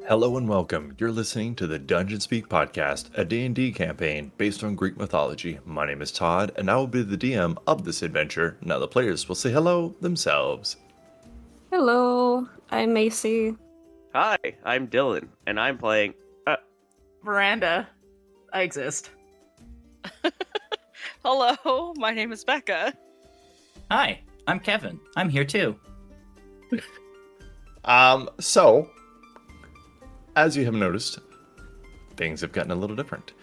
Hello and welcome. You're listening to the Dungeon Speak podcast, a D&D campaign based on Greek mythology. My name is Todd, and I will be the DM of this adventure. Now the players will say hello themselves. Hello, I'm Macy. Hi, I'm Dylan, and I'm playing. Miranda, I exist. Hello, my name is Becca. Hi, I'm Kevin. I'm here too. So, as you have noticed, things have gotten a little different.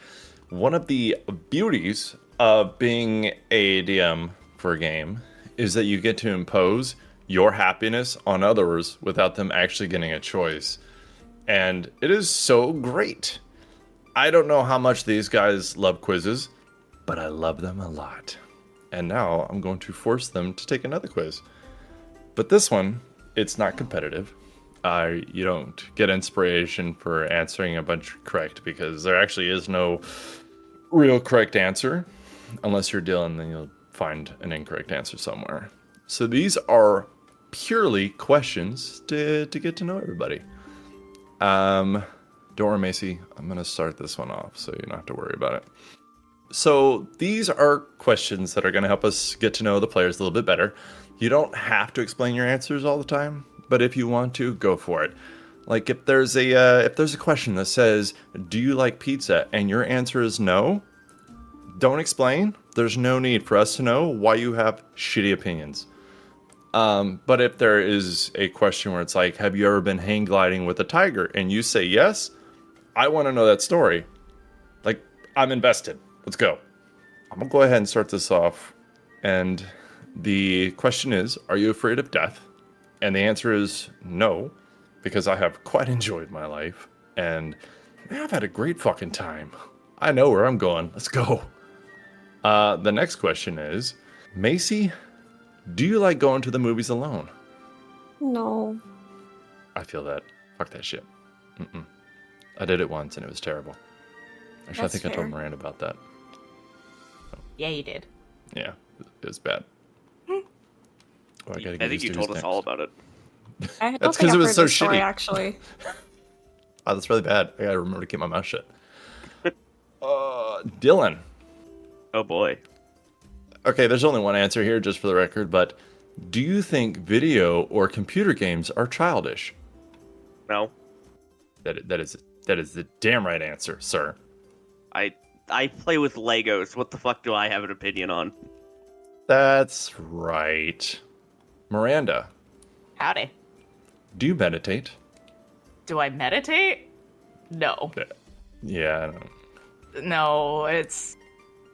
One of the beauties of being a DM for a game is that you get to impose your happiness on others without them actually getting a choice. And it is so great. I don't know how much these guys love quizzes, but I love them a lot. And now I'm going to force them to take another quiz. But this one, it's not competitive. You don't get inspiration for answering a bunch correct because there actually is no real correct answer. Unless you're Dylan, then you'll find an incorrect answer somewhere. So these are purely questions to get to know everybody. Don't worry, Macy. I'm going to start this one off so you don't have to worry about it. So these are questions that are going to help us get to know the players a little bit better. You don't have to explain your answers all the time, but if you want to, go for it. Like if there's a question that says, "Do you like pizza?" and your answer is no, don't explain. There's no need for us to know why you have shitty opinions. But if there is a question where it's like, "Have you ever been hang gliding with a tiger?" and you say yes, I want to know that story. Like, I'm invested. Let's go. I'm gonna go ahead and start this off. And the question is, are you afraid of death? And the answer is no, because I have quite enjoyed my life. And man, I've had a great fucking time. I know where I'm going. Let's go. The next question is, Macy, do you like going to the movies alone? No. I feel that. Fuck that shit. I did it once and it was terrible. Actually, That's I think I fair. told Miranda about that. Yeah, you did. Yeah, it was bad. Oh, I gotta get I think used you to told his us all names. about it. I don't That's think 'cause it I've was heard so this story, shitty. actually. Oh, that's really bad. I gotta remember to keep my mouth shut. Dylan. Oh boy. Okay, there's only one answer here, just for the record, but do you think video or computer games are childish? No, That is the damn right answer, sir. I play with Legos. What the fuck do I have an opinion on? That's right. Miranda, Howdy. do you meditate? Do I meditate? No. Yeah, I don't. No,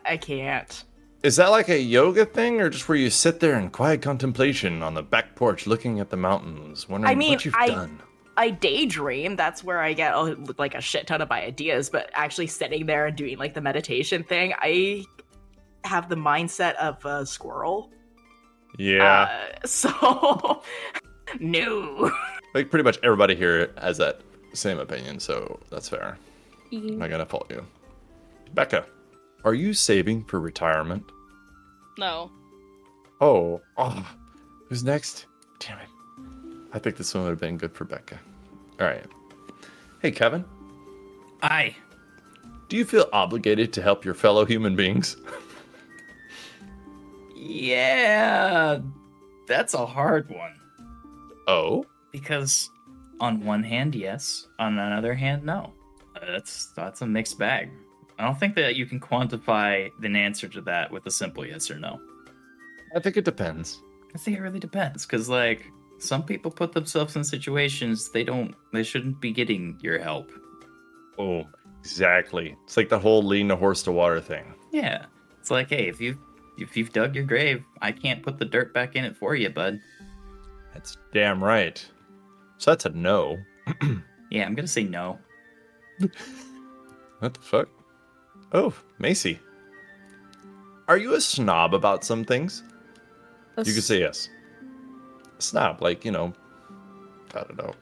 I can't. Is that like a yoga thing, or just where you sit there in quiet contemplation on the back porch looking at the mountains, wondering what you've done? I daydream. That's where I get like a shit ton of ideas, but actually sitting there and doing like the meditation thing, I have the mindset of a squirrel. Yeah. So, no. Like pretty much everybody here has that same opinion, so that's fair. I'm not gonna fault you. Becca, are you saving for retirement? No. Oh, who's next? Damn it. I think this one would have been good for Becca. All right. Hey, Kevin, Aye. do you feel obligated to help your fellow human beings? Yeah, that's a hard one. Oh? Because on one hand, yes. On another hand, no. That's a mixed bag. I don't think that you can quantify an answer to that with a simple yes or no. I think it depends. I think it really depends, because like some people put themselves in situations they shouldn't be getting your help. Oh, exactly. It's like the whole leading a horse to water thing. Yeah, it's like, hey, if you've dug your grave, I can't put the dirt back in it for you, bud. That's damn right. So that's a no. Yeah, I'm gonna say no. What the fuck? Oh, Macy. Are you a snob about some things? You could say yes. Snob, like, I don't know.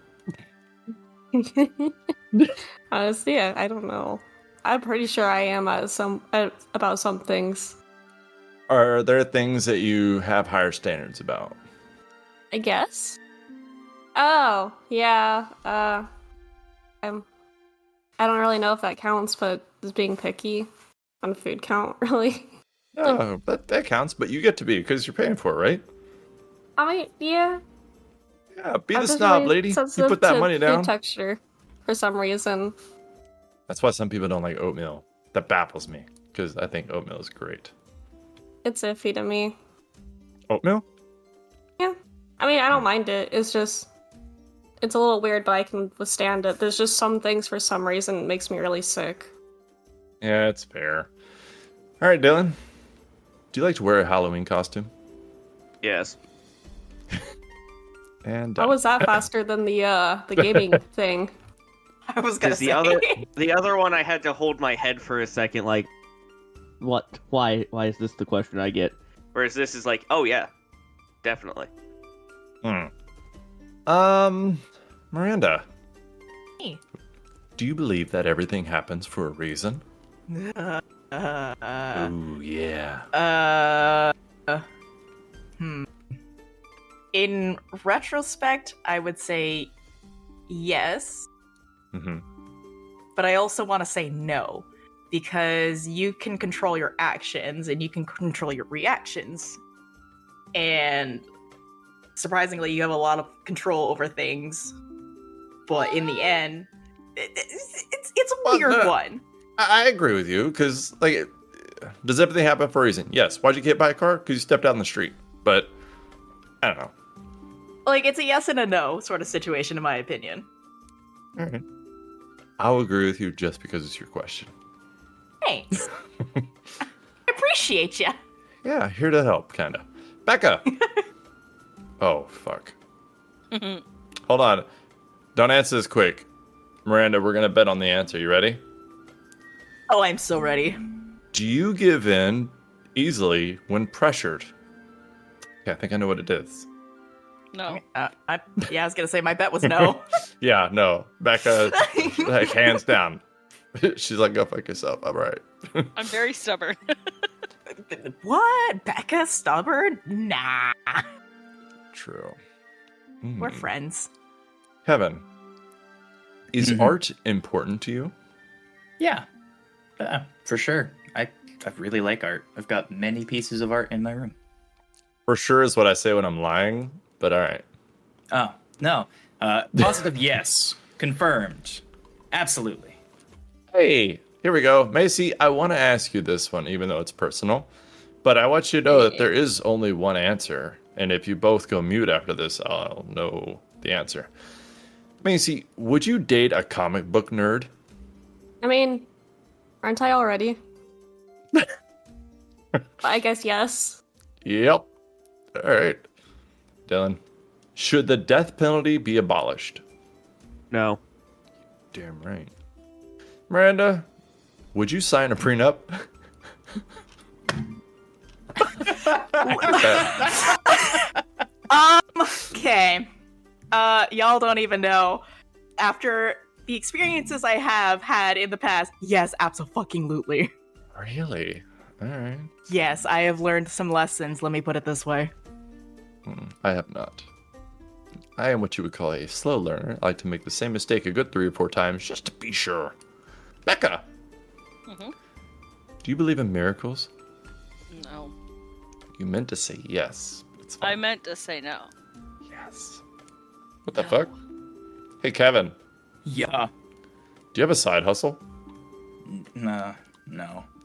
Honestly, I don't know. I'm pretty sure I am about some things. Are there things that you have higher standards about? I guess. Oh, yeah. I don't really know if that counts, but is being picky on food count, really? No, that counts, but you get to be because you're paying for it, right? Yeah. Yeah, be I'm the just snob, really lady. You sensitive put that to money food down. texture for some reason. That's why some people don't like oatmeal. That baffles me because I think oatmeal is great. It's iffy to me. Oatmeal? Yeah. I mean, I don't mind it. It's just, it's a little weird, but I can withstand it. There's just some things for some reason it makes me really sick. Yeah, it's fair. All right, Dylan. Do you like to wear a Halloween costume? Yes. And How was that faster than the gaming thing? I was gonna Because say. the other one, I had to hold my head for a second, like, what? Why is this the question I get? Whereas this is like, oh yeah, definitely. Miranda, Hey. do you believe that everything happens for a reason? Ooh, yeah. In retrospect, I would say yes, Mm-hmm. but I also want to say no because you can control your actions and you can control your reactions. And surprisingly, you have a lot of control over things. But in the end, it's a weird one. I agree with you because, like, does everything happen for a reason? Yes. Why'd you get hit by a car? Because you stepped out in the street. But I don't know. Like, it's a yes and a no sort of situation, in my opinion. All right. I'll agree with you just because it's your question. Thanks. I appreciate you. Yeah, here to help, kind of. Becca! Oh, fuck. Hold on. Don't answer this quick. Miranda, we're going to bet on the answer. You ready? Oh, I'm so ready. Do you give in easily when pressured? Okay, I think I know what it is. No. I was gonna say my bet was no. Yeah, no. Becca, like, hands down. She's like, go fuck yourself. I'm right. I'm very stubborn. What? Becca stubborn? Nah. True. We're friends. Kevin, is Mhm. art important to you? Yeah, for sure. I really like art. I've got many pieces of art in my room. For sure is what I say when I'm lying, but all right. Oh, no. Positive yes. Confirmed. Absolutely. Hey, here we go. Macy, I want to ask you this one, even though it's personal. But I want you to know that there is only one answer. And if you both go mute after this, I'll know the answer. Macy, would you date a comic book nerd? I mean, aren't I already? I guess yes. Yep. All right. Dylan, should the death penalty be abolished? No. Damn right. Miranda, would you sign a prenup? Okay. Y'all don't even know. After the experiences I have had in the past, yes, absolutely. Really? All right. Yes, I have learned some lessons, let me put it this way. I have not. I am what you would call a slow learner. I like to make the same mistake a good 3 or 4 times just to be sure. Becca! Mhm. Do you believe in miracles? No. You meant to say yes. But it's fine. I meant to say no. Yes. What the fuck? Hey, Kevin. Yeah. Do you have a side hustle? No.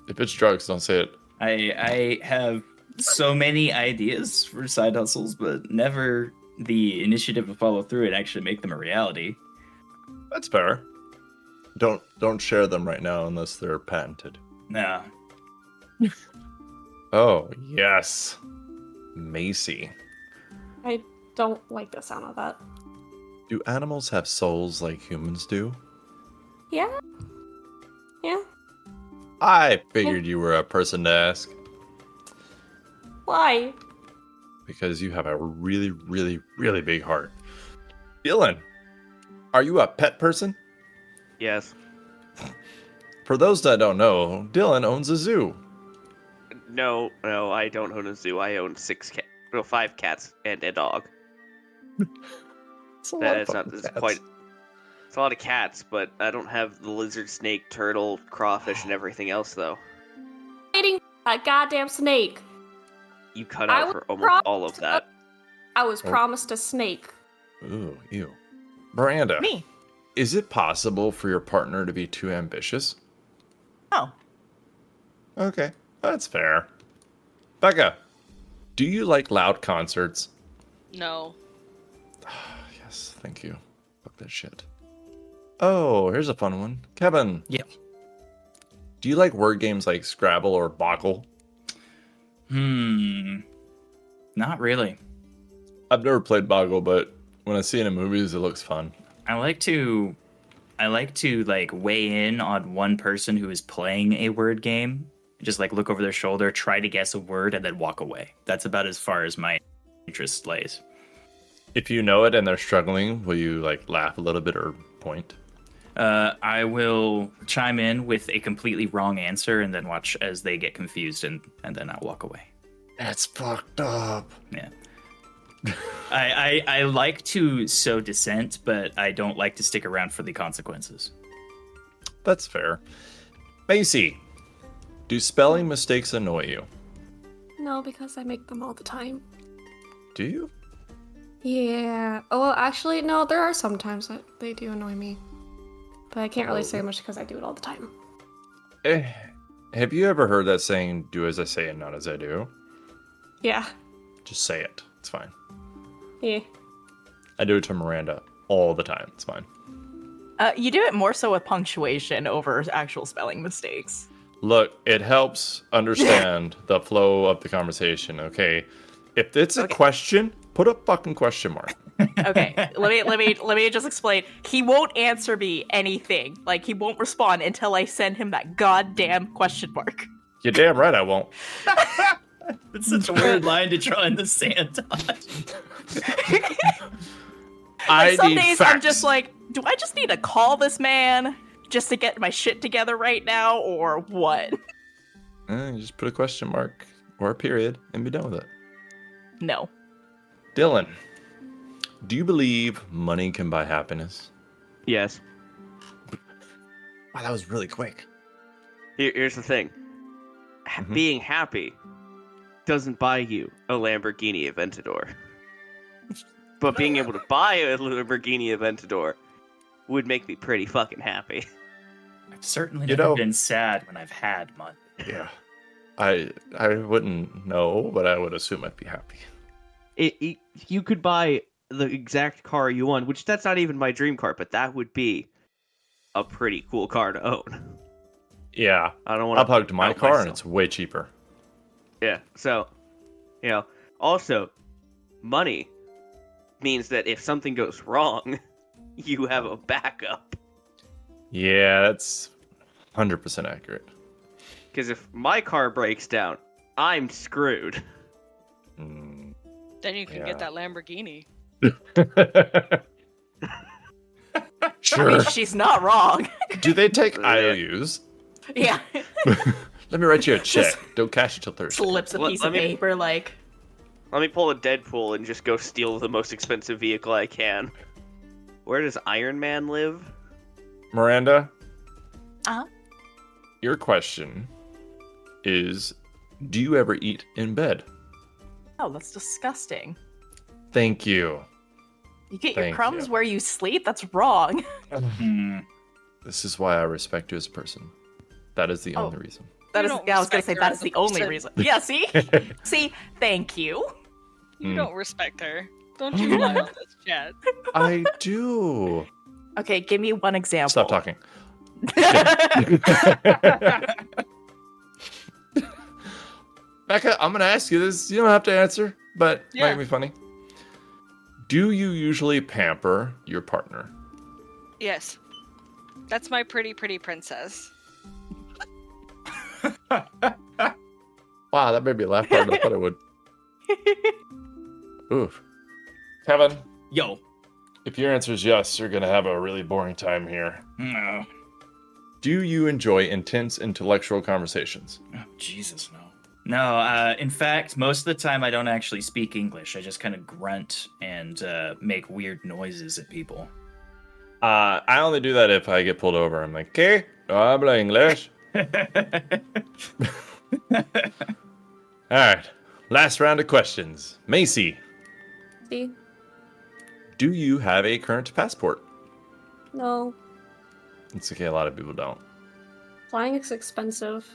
If it's drugs, don't say it. I have so many ideas for side hustles, but never the initiative to follow through and actually make them a reality. That's fair. Don't share them right now unless they're patented. No. Oh, yes. Macy. I don't like the sound of that. Do animals have souls like humans do? Yeah? Yeah? I figured you were a person to ask. Why? Because you have a really, really, really big heart. Dylan, are you a pet person? Yes. For those that don't know, Dylan owns a zoo. No, I don't own a zoo. I own 5 cats and a dog. It's a lot of It's fucking not. cats. It's a lot of cats, but I don't have the lizard, snake, turtle, crawfish, and everything else, though. Waiting for that goddamn snake. You cut I out was for almost all of that. I was Oh. promised a snake. Ooh, ew. Miranda, Me. is it possible for your partner to be too ambitious? Oh. Okay, that's fair. Becca, do you like loud concerts? No. Yes, thank you. Fuck that shit. Oh, here's a fun one. Kevin. Yeah. Do you like word games like Scrabble or Boggle? Not really. I've never played Boggle, but when I see it in movies, it looks fun. I like to like weigh in on one person who is playing a word game. Just like look over their shoulder, try to guess a word, and then walk away. That's about as far as my interest lays. If you know it and they're struggling, will you like laugh a little bit or point? I will chime in with a completely wrong answer and then watch as they get confused and then I'll walk away. That's fucked up. Yeah. I like to sow dissent, but I don't like to stick around for the consequences. That's fair. Macy, do spelling mistakes annoy you? No, because I make them all the time. Do you? Yeah. Oh, well, actually, no, there are some times that they do annoy me. But I can't really Oh. say much because I do it all the time. Have you ever heard that saying, do as I say and not as I do? Yeah. Just say it. It's fine. Yeah. I do it to Miranda all the time. It's fine. You do it more so with punctuation over actual spelling mistakes. Look, it helps understand the flow of the conversation, okay? If it's a Okay. question, put a fucking question mark. Okay, let me just explain. He won't answer me anything. Like he won't respond until I send him that goddamn question mark. You're damn right I won't. It's such a weird line to draw in the sand on. I Some need days facts. I'm just like, do I just need to call this man just to get my shit together right now, or what? You just put a question mark or a period and be done with it. No. Dylan, do you believe money can buy happiness? Yes. Wow, that was really quick. Here's the thing. Mhm. Being happy doesn't buy you a Lamborghini Aventador. But being able to buy a Lamborghini Aventador would make me pretty fucking happy. I've certainly You never know- been sad when I've had money. Yeah. I wouldn't know, but I would assume I'd be happy. You could buy the exact car you want, which that's not even my dream car, but that would be a pretty cool car to own. Yeah. I don't want I've hugged my out car and myself. it's way cheaper. Yeah, so, also, money means that if something goes wrong, you have a backup. Yeah, that's 100% accurate. Because if my car breaks down, I'm screwed. Mm. Then you can Yeah. get that Lamborghini. I Sure. mean, she's not wrong. Do they take IOUs? Yeah. Let me write you a check. Don't cash it till Thursday. Slips a Let- piece let of me- paper like, Let me pull a Deadpool and just go steal the most expensive vehicle I can. Where does Iron Man live? Miranda? Uh-huh. Your question is, do you ever eat in bed? oh, that's disgusting. Thank you. You get your Thank crumbs you. where you sleep? That's wrong. Hmm. This is why I respect you as a person. That is the Oh. only reason. That You is, don't yeah, I was gonna respect say her that as is a the only person. reason. Yeah, see? See? Thank you. You Mm. don't respect her. Don't you lie on this chat. I do. Okay, give me one example. Stop talking. Becca, I'm going to ask you this. You don't have to answer, but it Yeah. might be funny. Do you usually pamper your partner? Yes. That's my pretty princess. Wow, that made me laugh harder than I thought it would. Oof. Kevin, Yo. if your answer is yes, you're going to have a really boring time here. No. Do you enjoy intense intellectual conversations? Oh, Jesus, no. No, in fact, most of the time I don't actually speak English. I just kind of grunt and make weird noises at people. I only do that if I get pulled over. I'm like, ¿Qué? No habla English. All right. Last round of questions. Macy, See? do you have a current passport? No. It's okay. A lot of people don't. Flying is expensive.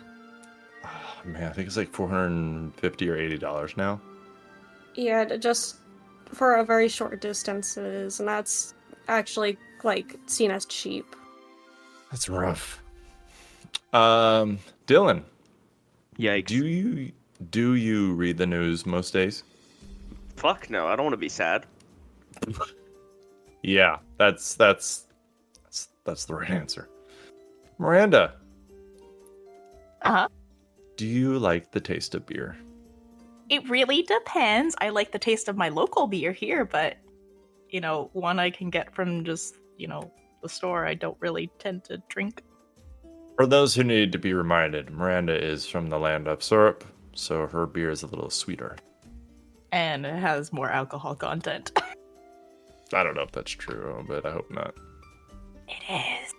Oh, man, I think it's like $450 or $80 now. Yeah, just for a very short distances, and that's actually like seen as cheap. That's rough. Dylan, Yikes. do you read the news most days? Fuck no, I don't want to be sad. Yeah, that's the right answer. Miranda, Uh-huh. do you like the taste of beer? It really depends. I like the taste of my local beer here, but one I can get from just, the store, I don't really tend to drink. For those who need to be reminded, Miranda is from the land of syrup, so her beer is a little sweeter. And it has more alcohol content. I don't know if that's true, but I hope not. It is.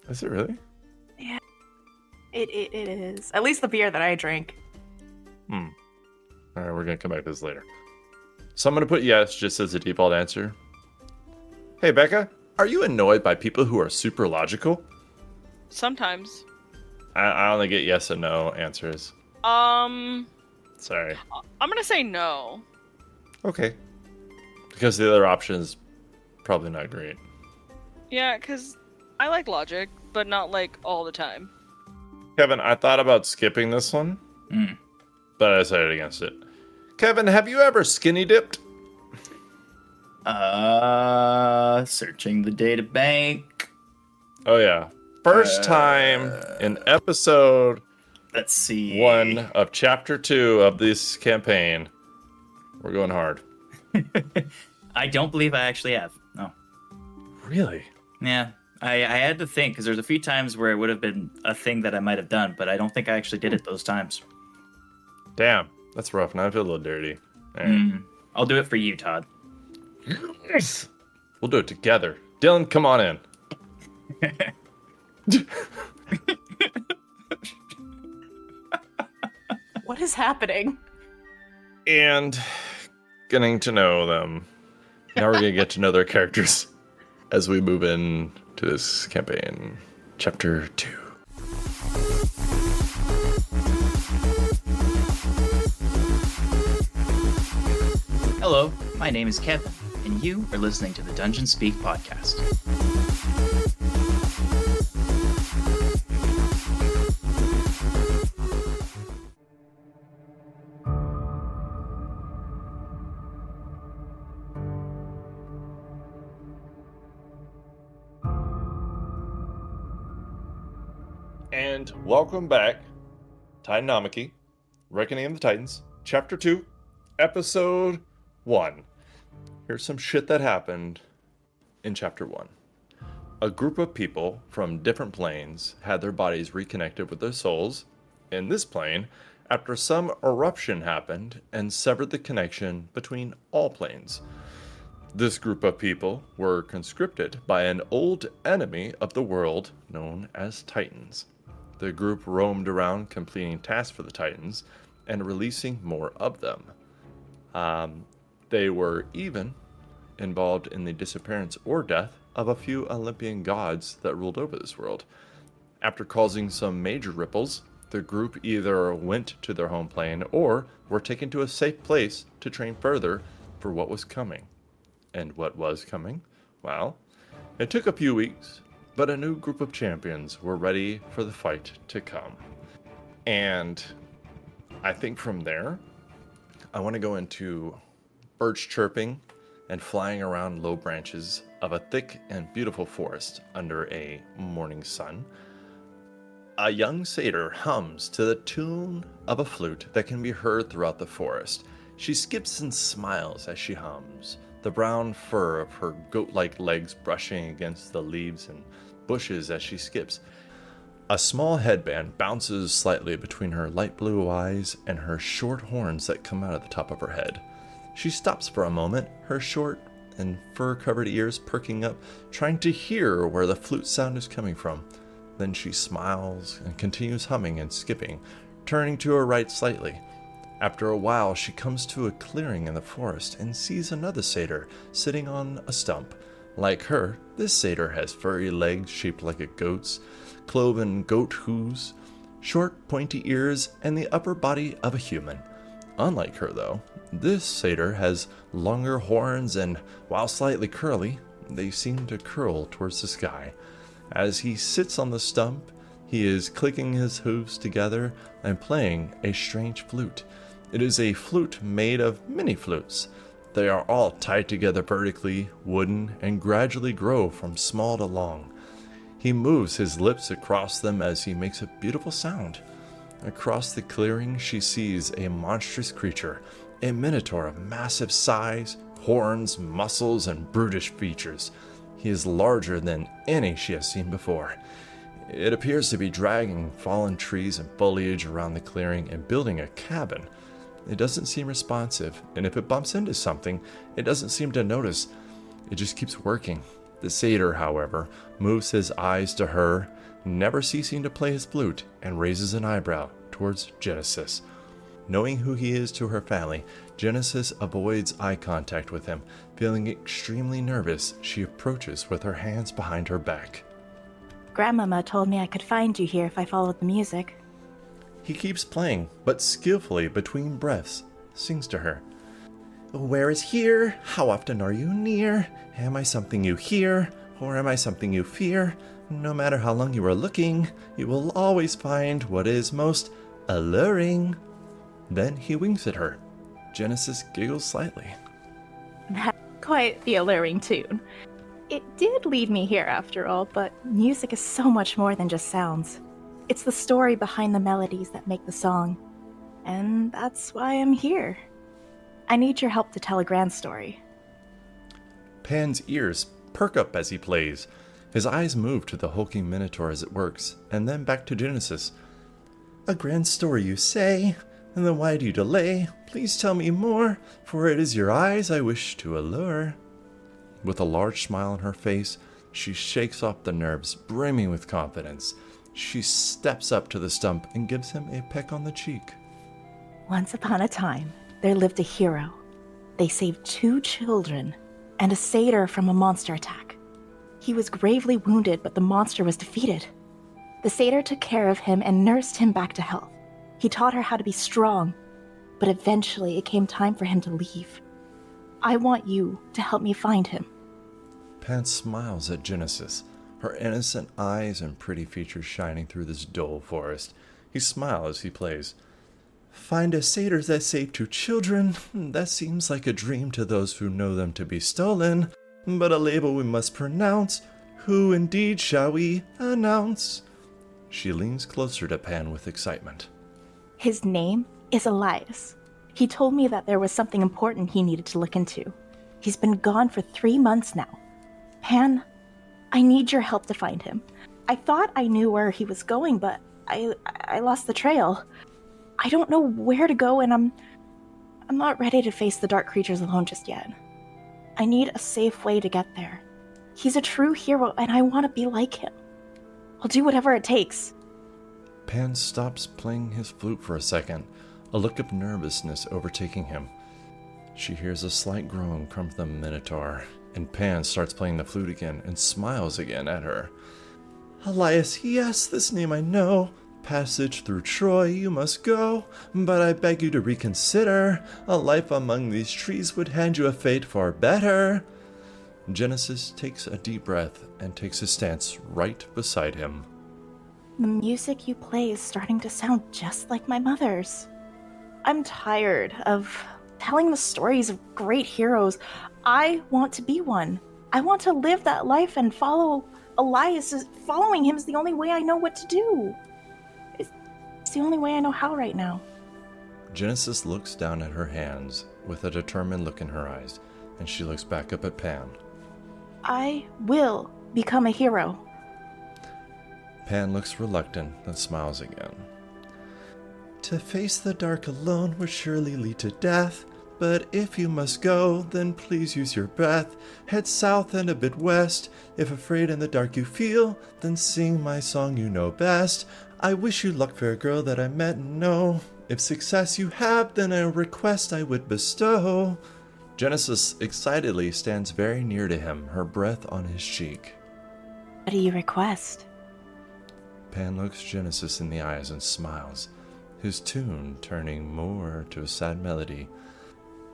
Is it really? It is. At least the beer that I drink. All right, we're gonna come back to this later. So I'm gonna put yes just as a default answer. Hey, Becca, are you annoyed by people who are super logical? Sometimes. I only get yes and no answers. I'm Sorry. gonna say no. Okay. Because the other option is probably not great. Yeah, because I like logic, but not like all the time. Kevin, I thought about skipping this one, Mm. but I decided against it. Kevin, have you ever skinny dipped? Searching the data bank. Oh, yeah. First time in episode Let's see. 1 of chapter 2 of this campaign. We're going hard. I don't believe I actually have. No. Really? Yeah. I had to think because there's a few times where it would have been a thing that I might have done, but I don't think I actually did it those times. Damn, that's rough. Now I feel a little dirty. All right. I'll do it for you, Todd. Yes. We'll do it together. Dylan, come on in. What is happening? And getting to know them. Now we're going to get to know their characters as we move in to this campaign. Chapter 2. Hello, my name is Kevin, and you are listening to the Dungeon Speak podcast. And welcome back, Titanomachy, Reckoning of the Titans, Chapter 2, Episode 1. Here's some shit that happened in Chapter 1. A group of people from different planes had their bodies reconnected with their souls in this plane after some eruption happened and severed the connection between all planes. This group of people were conscripted by an old enemy of the world known as Titans. The group roamed around completing tasks for the Titans and releasing more of them. They were even involved in the disappearance or death of a few Olympian gods that ruled over this world. After causing some major ripples, the group either went to their home plane or were taken to a safe place to train further for what was coming. And what was coming? Well, it took a few weeks, but a new group of champions were ready for the fight to come. And I think from there, I want to go into birds chirping and flying around low branches of a thick and beautiful forest under a morning sun. A young satyr hums to the tune of a flute that can be heard throughout the forest. She skips and smiles as she hums, the brown fur of her goat-like legs brushing against the leaves and bushes as she skips. A small headband bounces slightly between her light blue eyes and her short horns that come out of the top of her head. She stops for a moment, her short and fur-covered ears perking up, trying to hear where the flute sound is coming from. Then she smiles and continues humming and skipping, turning to her right slightly. After a while, she comes to a clearing in the forest and sees another satyr sitting on a stump. Like her, this satyr has furry legs shaped like a goat's, cloven goat hooves, short pointy ears, and the upper body of a human. Unlike her, though, this satyr has longer horns and, while slightly curly, they seem to curl towards the sky. As he sits on the stump, he is clicking his hooves together and playing a strange flute. It is a flute made of mini flutes. They are all tied together vertically, wooden, and gradually grow from small to long. He moves his lips across them as he makes a beautiful sound. Across the clearing, she sees a monstrous creature, a minotaur of massive size, horns, muscles, and brutish features. He is larger than any she has seen before. It appears to be dragging fallen trees and foliage around the clearing and building a cabin. It doesn't seem responsive, and if it bumps into something, it doesn't seem to notice. It just keeps working. The satyr, however, moves his eyes to her, never ceasing to play his flute, and raises an eyebrow towards Genesis. Knowing who he is to her family, Genesis avoids eye contact with him. Feeling extremely nervous, she approaches with her hands behind her back. Grandmama told me I could find you here if I followed the music. He keeps playing, but skillfully between breaths, sings to her. Where is here? How often are you near? Am I something you hear, or am I something you fear? No matter how long you are looking, you will always find what is most alluring. Then he winks at her. Genesis giggles slightly. That's quite the alluring tune. It did lead me here after all, but music is so much more than just sounds. It's the story behind the melodies that make the song. And that's why I'm here. I need your help to tell a grand story. Pan's ears perk up as he plays. His eyes move to the hulking minotaur as it works, and then back to Genesis. A grand story, you say? And then why do you delay? Please tell me more, for it is your eyes I wish to allure. With a large smile on her face, she shakes off the nerves, brimming with confidence. She steps up to the stump and gives him a peck on the cheek. Once upon a time, there lived a hero. They saved 2 children and a satyr from a monster attack. He was gravely wounded, but the monster was defeated. The satyr took care of him and nursed him back to health. He taught her how to be strong, but eventually it came time for him to leave. I want you to help me find him. Pan smiles at Genesis, her innocent eyes and pretty features shining through this dull forest. He smiles as he plays. Find a satyr that saved 2 children. That seems like a dream to those who know them to be stolen. But a label we must pronounce. Who indeed shall we announce? She leans closer to Pan with excitement. His name is Elias. He told me that there was something important he needed to look into. He's been gone for 3 months now. Pan, I need your help to find him. I thought I knew where he was going, but I lost the trail. I don't know where to go, and I'm not ready to face the dark creatures alone just yet. I need a safe way to get there. He's a true hero, and I want to be like him. I'll do whatever it takes. Pan stops playing his flute for a second, a look of nervousness overtaking him. She hears a slight groan come from the minotaur, and Pan starts playing the flute again and smiles again at her. Elias, yes, this name I know. Passage through Troy you must go, but I beg you to reconsider. A life among these trees would hand you a fate far better. Genesis takes a deep breath and takes a stance right beside him. The music you play is starting to sound just like my mother's. I'm tired of telling the stories of great heroes. I want to be one. I want to live that life and follow Elias. Following him is the only way I know what to do. It's the only way I know how right now. Genesis looks down at her hands with a determined look in her eyes, and she looks back up at Pan. I will become a hero. Pan looks reluctant and smiles again. To face the dark alone would surely lead to death, But if you must go, then please use your breath. Head south and a bit west. If afraid in the dark you feel, then sing my song you know best. I wish you luck, fair girl that I met and know. If success you have, then a request I would bestow. Genesis excitedly stands very near to him, her breath on his cheek. What do you request? Pan looks Genesis in the eyes and smiles, his tune turning more to a sad melody.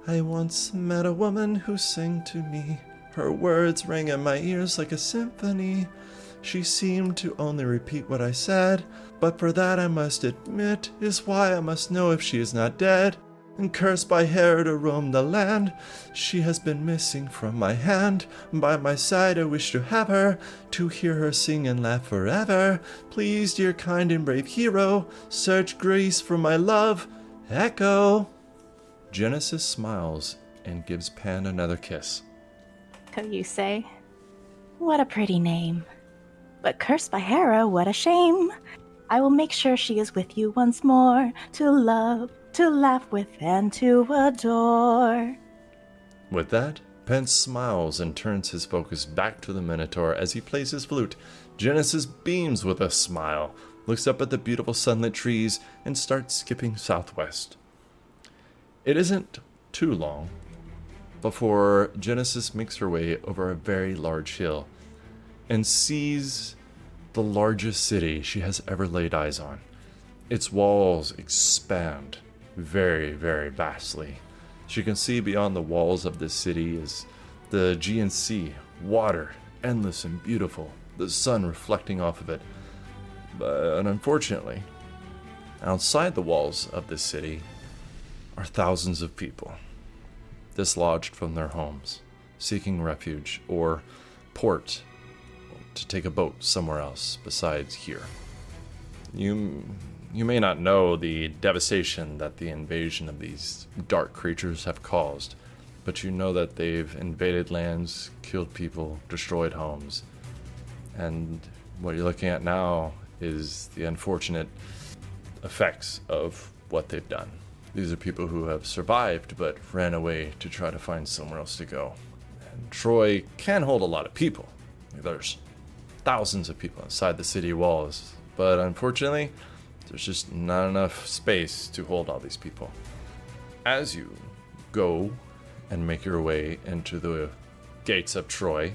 I once met a woman who sang to me. Her words rang in my ears like a symphony. She seemed to only repeat what I said, but for that I must admit is why I must know if she is not dead. And cursed by Herod to roam the land, she has been missing from my hand. By my side I wish to have her, to hear her sing and laugh forever. Please, dear kind and brave hero, search Greece for my love, Echo. Genesis smiles and gives Pan another kiss. So you say? What a pretty name. But cursed by Hera, what a shame. I will make sure she is with you once more, to love, to laugh with, and to adore. With that, Pan smiles and turns his focus back to the Minotaur as he plays his flute. Genesis beams with a smile, looks up at the beautiful sunlit trees, and starts skipping southwest. It isn't too long before Genesis makes her way over a very large hill and sees the largest city she has ever laid eyes on. Its walls expand very, very vastly. She can see beyond the walls of this city is the Aegean Sea, water, endless and beautiful, the sun reflecting off of it. But unfortunately, outside the walls of this city are thousands of people, dislodged from their homes, seeking refuge or port to take a boat somewhere else besides here. You may not know the devastation that the invasion of these dark creatures have caused, but you know that they've invaded lands, killed people, destroyed homes, and what you're looking at now is the unfortunate effects of what they've done. These are people who have survived but ran away to try to find somewhere else to go. And Troy can hold a lot of people. There's thousands of people inside the city walls, but unfortunately, there's just not enough space to hold all these people. As you go and make your way into the gates of Troy,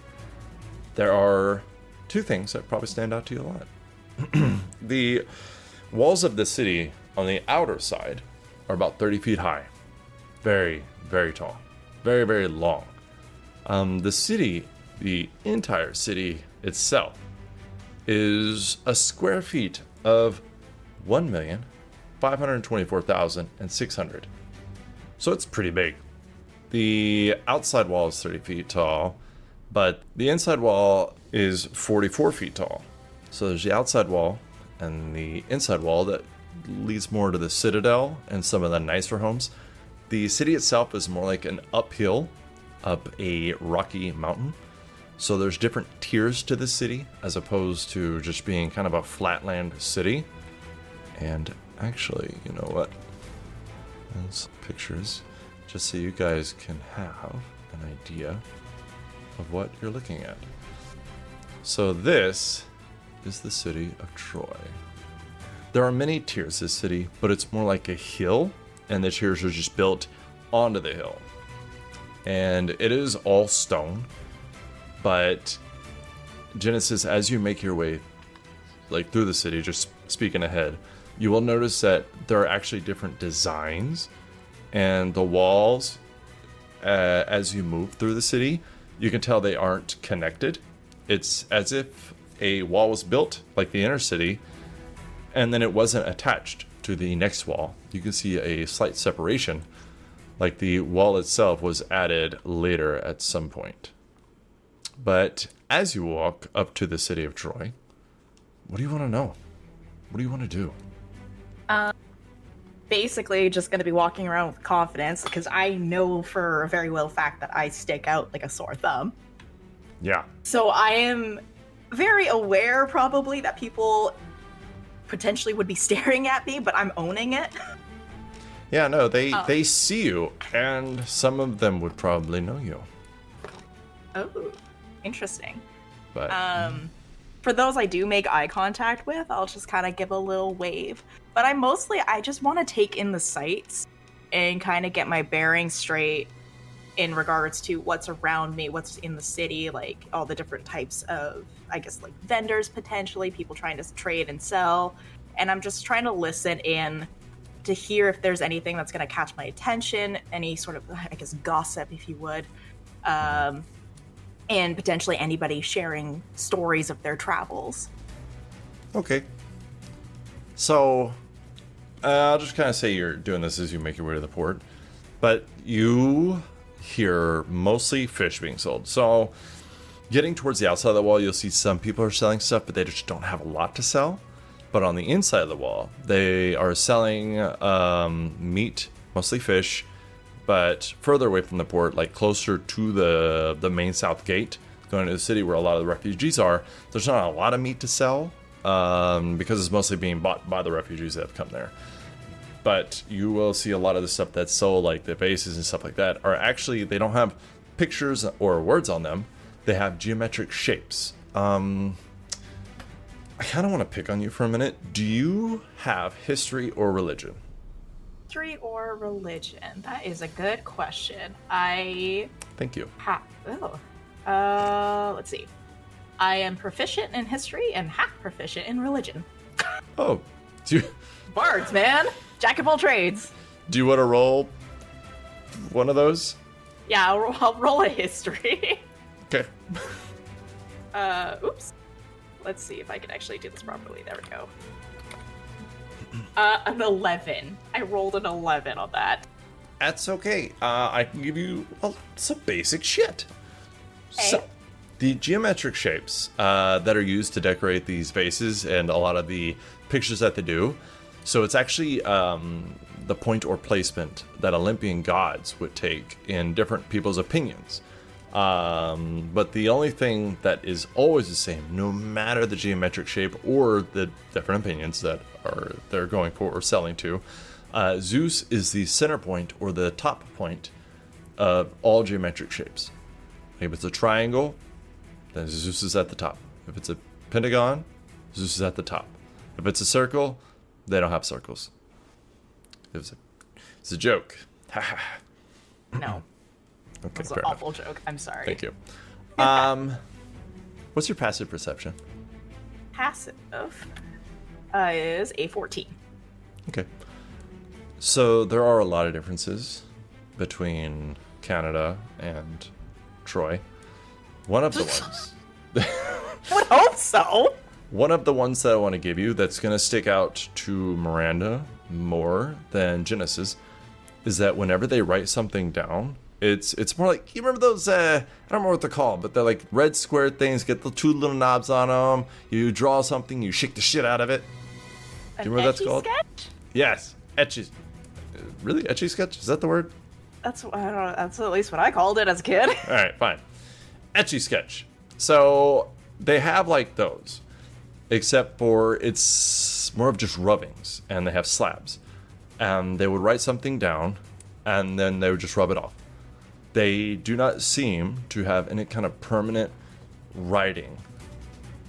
there are two things that probably stand out to you a lot. The walls of the city on the outer side are about 30 feet high. Very, very tall. Very, very long. The city, the entire city itself, is a square feet of 1,524,600. So it's pretty big. The outside wall is 30 feet tall, but the inside wall is 44 feet tall. So there's the outside wall and the inside wall that leads more to the citadel and some of the nicer homes. The city itself is more like an uphill up a rocky mountain. So there's different tiers to the city as opposed to just being kind of a flatland city. And actually, you know what? There's pictures just so you guys can have an idea of what you're looking at. So this is the city of Troy. There are many tiers to this city, but it's more like a hill, and the tiers are just built onto the hill. And it is all stone, but Genesis, as you make your way like through the city, just speaking ahead, you will notice that there are actually different designs, and the walls, as you move through the city, you can tell they aren't connected. It's as if a wall was built like the inner city, and then it wasn't attached to the next wall. You can see a slight separation, like the wall itself was added later at some point. But as you walk up to the city of Troy, what do you want to know? What do you want to do? Basically, just going to be walking around with confidence, because I know for a very well fact that I stick out like a sore thumb. Yeah. So I am very aware, probably, that people potentially would be staring at me, but I'm owning it. Yeah, no, they see you, and some of them would probably know you. Oh, interesting. But For those I do make eye contact with, I'll just kind of give a little wave. But I just want to take in the sights and kind of get my bearings straight in regards to what's around me, what's in the city, like all the different types of, I guess, like vendors potentially, people trying to trade and sell. And I'm just trying to listen in to hear if there's anything that's going to catch my attention, any sort of, I guess, gossip, if you would. And potentially anybody sharing stories of their travels. okay. So, I'll just kind of say you're doing this as you make your way to the port. But you hear mostly fish being sold. So, getting towards the outside of the wall, you'll see some people are selling stuff, but they just don't have a lot to sell. But on the inside of the wall, they are selling meat, mostly fish, but further away from the port, like closer to the main south gate, going to the city where a lot of the refugees are. There's not a lot of meat to sell because it's mostly being bought by the refugees that have come there. But you will see a lot of the stuff that's sold, like the vases and stuff like that, are actually, they don't have pictures or words on them. They have geometric shapes. I kind of want to pick on you for a minute. Do you have history or religion? History or religion? That is a good question. I Thank you. have. Let's see. I am proficient in history and half proficient in religion. Oh, do Bards, man! Jack of all trades. you want to roll one of those? Yeah, I'll roll a history. Okay. Oops. Let's see if I can actually do this properly. There we go. An 11. I rolled an 11 on that. That's okay. I can give you some basic shit. So, Okay. the geometric shapes that are used to decorate these vases and a lot of the pictures that they do. So it's actually the point or placement that Olympian gods would take in different people's opinions. But the only thing that is always the same, no matter the geometric shape or the different opinions that they're going for or selling to, Zeus is the center point or the top point of all geometric shapes. If it's a triangle, then Zeus is at the top. If it's a pentagon, Zeus is at the top. If it's a circle, they don't have circles. It's a joke. No. Okay, That's fair an enough. awful joke. I'm sorry. Thank you. What's your passive perception? Passive is a 14. Okay. So there are a lot of differences between Canada and Troy. One of the ones. I would hope so. One of the ones that I want to give you that's going to stick out to Miranda more than Genesis is that whenever they write something down, it's more like, you remember those, I don't remember what they're called, but they're like red square things, get the two little knobs on them, you draw something, you shake the shit out of it. An you remember what that's etchy called? sketch? Yes, etchy. Really? Etchy sketch? Is that the word? That's I don't know. That's at least what I called it as a kid. All right, fine. Etchy sketch. So they have like those, except for it's more of just rubbings, and they have slabs. And they would write something down, and then they would just rub it off. They do not seem to have any kind of permanent writing.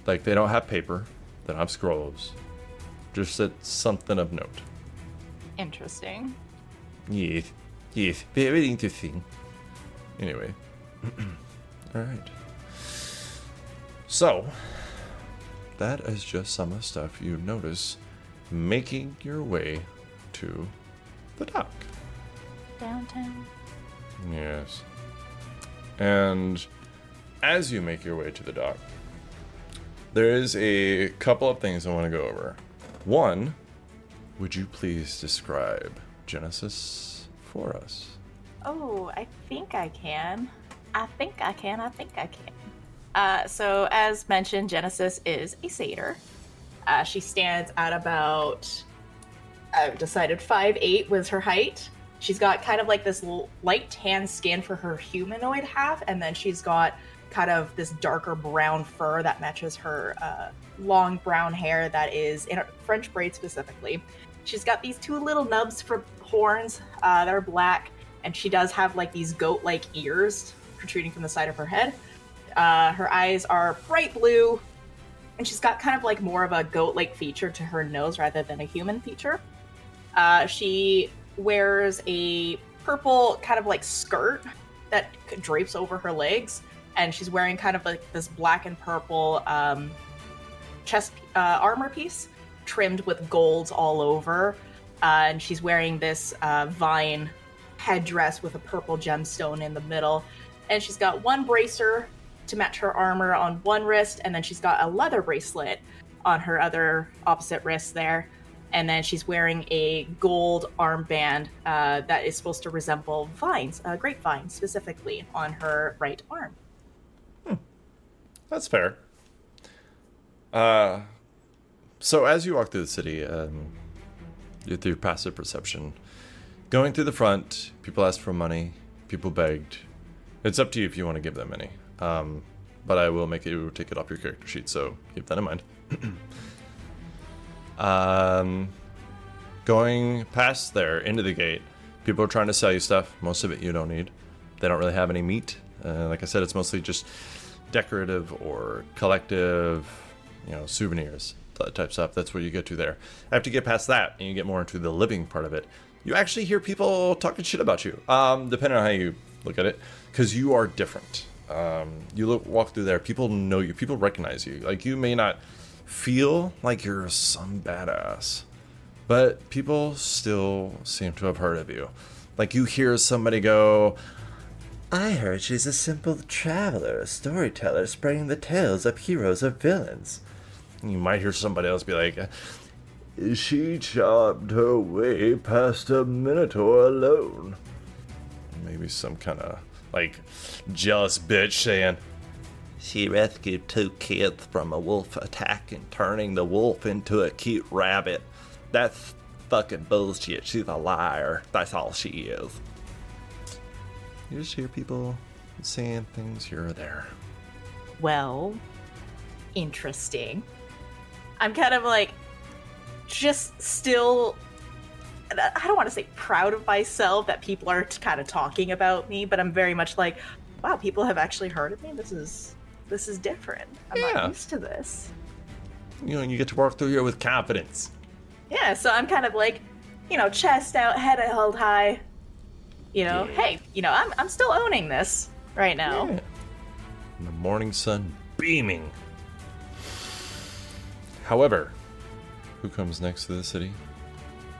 Like they don't have paper, they don't have scrolls. Just it's something of note. Interesting. Yes, yes, very interesting. Anyway, all right. So, that is just some of the stuff you notice making your way to the dock. Downtown. Yes. And as you make your way to the dock, there is a couple of things I want to go over. One, would you please describe Genesis for us? Oh, I think I can. I think I can. So, as mentioned, Genesis is a satyr. She stands at about, I've decided 5'8" was her height. She's got kind of like this light tan skin for her humanoid half, and then she's got kind of this darker brown fur that matches her long brown hair that is in a French braid specifically. She's got these two little nubs for horns that are black, and she does have like these goat-like ears protruding from the side of her head. Her eyes are bright blue, and she's got kind of like more of a goat-like feature to her nose rather than a human feature. She wears a purple kind of like skirt that drapes over her legs, and she's wearing kind of like this black and purple chest armor piece trimmed with gold all over, and she's wearing this vine headdress with a purple gemstone in the middle, and she's got one bracer to match her armor on one wrist, and then she's got a leather bracelet on her other opposite wrist there, and then she's wearing a gold armband that is supposed to resemble vines, grapevines specifically, on her right arm. That's fair. So as you walk through the city, through passive perception, going through the front, people asked for money, people begged. It's up to you if you want to give them any. But I will make you take it off your character sheet, so keep that in mind. Going past there, into the gate, people are trying to sell you stuff. Most of it you don't need. They don't really have any meat. Like I said, it's mostly just decorative or collective, souvenirs, that type stuff. That's where you get to there. After you get past that, and you get more into the living part of it, you actually hear people talking shit about you, depending on how you look at it, because you are different. Walk through there, people know you, people recognize you. Like, you may not feel like you're some badass, but people still seem to have heard of you. Like, you hear somebody go, I heard she's a simple traveler, a storyteller, spreading the tales of heroes or villains. You might hear somebody else be like, she chopped her way past a minotaur alone. Maybe some kind of, jealous bitch saying, she rescued 2 kids from a wolf attack and turning the wolf into a cute rabbit. That's fucking bullshit. She's a liar. That's all she is. You just hear people saying things here or there. Well, interesting. I'm kind of just still, I don't want to say proud of myself that people are kind of talking about me, but I'm very much like, wow, people have actually heard of me. This is different. I'm not used to this. You get to walk through here with confidence. Yeah, so I'm kind of chest out, head held high. Hey, I'm still owning this right now. Yeah. And the morning sun beaming. However, who comes next to the city?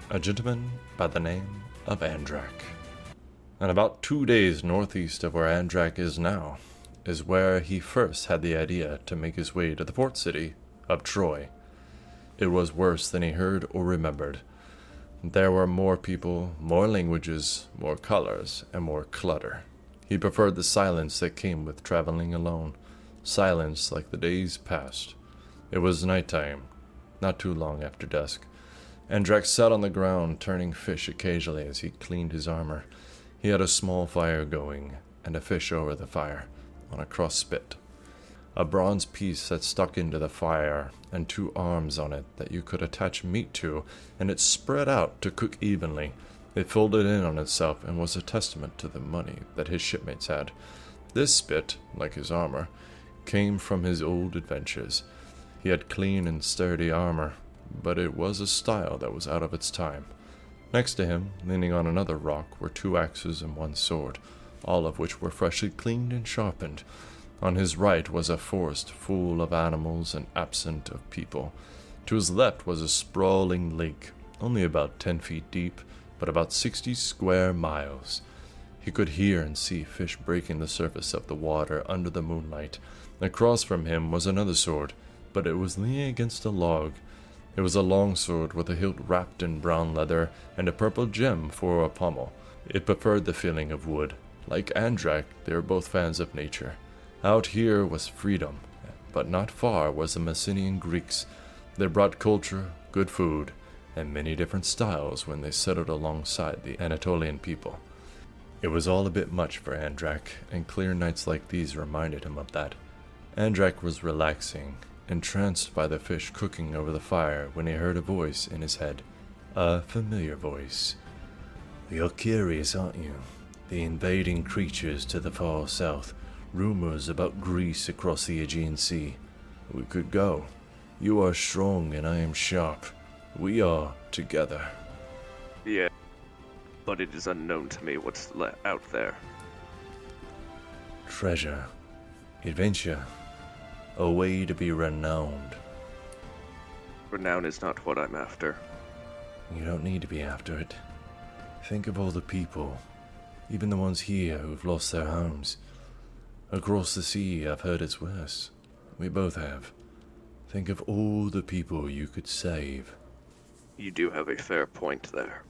A gentleman by the name of Andrak. And about 2 days northeast of where Andrak is now is where he first had the idea to make his way to the port city of Troy. It was worse than he heard or remembered. There were more people, more languages, more colors, and more clutter. He preferred the silence that came with traveling alone. Silence like the days passed. It was nighttime, not too long after dusk. Andrak sat on the ground, turning fish occasionally as he cleaned his armor. He had a small fire going, and a fish over the fire, on a cross spit. A bronze piece that stuck into the fire, and 2 arms on it that you could attach meat to, and it spread out to cook evenly. It folded in on itself and was a testament to the money that his shipmates had. This spit, like his armor, came from his old adventures. He had clean and sturdy armor, but it was a style that was out of its time. Next to him, leaning on another rock, were 2 axes and 1 sword, all of which were freshly cleaned and sharpened. On his right was a forest full of animals and absent of people. To his left was a sprawling lake, only about 10 feet deep, but about 60 square miles. He could hear and see fish breaking the surface of the water under the moonlight. Across from him was another sword, but it was leaning against a log. It was a long sword with a hilt wrapped in brown leather and a purple gem for a pommel. It preferred the feeling of wood. Like Andrak, they were both fans of nature. Out here was freedom, but not far was the Messenian Greeks. They brought culture, good food, and many different styles when they settled alongside the Anatolian people. It was all a bit much for Andrak, and clear nights like these reminded him of that. Andrak was relaxing, entranced by the fish cooking over the fire when he heard a voice in his head. A familiar voice. You're curious, aren't you? The invading creatures to the far south. Rumors about Greece across the Aegean Sea. We could go. You are strong and I am sharp. We are together. Yeah, but it is unknown to me what's out there. Treasure. Adventure. A way to be renowned. Renown is not what I'm after. You don't need to be after it. Think of all the people, even the ones here who've lost their homes. Across the sea, I've heard it's worse. We both have. Think of all the people you could save. You do have a fair point there.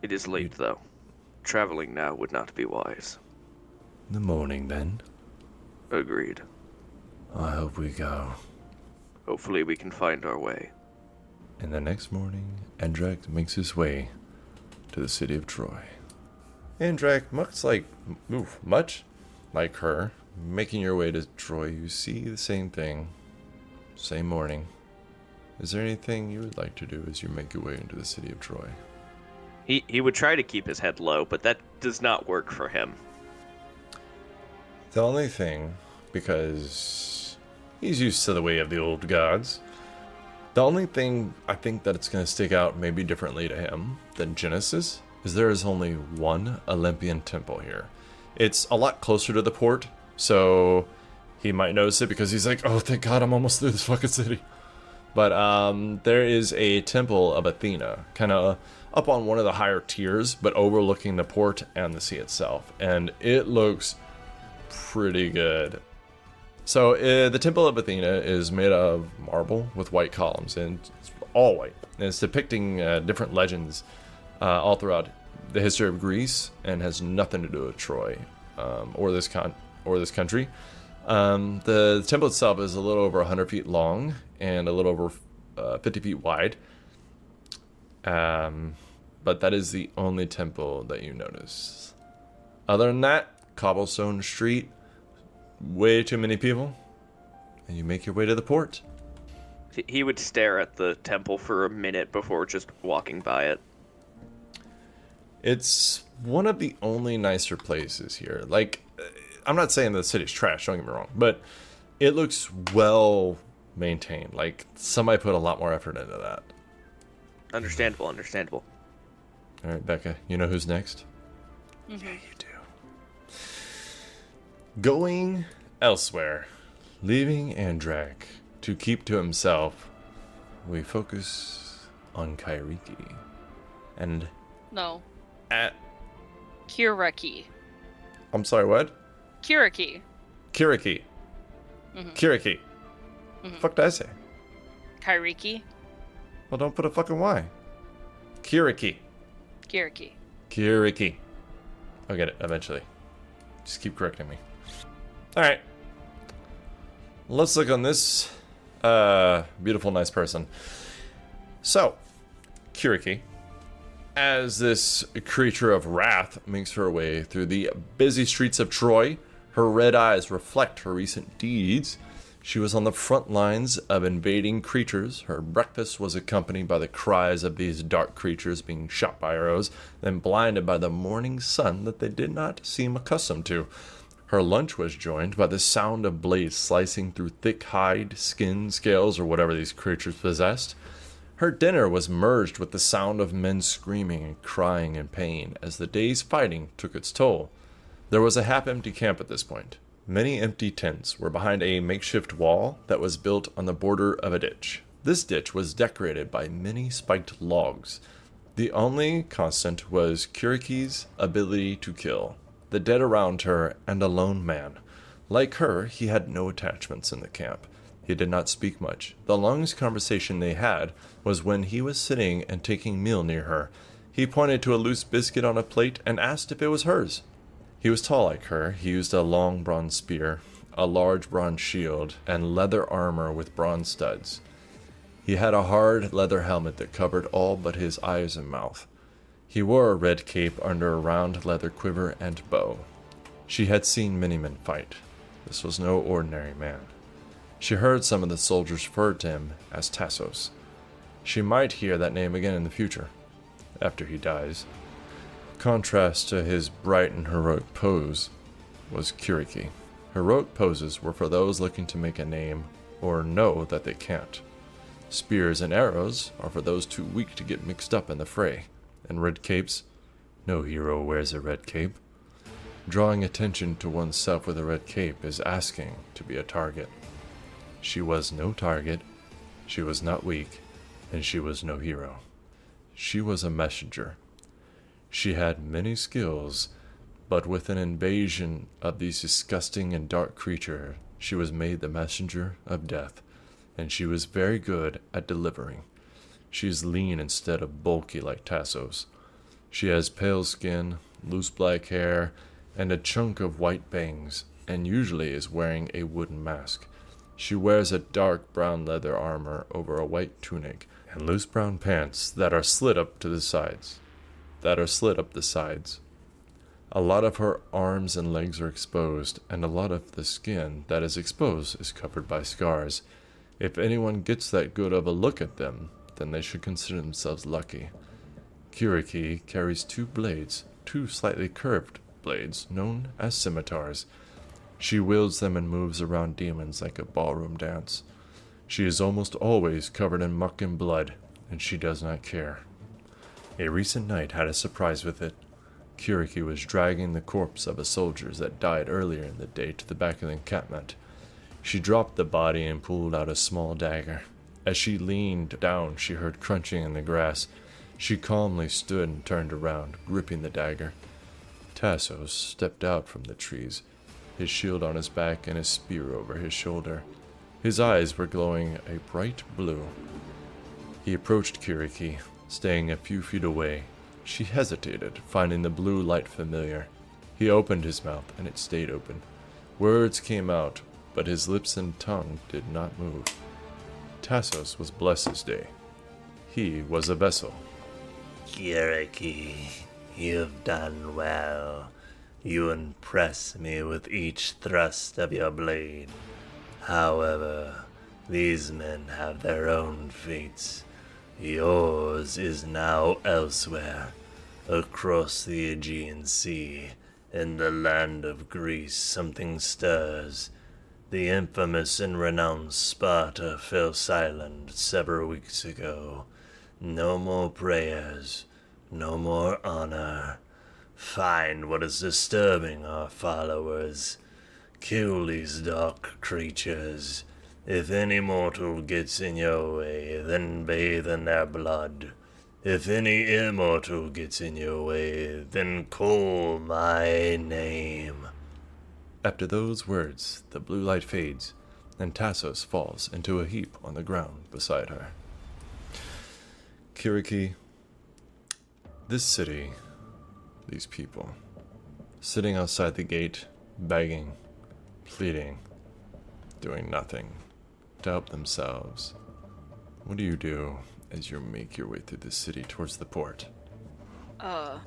It is late, though. Traveling now would not be wise. The morning, then. Agreed. I hope we go. Hopefully we can find our way. And the next morning, Andrak makes his way to the city of Troy. Andrak, much like her, making your way to Troy, you see the same thing. Same morning. Is there anything you would like to do as you make your way into the city of Troy? He would try to keep his head low, but that does not work for him. The only thing, because he's used to the way of the old gods, the only thing I think that it's going to stick out maybe differently to him than Genesis is there is only one Olympian temple here. It's a lot closer to the port, so he might notice it because he's like, oh, thank God, I'm almost through this fucking city. But there is a temple of Athena, kind of up on one of the higher tiers, but overlooking the port and the sea itself. And it looks pretty good. So the Temple of Athena is made of marble with white columns, and it's all white. And it's depicting different legends all throughout the history of Greece, and has nothing to do with Troy or this country. The temple itself is a little over 100 feet long and a little over 50 feet wide. But that is the only temple that you notice. Other than that, cobblestone street, way too many people, and you make your way to the port. He would stare at the temple for a minute before just walking by it. It's one of the only nicer places here. Like, I'm not saying the city's trash, don't get me wrong, but it looks well maintained. Like, somebody put a lot more effort into that. Understandable. All right, Becca, you know who's next? Mm-hmm. Yeah, you do. Going elsewhere, leaving Andrak to keep to himself, we focus on Kairiki. And No. at... Kiriki. I'm sorry, what? Kiriki. Kiriki. Mm-hmm. Kiriki. Mhm. Fuck did I say? Kairiki. Well, don't put a fucking Y. Kiriki. Kiriki. Kiriki. I'll get it eventually. Just keep correcting me. Alright. Let's look on this beautiful, nice person. So, Kiriki, as this creature of wrath makes her way through the busy streets of Troy, her red eyes reflect her recent deeds. She was on the front lines of invading creatures. Her breakfast was accompanied by the cries of these dark creatures being shot by arrows, then blinded by the morning sun that they did not seem accustomed to. Her lunch was joined by the sound of blades slicing through thick hide, skin, scales, or whatever these creatures possessed. Her dinner was merged with the sound of men screaming and crying in pain as the day's fighting took its toll. There was a half-empty camp at this point. Many empty tents were behind a makeshift wall that was built on the border of a ditch. This ditch was decorated by many spiked logs. The only constant was Kiriki's ability to kill. The dead around her, and a lone man. Like her, he had no attachments in the camp. He did not speak much. The longest conversation they had was when he was sitting and taking meal near her. He pointed to a loose biscuit on a plate and asked if it was hers. He was tall like her. He used a long bronze spear, a large bronze shield, and leather armor with bronze studs. He had a hard leather helmet that covered all but his eyes and mouth. He wore a red cape under a round leather quiver and bow. She had seen many men fight. This was no ordinary man. She heard some of the soldiers refer to him as Tassos. She might hear that name again in the future, after he dies. Contrast to his bright and heroic pose was Kiriki. Heroic poses were for those looking to make a name or know that they can't. Spears and arrows are for those too weak to get mixed up in the fray. And red capes? No hero wears a red cape. Drawing attention to oneself with a red cape is asking to be a target. She was no target, she was not weak, and she was no hero. She was a messenger. She had many skills, but with an invasion of these disgusting and dark creatures, she was made the messenger of death, and she was very good at delivering. She is lean instead of bulky like Tassos. She has pale skin, loose black hair, and a chunk of white bangs, and usually is wearing a wooden mask. She wears a dark brown leather armor over a white tunic, and loose brown pants that are slit up the sides. A lot of her arms and legs are exposed, and a lot of the skin that is exposed is covered by scars. If anyone gets that good of a look at them, then they should consider themselves lucky. Kiriki carries two blades, two slightly curved blades, known as scimitars. She wields them and moves around demons like a ballroom dance. She is almost always covered in muck and blood, and she does not care. A recent night had a surprise with it. Kiriki was dragging the corpse of a soldier that died earlier in the day to the back of the encampment. She dropped the body and pulled out a small dagger. As she leaned down, she heard crunching in the grass. She calmly stood and turned around, gripping the dagger. Tassos stepped out from the trees, his shield on his back and his spear over his shoulder. His eyes were glowing a bright blue. He approached Kiriki, staying a few feet away. She hesitated, finding the blue light familiar. He opened his mouth, and it stayed open. Words came out, but his lips and tongue did not move. Tassos was blessed this day. He was a vessel. Kiriki, you've done well. You impress me with each thrust of your blade. However, these men have their own fates. Yours is now elsewhere, across the Aegean Sea, in the land of Greece. Something stirs. The infamous and renowned Sparta fell silent several weeks ago. No more prayers, no more honor. Find what is disturbing our followers. Kill these dark creatures. If any mortal gets in your way, then bathe in their blood. If any immortal gets in your way, then call my name. After those words, the blue light fades, and Tassos falls into a heap on the ground beside her. Kiriki, this city, these people, sitting outside the gate, begging, pleading, doing nothing to help themselves. What do you do as you make your way through the city towards the port? Oh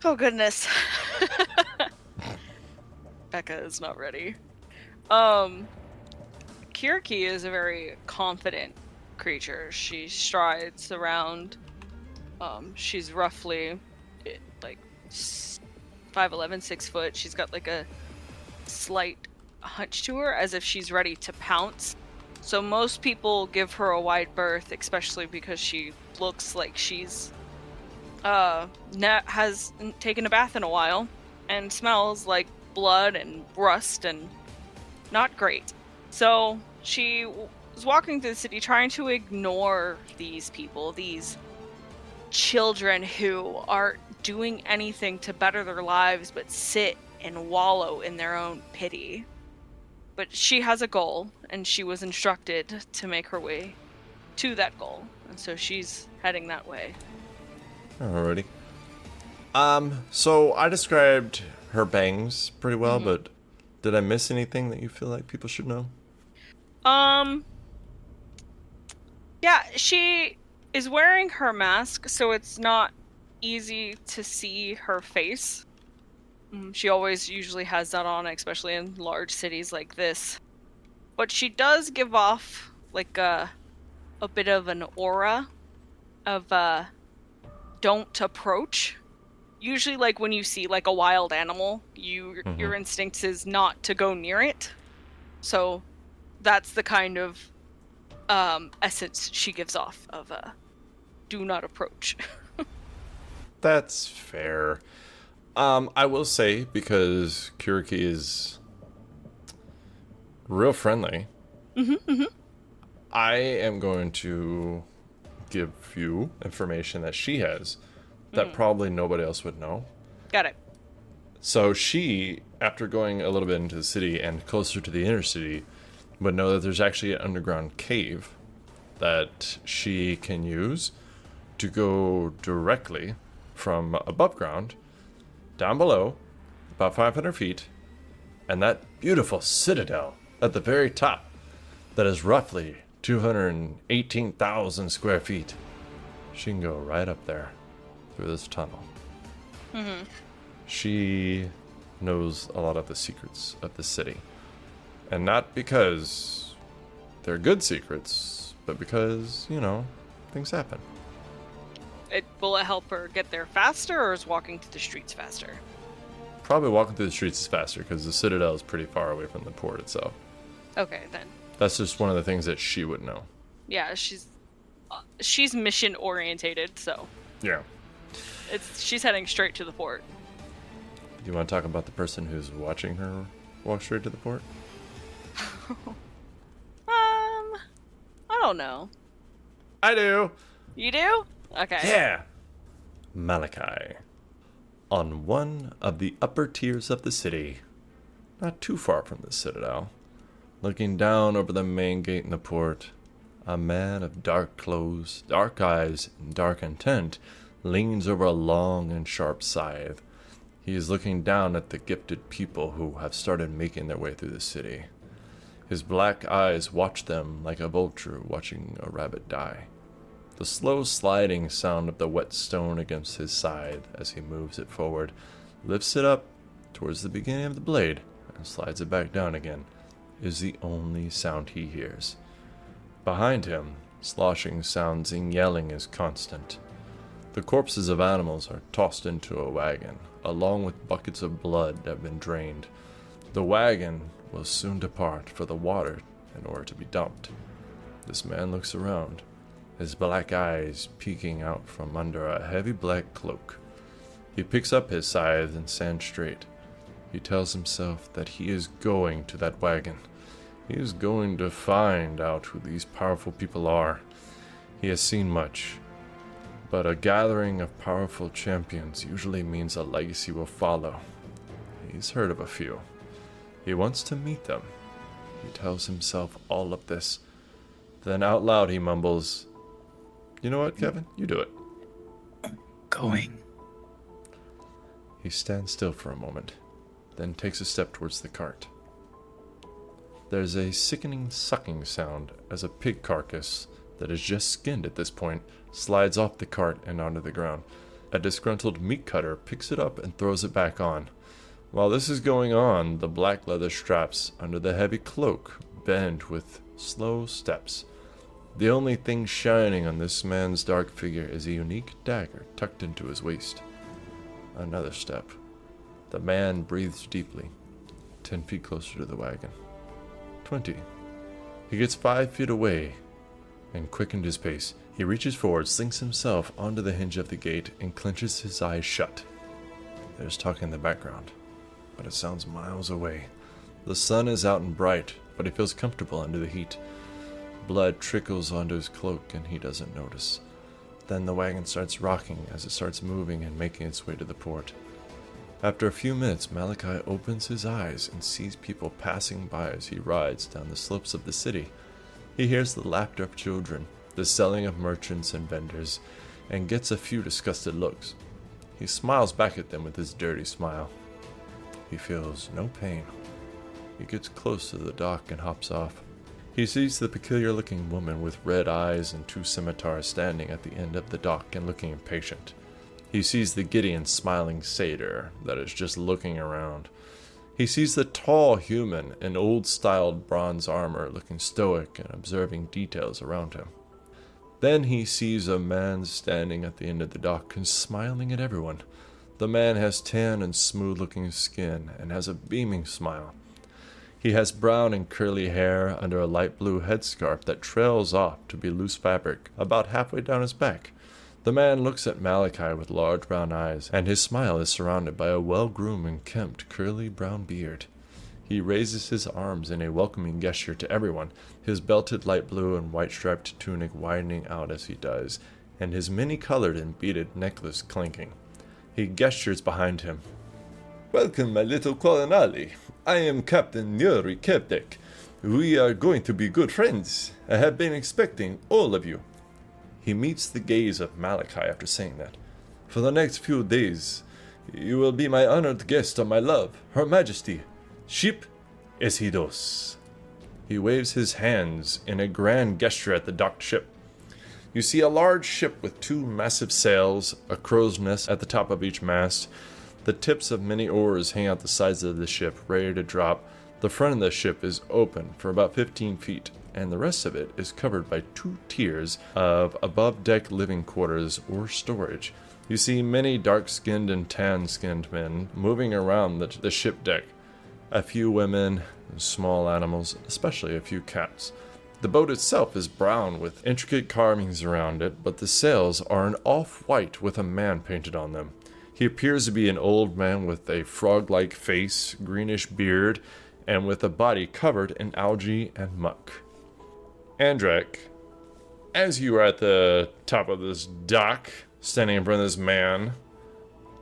goodness. Becca is not ready. Kiriki is a very confident creature. She strides around. She's roughly like 5'11", 6 foot. She's got like a slight hunch to her, as if she's ready to pounce. So most people give her a wide berth, especially because she looks like she's hasn't taken a bath in a while and smells like blood and rust and not great. So she was walking through the city trying to ignore these people, these children who aren't doing anything to better their lives but sit and wallow in their own pity. But she has a goal, and she was instructed to make her way to that goal, and so she's heading that way. Alrighty. So I described her bangs pretty well, but did I miss anything that you feel like people should know? Yeah, she is wearing her mask, so it's not easy to see her face. She always usually has that on, especially in large cities like this. But she does give off like a a bit of an aura of don't approach. Usually, like when you see like a wild animal, your instinct is not to go near it. So that's the kind of essence she gives off of do not approach. That's fair. I will say, because Kuriki is real friendly, I am going to give you information that she has that probably nobody else would know. Got it. So she, after going a little bit into the city and closer to the inner city, would know that there's actually an underground cave that she can use to go directly from above ground down below, about 500 feet, and that beautiful citadel at the very top that is roughly 218,000 square feet. She can go right up there through this tunnel. She knows a lot of the secrets of the city. And not because they're good secrets, but because, things happen. Will it help her get there faster, or is walking through the streets faster? Probably walking through the streets is faster, because the citadel is pretty far away from the port itself. Okay, then. That's just one of the things that she would know. Yeah, she's mission orientated, so Yeah. she's heading straight to the port. Do you want to talk about the person who's watching her walk straight to the port? I don't know. I do. You do? Okay. Yeah. Malachi. On one of the upper tiers of the city, not too far from the citadel, looking down over the main gate in the port, a man of dark clothes, dark eyes, and dark intent leans over a long and sharp scythe. He is looking down at the gifted people who have started making their way through the city. His black eyes watch them like a vulture watching a rabbit die. The slow sliding sound of the wet stone against his scythe as he moves it forward, lifts it up towards the beginning of the blade, and slides it back down again, is the only sound he hears. Behind him, sloshing sounds and yelling is constant. The corpses of animals are tossed into a wagon, along with buckets of blood that have been drained. The wagon will soon depart for the water in order to be dumped. This man looks around, his black eyes peeking out from under a heavy black cloak. He picks up his scythe and stands straight. He tells himself that he is going to that wagon. He is going to find out who these powerful people are. He has seen much, but a gathering of powerful champions usually means a legacy will follow. He's heard of a few. He wants to meet them. He tells himself all of this. Then out loud he mumbles, "You know what, Kevin? You do it." Going. He stands still for a moment, then takes a step towards the cart. There's a sickening sucking sound as a pig carcass that is just skinned at this point slides off the cart and onto the ground. A disgruntled meat cutter picks it up and throws it back on. While this is going on, the black leather straps under the heavy cloak bend with slow steps. The only thing shining on this man's dark figure is a unique dagger tucked into his waist. Another step. The man breathes deeply, 10 feet closer to the wagon. 20. He gets 5 feet away and quickened his pace. He reaches forward, slings himself onto the hinge of the gate, and clenches his eyes shut. There's talk in the background, but it sounds miles away. The sun is out and bright, but he feels comfortable under the heat. Blood trickles onto his cloak, and he doesn't notice. Then the wagon starts rocking as it starts moving and making its way to the port. After a few minutes, Malachi opens his eyes and sees people passing by as he rides down the slopes of the city. He hears the laughter of children, the selling of merchants and vendors, and gets a few disgusted looks. He smiles back at them with his dirty smile. He feels no pain. He gets close to the dock and hops off. He sees the peculiar-looking woman with red eyes and 2 scimitars standing at the end of the dock and looking impatient. He sees the giddy and smiling satyr that is just looking around. He sees the tall human in old-styled bronze armor looking stoic and observing details around him. Then he sees a man standing at the end of the dock and smiling at everyone. The man has tan and smooth-looking skin and has a beaming smile. He has brown and curly hair under a light blue headscarf that trails off to be loose fabric about halfway down his back. The man looks at Malachi with large brown eyes, and his smile is surrounded by a well-groomed and kempt curly brown beard. He raises his arms in a welcoming gesture to everyone, his belted light blue and white striped tunic widening out as he does, and his many-colored and beaded necklace clinking. He gestures behind him. "Welcome, my little colonale. I am Captain Yuri Kepdek. We are going to be good friends. I have been expecting all of you." He meets the gaze of Malachi after saying that. "For the next few days, you will be my honored guest of my love, Her Majesty, Ship Esidos." He waves his hands in a grand gesture at the docked ship. You see a large ship with two massive sails, a crow's nest at the top of each mast. The tips of many oars hang out the sides of the ship, ready to drop. The front of the ship is open for about 15 feet, and the rest of it is covered by 2 tiers of above-deck living quarters or storage. You see many dark-skinned and tan-skinned men moving around the ship deck. A few women and small animals, especially a few cats. The boat itself is brown with intricate carvings around it, but the sails are an off-white with a man painted on them. He appears to be an old man with a frog-like face, greenish beard, and with a body covered in algae and muck. Andrek, as you are at the top of this dock, standing in front of this man,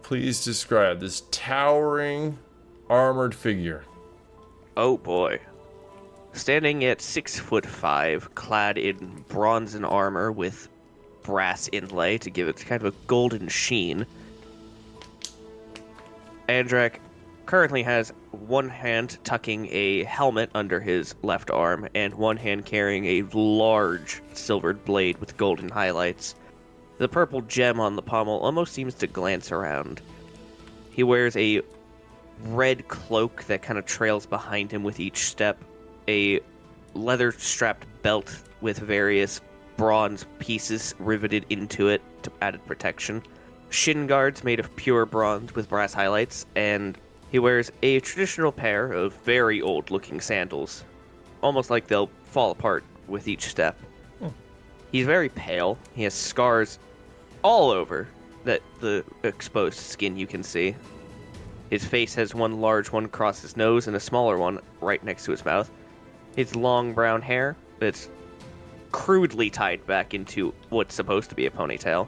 please describe this towering, armored figure. Oh boy. Standing at 6'5", clad in bronze armor with brass inlay to give it kind of a golden sheen, Andrak currently has one hand tucking a helmet under his left arm and one hand carrying a large silvered blade with golden highlights. The purple gem on the pommel almost seems to glance around. He wears a red cloak that kind of trails behind him with each step, a leather-strapped belt with various bronze pieces riveted into it to added protection, shin guards made of pure bronze with brass highlights, and he wears a traditional pair of very old-looking sandals, almost like they'll fall apart with each step. He's very pale. He has scars all over the exposed skin you can see. His face has one large one across his nose and a smaller one right next to his mouth. His long brown hair that's crudely tied back into what's supposed to be a ponytail,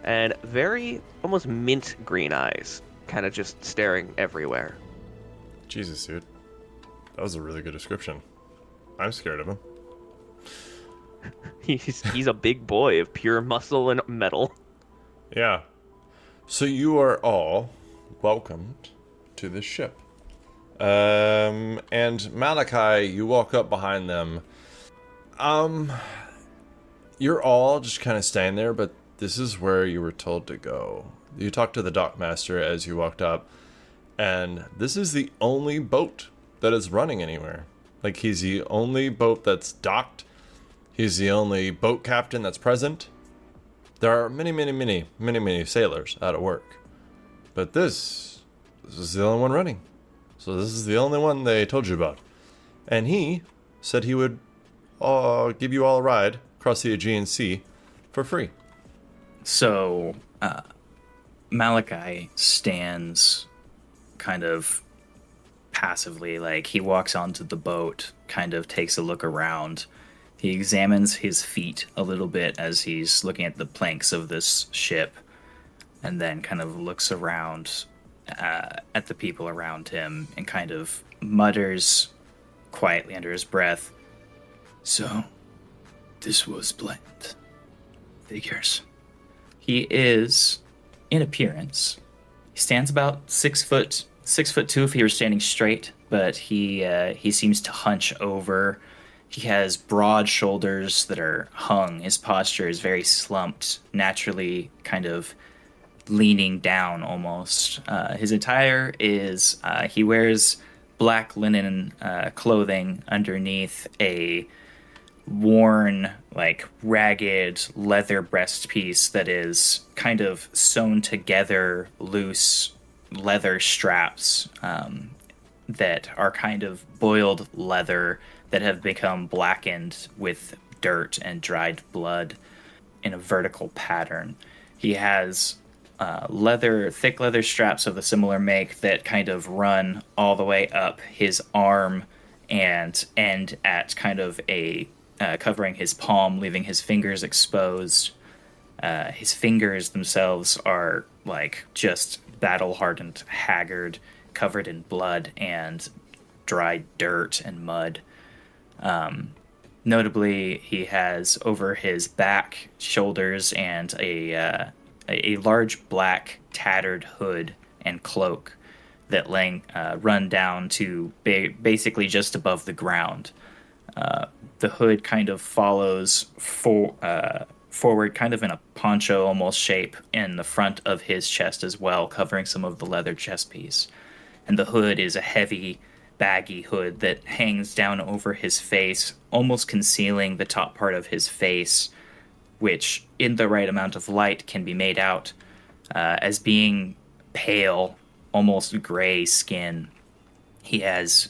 and very almost mint green eyes, kind of just staring everywhere. Jesus, dude. That was a really good description. I'm scared of him. He's a big boy of pure muscle and metal. Yeah. So you are all welcomed to this ship. And Malachi, you walk up behind them. You're all just kind of standing there, but this is where you were told to go. You talked to the dockmaster as you walked up, and this is the only boat that is running anywhere. Like, he's the only boat that's docked. He's the only boat captain that's present. There are many sailors out of work. But this is the only one running. So this is the only one they told you about. And he said he would give you all a ride across the Aegean Sea for free. So, Malachi stands kind of passively, like he walks onto the boat, kind of takes a look around. He examines his feet a little bit as he's looking at the planks of this ship, and then kind of looks around at the people around him and kind of mutters quietly under his breath, "So, this was planned. Figures." He is, in appearance, he stands about 6'2" if he were standing straight, but he seems to hunch over. He has broad shoulders that are hung. His posture is very slumped, naturally kind of leaning down almost. His attire is, he wears black linen clothing underneath a worn, like ragged leather breast piece that is kind of sewn together loose leather straps that are kind of boiled leather that have become blackened with dirt and dried blood in a vertical pattern. He has thick leather straps of a similar make that kind of run all the way up his arm and end at kind of a covering his palm, leaving his fingers exposed. His fingers themselves are like just battle-hardened, haggard, covered in blood and dried dirt and mud. Notably, he has over his back, shoulders, and a large black tattered hood and cloak that run down to basically just above the ground. The hood kind of follows forward, kind of in a poncho almost shape, in the front of his chest as well, covering some of the leather chest piece. And the hood is a heavy, baggy hood that hangs down over his face, almost concealing the top part of his face, which, in the right amount of light, can be made out as being pale, almost gray skin. He has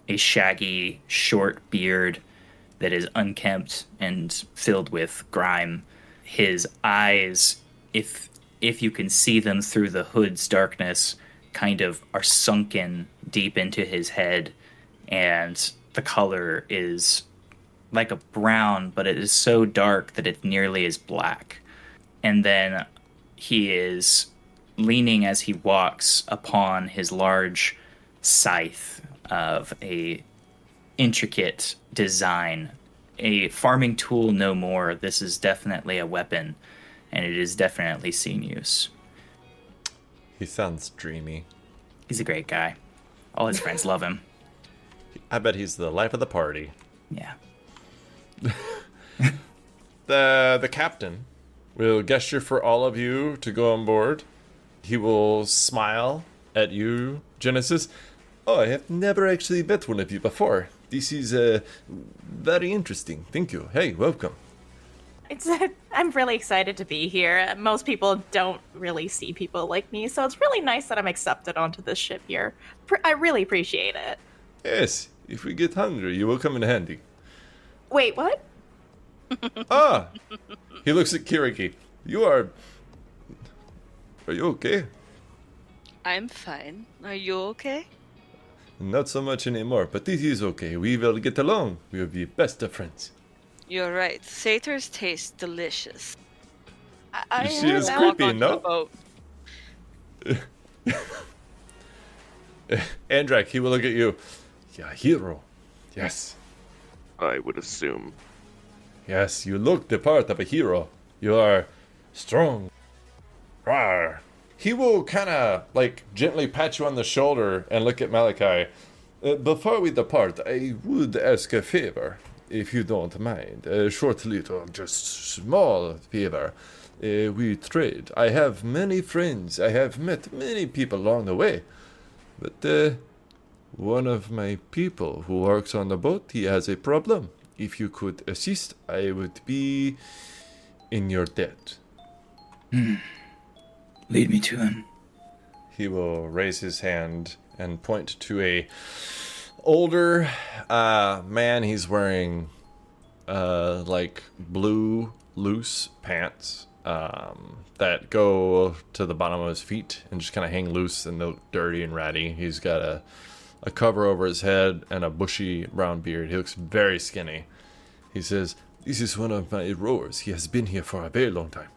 a shaggy, short beard that is unkempt and filled with grime. His eyes, if you can see them through the hood's darkness, kind of are sunken deep into his head, and the color is like a brown, but it is so dark that it nearly is black. And then he is leaning as he walks upon his large scythe of a intricate design. A farming tool no more. This is definitely a weapon, and it is definitely seen use. He sounds dreamy. He's a great guy. All his friends love him. I bet he's the life of the party. Yeah. The captain will gesture for all of you to go on board. He will smile at you, Genesis. Oh, I have never actually met one of you before. This is very interesting. Thank you. Hey, welcome. I'm really excited to be here. Most people don't really see people like me, so it's really nice that I'm accepted onto this ship here. I really appreciate it. Yes, if we get hungry, you will come in handy. Wait, what? Ah! He looks at Kiriki. Are you okay? I'm fine. Are you okay? Not so much anymore, but this is okay. We will get along. We will be best of friends. You're right. Satyrs taste delicious. I You see, it's heard that. creepy, no? Andrak, he will look at you. Yeah, hero. Yes. I would assume. Yes, you look the part of a hero. You are strong. Rawr. He will kind of like gently pat you on the shoulder and look at Malachi. Before we depart, I would ask a favor, if you don't mind. A short little, just small favor. We trade. I have many friends. I have met many people along the way. But one of my people who works on the boat, he has a problem. If you could assist, I would be in your debt. Lead me to him. He will raise his hand and point to a older man. He's wearing like blue loose pants that go to the bottom of his feet and just kind of hang loose and look dirty and ratty. He's got a cover over his head and a bushy brown beard. He looks very skinny. He says, "This is one of my rowers. He has been here for a very long time.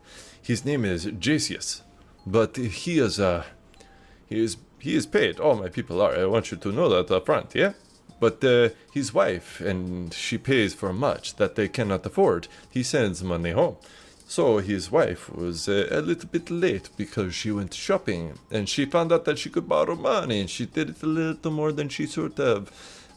His name is Jasius, but he is paid. All my people are. I want you to know that up front, yeah? But his wife, and she pays for much that they cannot afford. He sends money home. So his wife was a little bit late because she went shopping, and she found out that she could borrow money, and she did it a little more than she should have.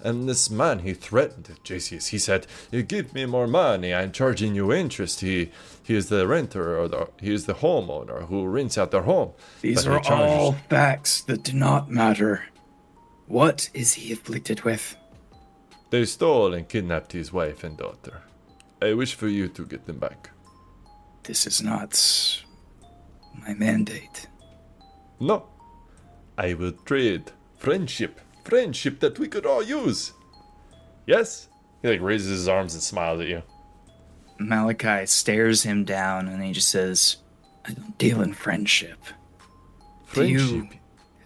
And this man, he threatened Jasius. He said, 'You give me more money, I'm charging you interest.' He is the renter, or he is the homeowner who rents out their home. These But he are charges- all facts that do not matter. What is he afflicted with? They stole and kidnapped his wife and daughter. I wish for you to get them back. This is not my mandate. No. I will trade friendship. Friendship that we could all use. Yes? He like raises his arms and smiles at you. Malachi stares him down and he just says, I don't deal in friendship. Do you Friendship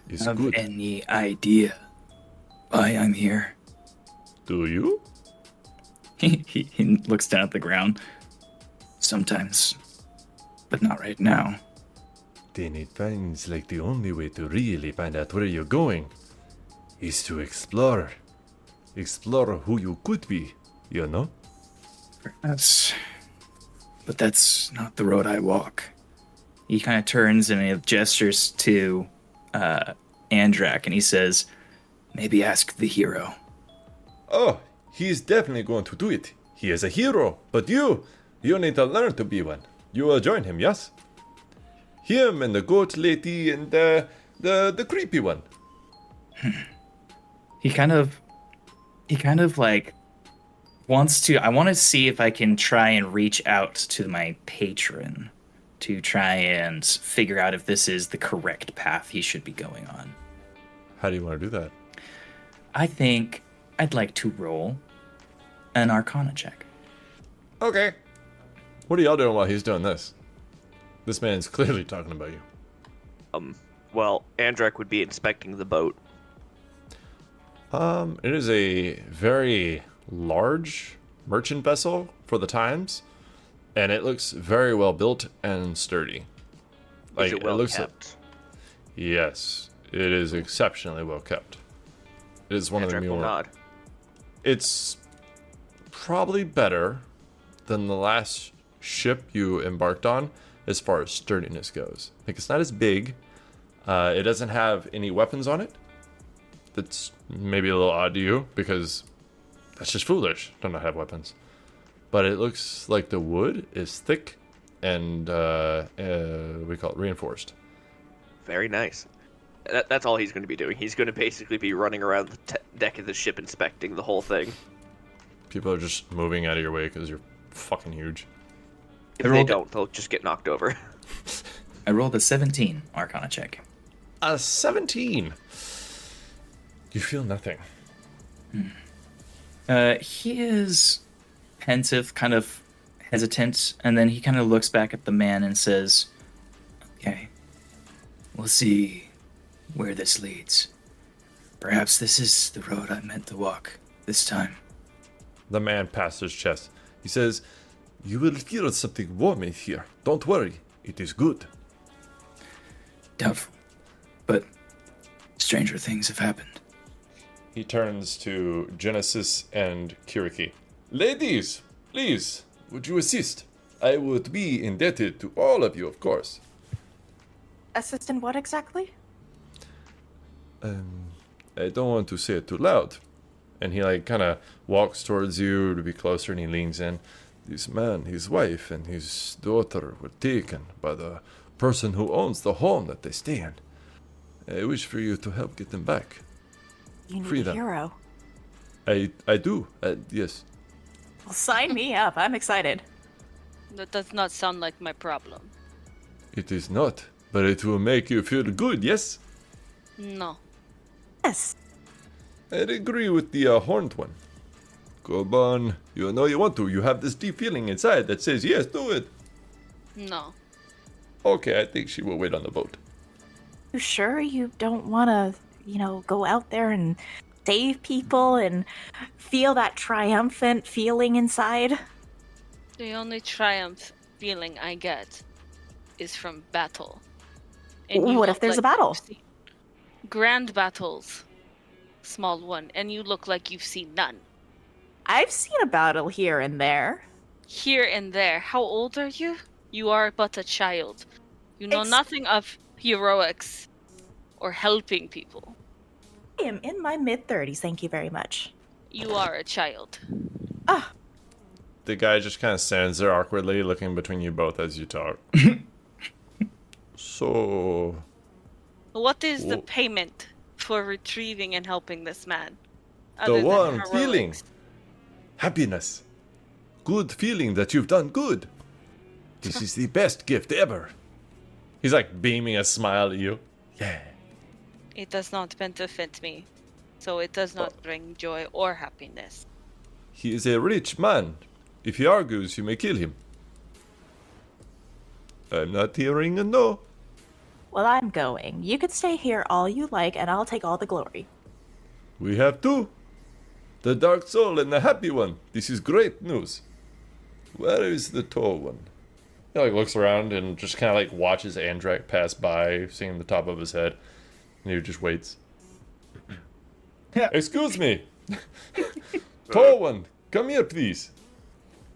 is have good. any idea why I'm here? Do you? he looks down at the ground. Sometimes, but not right now. Then it finds like the only way to really find out where you're going is to explore. Explore who you could be, you know? But that's not the road I walk. He kind of turns and he gestures to Andrak and he says, Maybe ask the hero. Oh, he's definitely going to do it. He is a hero, but you need to learn to be one. You will join him, yes? Him and the goat lady and the creepy one. he kind of like wants to, I want to see if I can try and reach out to my patron to try and figure out if this is the correct path he should be going on. How do you want to do that? I think I'd like to roll an Arcana check. Okay. What are y'all doing while he's doing this? This man's clearly talking about you. Well, Andrak would be inspecting the boat. It is a very large merchant vessel for the times, and it looks very well built and sturdy. Is it well looks kept? Yes, it is exceptionally well kept. It is one of the Andrak will more. nod. It's probably better than the last ship you embarked on as far as sturdiness goes. Like, it's not as big. It doesn't have any weapons on it. That's maybe a little odd to you because that's just foolish to not have weapons. But it looks like the wood is thick and we call it reinforced. Very nice. That's all he's going to be doing. He's going to basically be running around the deck of the ship inspecting the whole thing. People are just moving out of your way because you're fucking huge. If they don't, they'll just get knocked over. I rolled a 17 Arcana check. A 17. You feel nothing. He is pensive, kind of hesitant, and then he kind of looks back at the man and says, Okay, we'll see where this leads. Perhaps this is the road I meant to walk this time. The man passed his chest. He says, "You will feel something warm in here. Don't worry. It is good." Doubtful, but stranger things have happened. He turns to Genesis and Kiriki. "Ladies, please, would you assist? I would be indebted to all of you, of course." Assistant, what exactly? I don't want to say it too loud. And he like kind of walks towards you to be closer, and he leans in. This man, his wife, and his daughter were taken by the person who owns the home that they stay in. I wish for you to help get them back. You need Freedom. a hero. I do, yes. Well, sign me up. I'm excited. That does not sound like my problem. It is not, but it will make you feel good, yes? No. Yes. I'd agree with the horned one. Come on, you know you want to. You have this deep feeling inside that says, yes, do it. No. Okay, I think she will wait on the boat. You sure you don't want to, go out there and save people and feel that triumphant feeling inside? The only triumph feeling I get is from battle. And you What look if there's a like battle? you've seen grand battles. Small one. And you look like you've seen none. I've seen a battle here and there. Here and there. How old are you? You are but a child. You know nothing of heroics or helping people. I am in my mid-30s, thank you very much. You are a child. Ah, The guy just kind of stands there awkwardly, looking between you both as you talk. So, What is the Whoa. payment for retrieving and helping this man? the Other than one feeling heroics? happiness. good feeling that you've done good. This is the best gift ever. He's like beaming a smile at you. Yeah. It does not benefit me, so it does not bring joy or happiness. He is a rich man. If he argues, you may kill him. I'm not hearing a no. Well, I'm going. You could stay here all you like, and I'll take all the glory. We have two. The dark soul and the happy one. This is great news. Where is the tall one? He like looks around and just kind of like watches Andrak pass by, seeing the top of his head. And he just waits. Excuse me. Tall one, come here, please.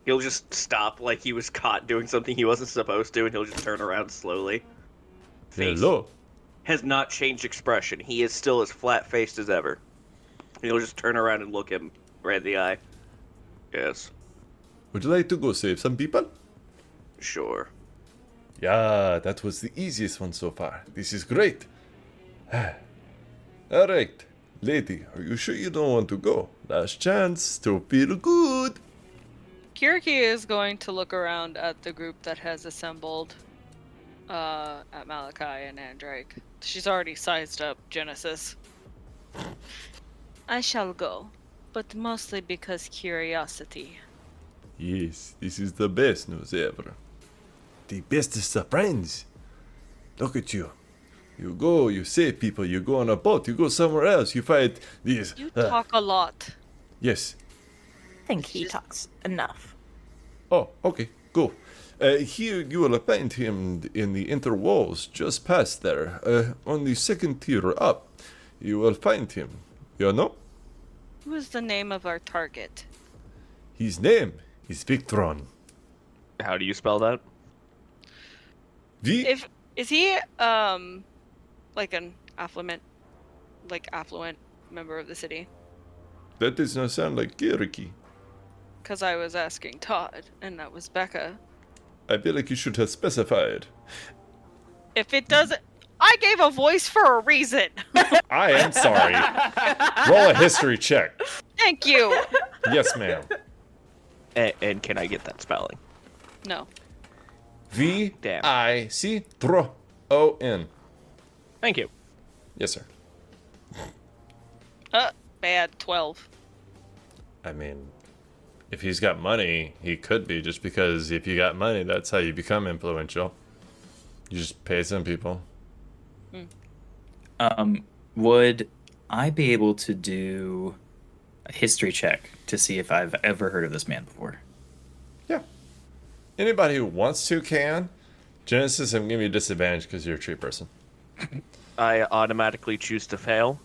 He'll just stop like he was caught doing something he wasn't supposed to, and he'll just turn around slowly. Face Hello. has not changed expression. He is still as flat-faced as ever. And he'll just turn around and look him right in the eye. Yes, Would you like to go save some people? sure. Yeah, that was the easiest one so far. This is great. Alright, lady, are you sure you don't want to go? Last chance to feel good. Kiriki is going to look around at the group that has assembled at Malachi and Andrake. She's already sized up Genesis. I shall go, but mostly because curiosity. Yes, this is the best news ever. The bestest of friends. Look at you. You go, you save people, you go on a boat, you go somewhere else, you fight these. You talk a lot. Yes. I think he talks enough. Oh, okay, go. Here you will find him in the inner walls, just past there, on the second tier up. You will find him. You know? Who is the name of our target? His name is Victron. How do you spell that? Is he like an affluent member of the city? That does not sound like Kiriki. Because I was asking Todd, and that was Becca. I feel like you should have specified. If it doesn't, I gave a voice for a reason. I am sorry. Roll a history check. Thank you. Yes, ma'am. And can I get that spelling? No. Victron. Thank you. Yes, sir. Bad 12. I mean, if he's got money, he could be. Just because if you got money, that's how you become influential. You just pay some people. Would I be able to do a history check to see if I've ever heard of this man before? Yeah. Anybody who wants to can. Genesis, I'm giving you a disadvantage because you're a tree person. I automatically choose to fail.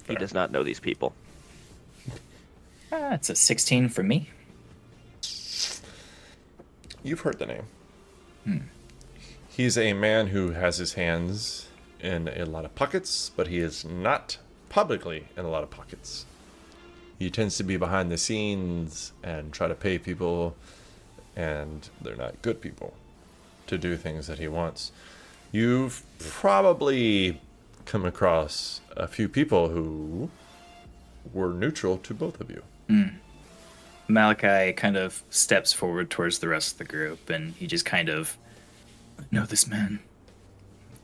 He does not know these people. It's a 16 for me. You've heard the name. He's a man who has his hands in a lot of pockets, but he is not publicly in a lot of pockets. He tends to be behind the scenes and try to pay people, and they're not good people to do things that he wants. You've probably come across a few people who were neutral to both of you. Malachi kind of steps forward towards the rest of the group, and he just kind of, I know this man.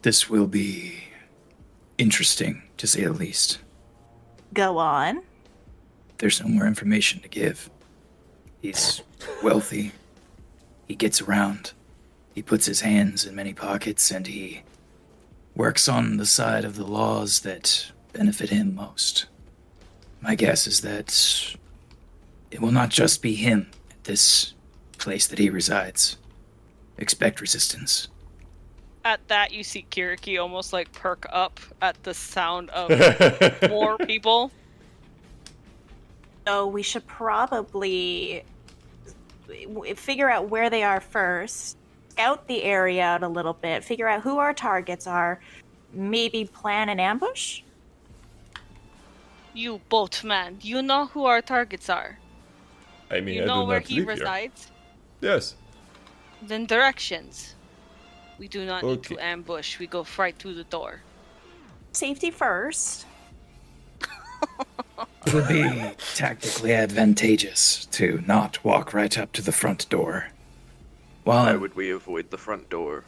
This will be interesting, to say the least. Go on. There's no more information to give. He's wealthy. He gets around. He puts his hands in many pockets, and he works on the side of the laws that benefit him most. My guess is that it will not just be him at this place that he resides. Expect resistance. At that, you see Kiriki almost like perk up at the sound of more people. So we should probably figure out where they are first, scout the area out a little bit, figure out who our targets are, maybe plan an ambush? You boatman, you know who our targets are. I mean, You I know do where not he live here. resides? Yes. Then directions. We do not need Okay. to ambush. We go right through the door. Safety first. It would be tactically advantageous to not walk right up to the front door. While Why would we avoid the front door?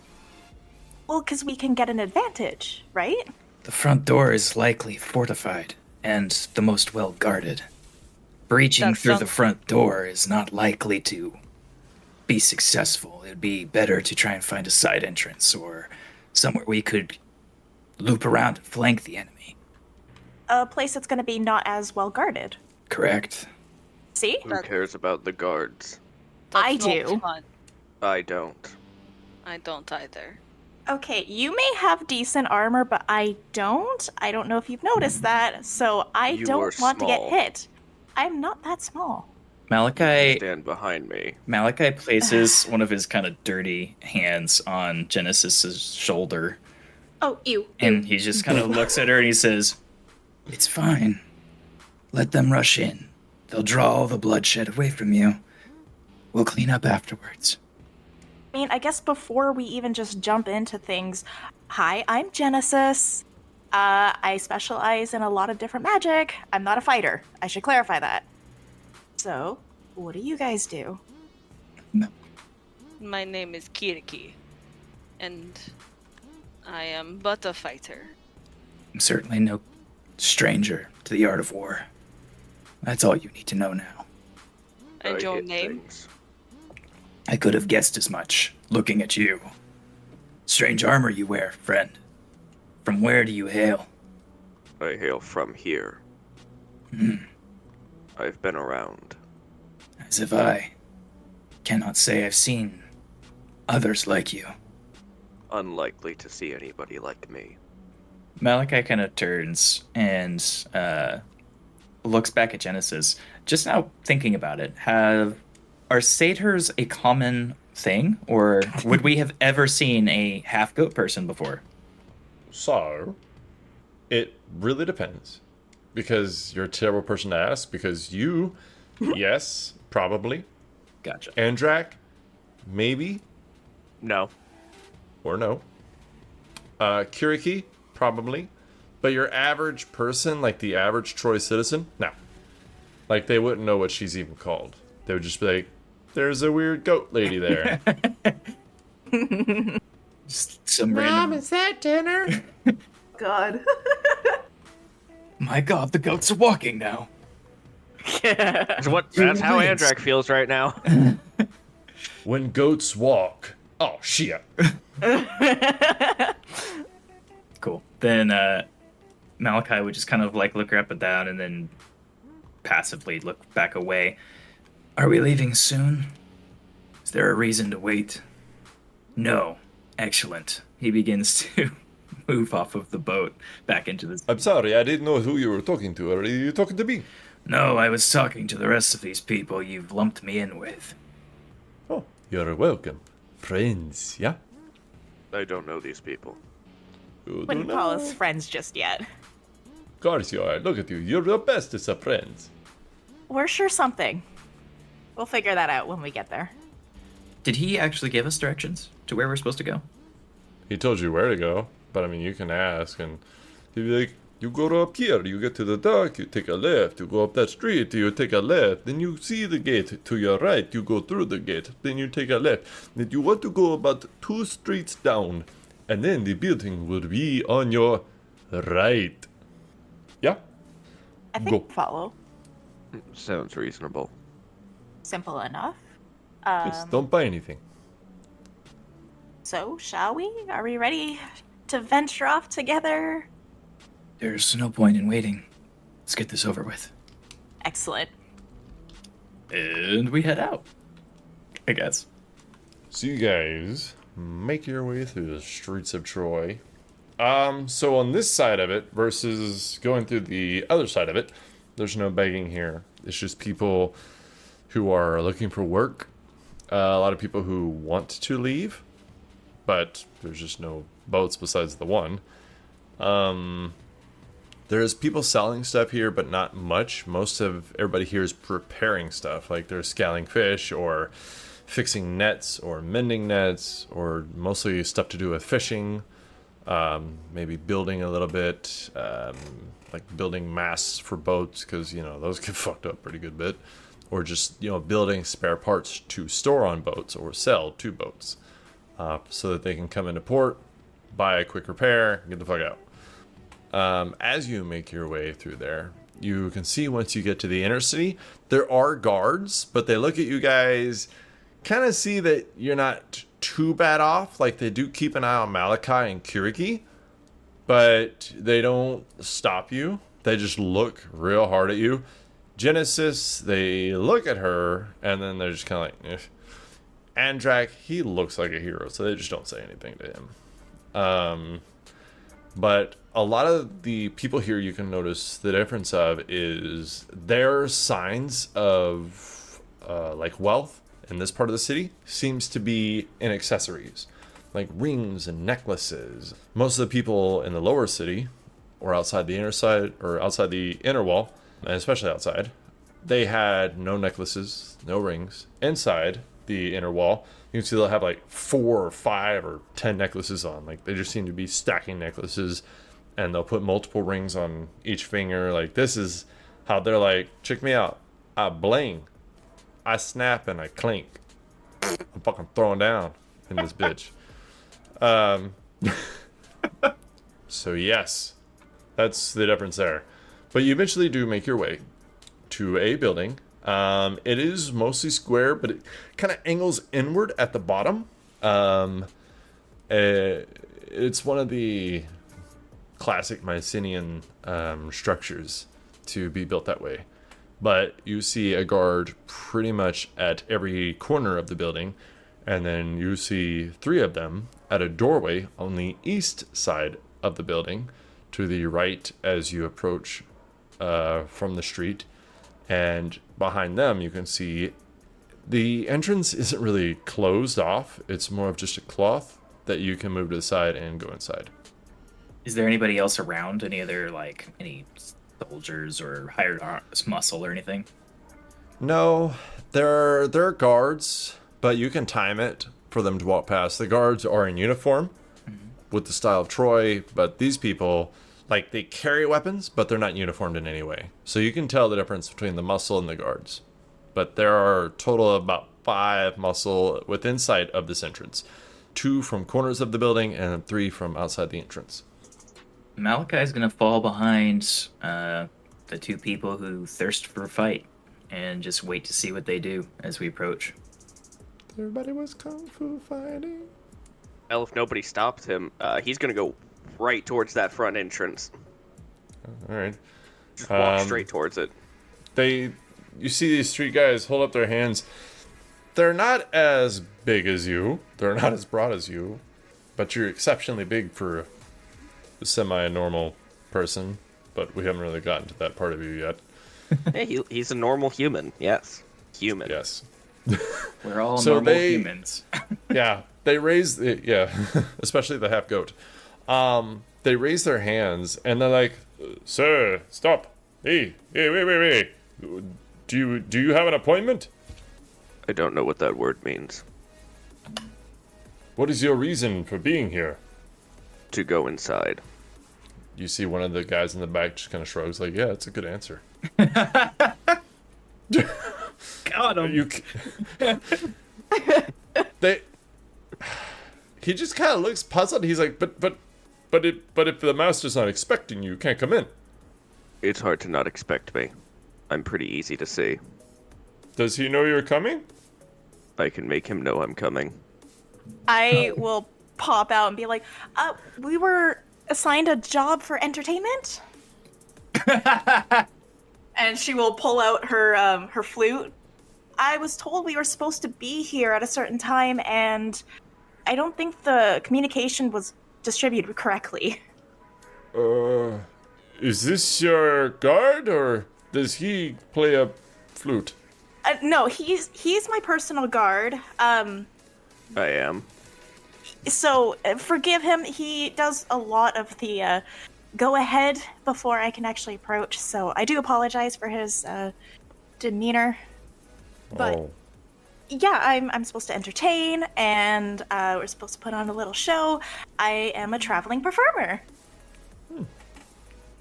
Well, because we can get an advantage, right? the front door is likely fortified and the most well guarded. Breaching That through the sounds- front door is not likely to be successful. It'd be better to try and find a side entrance or somewhere we could loop around and flank the enemy. A place that's going to be not as well guarded. Correct? See? Who cares about the guards? I That's not do. fun. I don't. I don't either. Okay, you may have decent armor, but I don't. I don't know if you've noticed that, so I You don't are want to get small. hit. I'm not that small. Malachi Stand behind me. places one of his kind of dirty hands on Genesis's shoulder, Oh, ew. and he just kind of looks at her and he says, It's fine. Let them rush in. They'll draw all the bloodshed away from you. We'll clean up afterwards. I mean, I guess before we even just jump into things, hi, I'm Genesis. I specialize in a lot of different magic. I'm not a fighter. I should clarify that. So, what do you guys do? My name is Kiriki, and I am but a fighter. I'm certainly no stranger to the art of war. That's all you need to know now. And I your hit name? things. I could have guessed as much, looking at you. Strange armor you wear, friend. From where do you hail? I hail from here. I've been around. As if I cannot say I've seen others like you. Unlikely to see anybody like me. Malachi kind of turns and looks back at Genesis. Just now thinking about it, are satyrs a common thing, or would we have ever seen a half goat person before? So, it really depends. Because you're a terrible person to ask, because you, yes, probably. Gotcha. Andrak, maybe, No. or no. Kiriki, probably. But your average person, like the average Troy citizen, no. Like, they wouldn't know what she's even called. They would just be like, there's a weird goat lady there. Just some random. is that dinner? God. My god, the goats are walking now. That's how Wins. Andrak feels right now. When goats walk. Oh, shit. Cool. Then Malachi would just kind of like look her up and down and then passively look back away. Are we leaving soon? Is there a reason to wait? No. Excellent. He begins to move off of the boat back into the... I'm sorry, I didn't know who you were talking to. Are you talking to me? No, I was talking to the rest of these people you've lumped me in with. Oh, you're welcome. Friends, yeah? I don't know these people. You Wouldn't do call not? us friends just yet. Of course you are. Look at you. You're the bestest of friends. We're sure something. We'll figure that out when we get there. Did he actually give us directions to where we're supposed to go? He told you where to go, but I mean, you can ask, and he'd be like, you go up here, you get to the dock, you take a left, you go up that street, you take a left, then you see the gate to your right, you go through the gate, then you take a left. Then you want to go about 2 streets down, and then the building will be on your right. Yeah? I think Go. follow. Sounds reasonable. Simple enough. Yes, don't buy anything. So, shall we? Are we ready to venture off together? There's no point in waiting. Let's get this over with. Excellent. And we head out. I guess. So you guys make your way through the streets of Troy. So on this side of it versus going through the other side of it, there's no begging here. It's just people who are looking for work. A lot of people who want to leave, but there's just no boats besides the one. There's people selling stuff here, but not much. Most of everybody here is preparing stuff, like they're scaling fish or fixing nets or mending nets or mostly stuff to do with fishing. maybe building a little bit, like building masts for boats, because those get fucked up pretty good bit, or just building spare parts to store on boats or sell to boats, so that they can come into port, buy a quick repair, get the fuck out. As you make your way through there, you can see once you get to the inner city, there are guards, but they look at you guys, kind of see that you're not too bad off. Like, they do keep an eye on Malachi and Kiriki, but they don't stop you. They just look real hard at you. Genesis, they look at her, and then they're just kind of like, eh. Andrak, he looks like a hero, so they just don't say anything to him. But a lot of the people here, you can notice the difference of is their signs of like wealth in this part of the city seems to be in accessories, like rings and necklaces. Most of the people in the lower city, or outside the inner side, or outside the inner wall, and especially outside, they had no necklaces, no rings. Inside the inner wall, you can see they'll have like 4 or 5 or 10 necklaces on. Like, they just seem to be stacking necklaces, and they'll put multiple rings on each finger. Like, this is how they're like, check me out. I bling, I snap, and I clink. I'm fucking throwing down in this bitch. So yes, that's the difference there. But you eventually do make your way to a building. It is mostly square, but it kind of angles inward at the bottom. It's one of the classic Mycenaean structures to be built that way. But you see a guard pretty much at every corner of the building, and then you see 3 of them at a doorway on the east side of the building to the right as you approach from the street. And behind them, you can see the entrance isn't really closed off. It's more of just a cloth that you can move to the side and go inside. Is there anybody else around? Any other, any soldiers or hired muscle or anything? No, there are guards, but you can time it for them to walk past. The guards are in uniform with the style of Troy, but these people, they carry weapons, but they're not uniformed in any way. So you can tell the difference between the muscle and the guards. But there are a total of about 5 muscle within sight of this entrance. 2 from corners of the building and 3 from outside the entrance. Malachi's gonna fall behind the 2 people who thirst for a fight and just wait to see what they do as we approach. Everybody was kung fu fighting. Well, if nobody stops him, he's gonna go right towards that front entrance. All right. Just walk straight towards it. You see these 3 guys hold up their hands. They're not as big as you. They're not as broad as you. But you're exceptionally big for a semi-normal person. But we haven't really gotten to that part of you yet. Hey, he's a normal human. Yes. Human. Yes. We're all normal humans. Yeah. They raise... especially the half-goat. They raise their hands, and they're like, "Sir, stop. Hey, wait. Do you have an appointment?" I don't know what that word means. What is your reason for being here? To go inside. You see one of the guys in the back just kind of shrugs, like, yeah, it's a good answer. Got him. He just kind of looks puzzled. He's like, but if the master's not expecting you, can't come in. It's hard to not expect me. I'm pretty easy to see. Does he know you're coming? I can make him know I'm coming. I will pop out and be like, we were assigned a job for entertainment? And she will pull out her flute. I was told we were supposed to be here at a certain time, and I don't think the communication was distributed correctly. Is this your guard, or does he play a flute? No, he's my personal guard. I am. So forgive him. He does a lot of the go ahead before I can actually approach. So I do apologize for his demeanor. But Yeah, I'm supposed to entertain, and we're supposed to put on a little show. I am a traveling performer.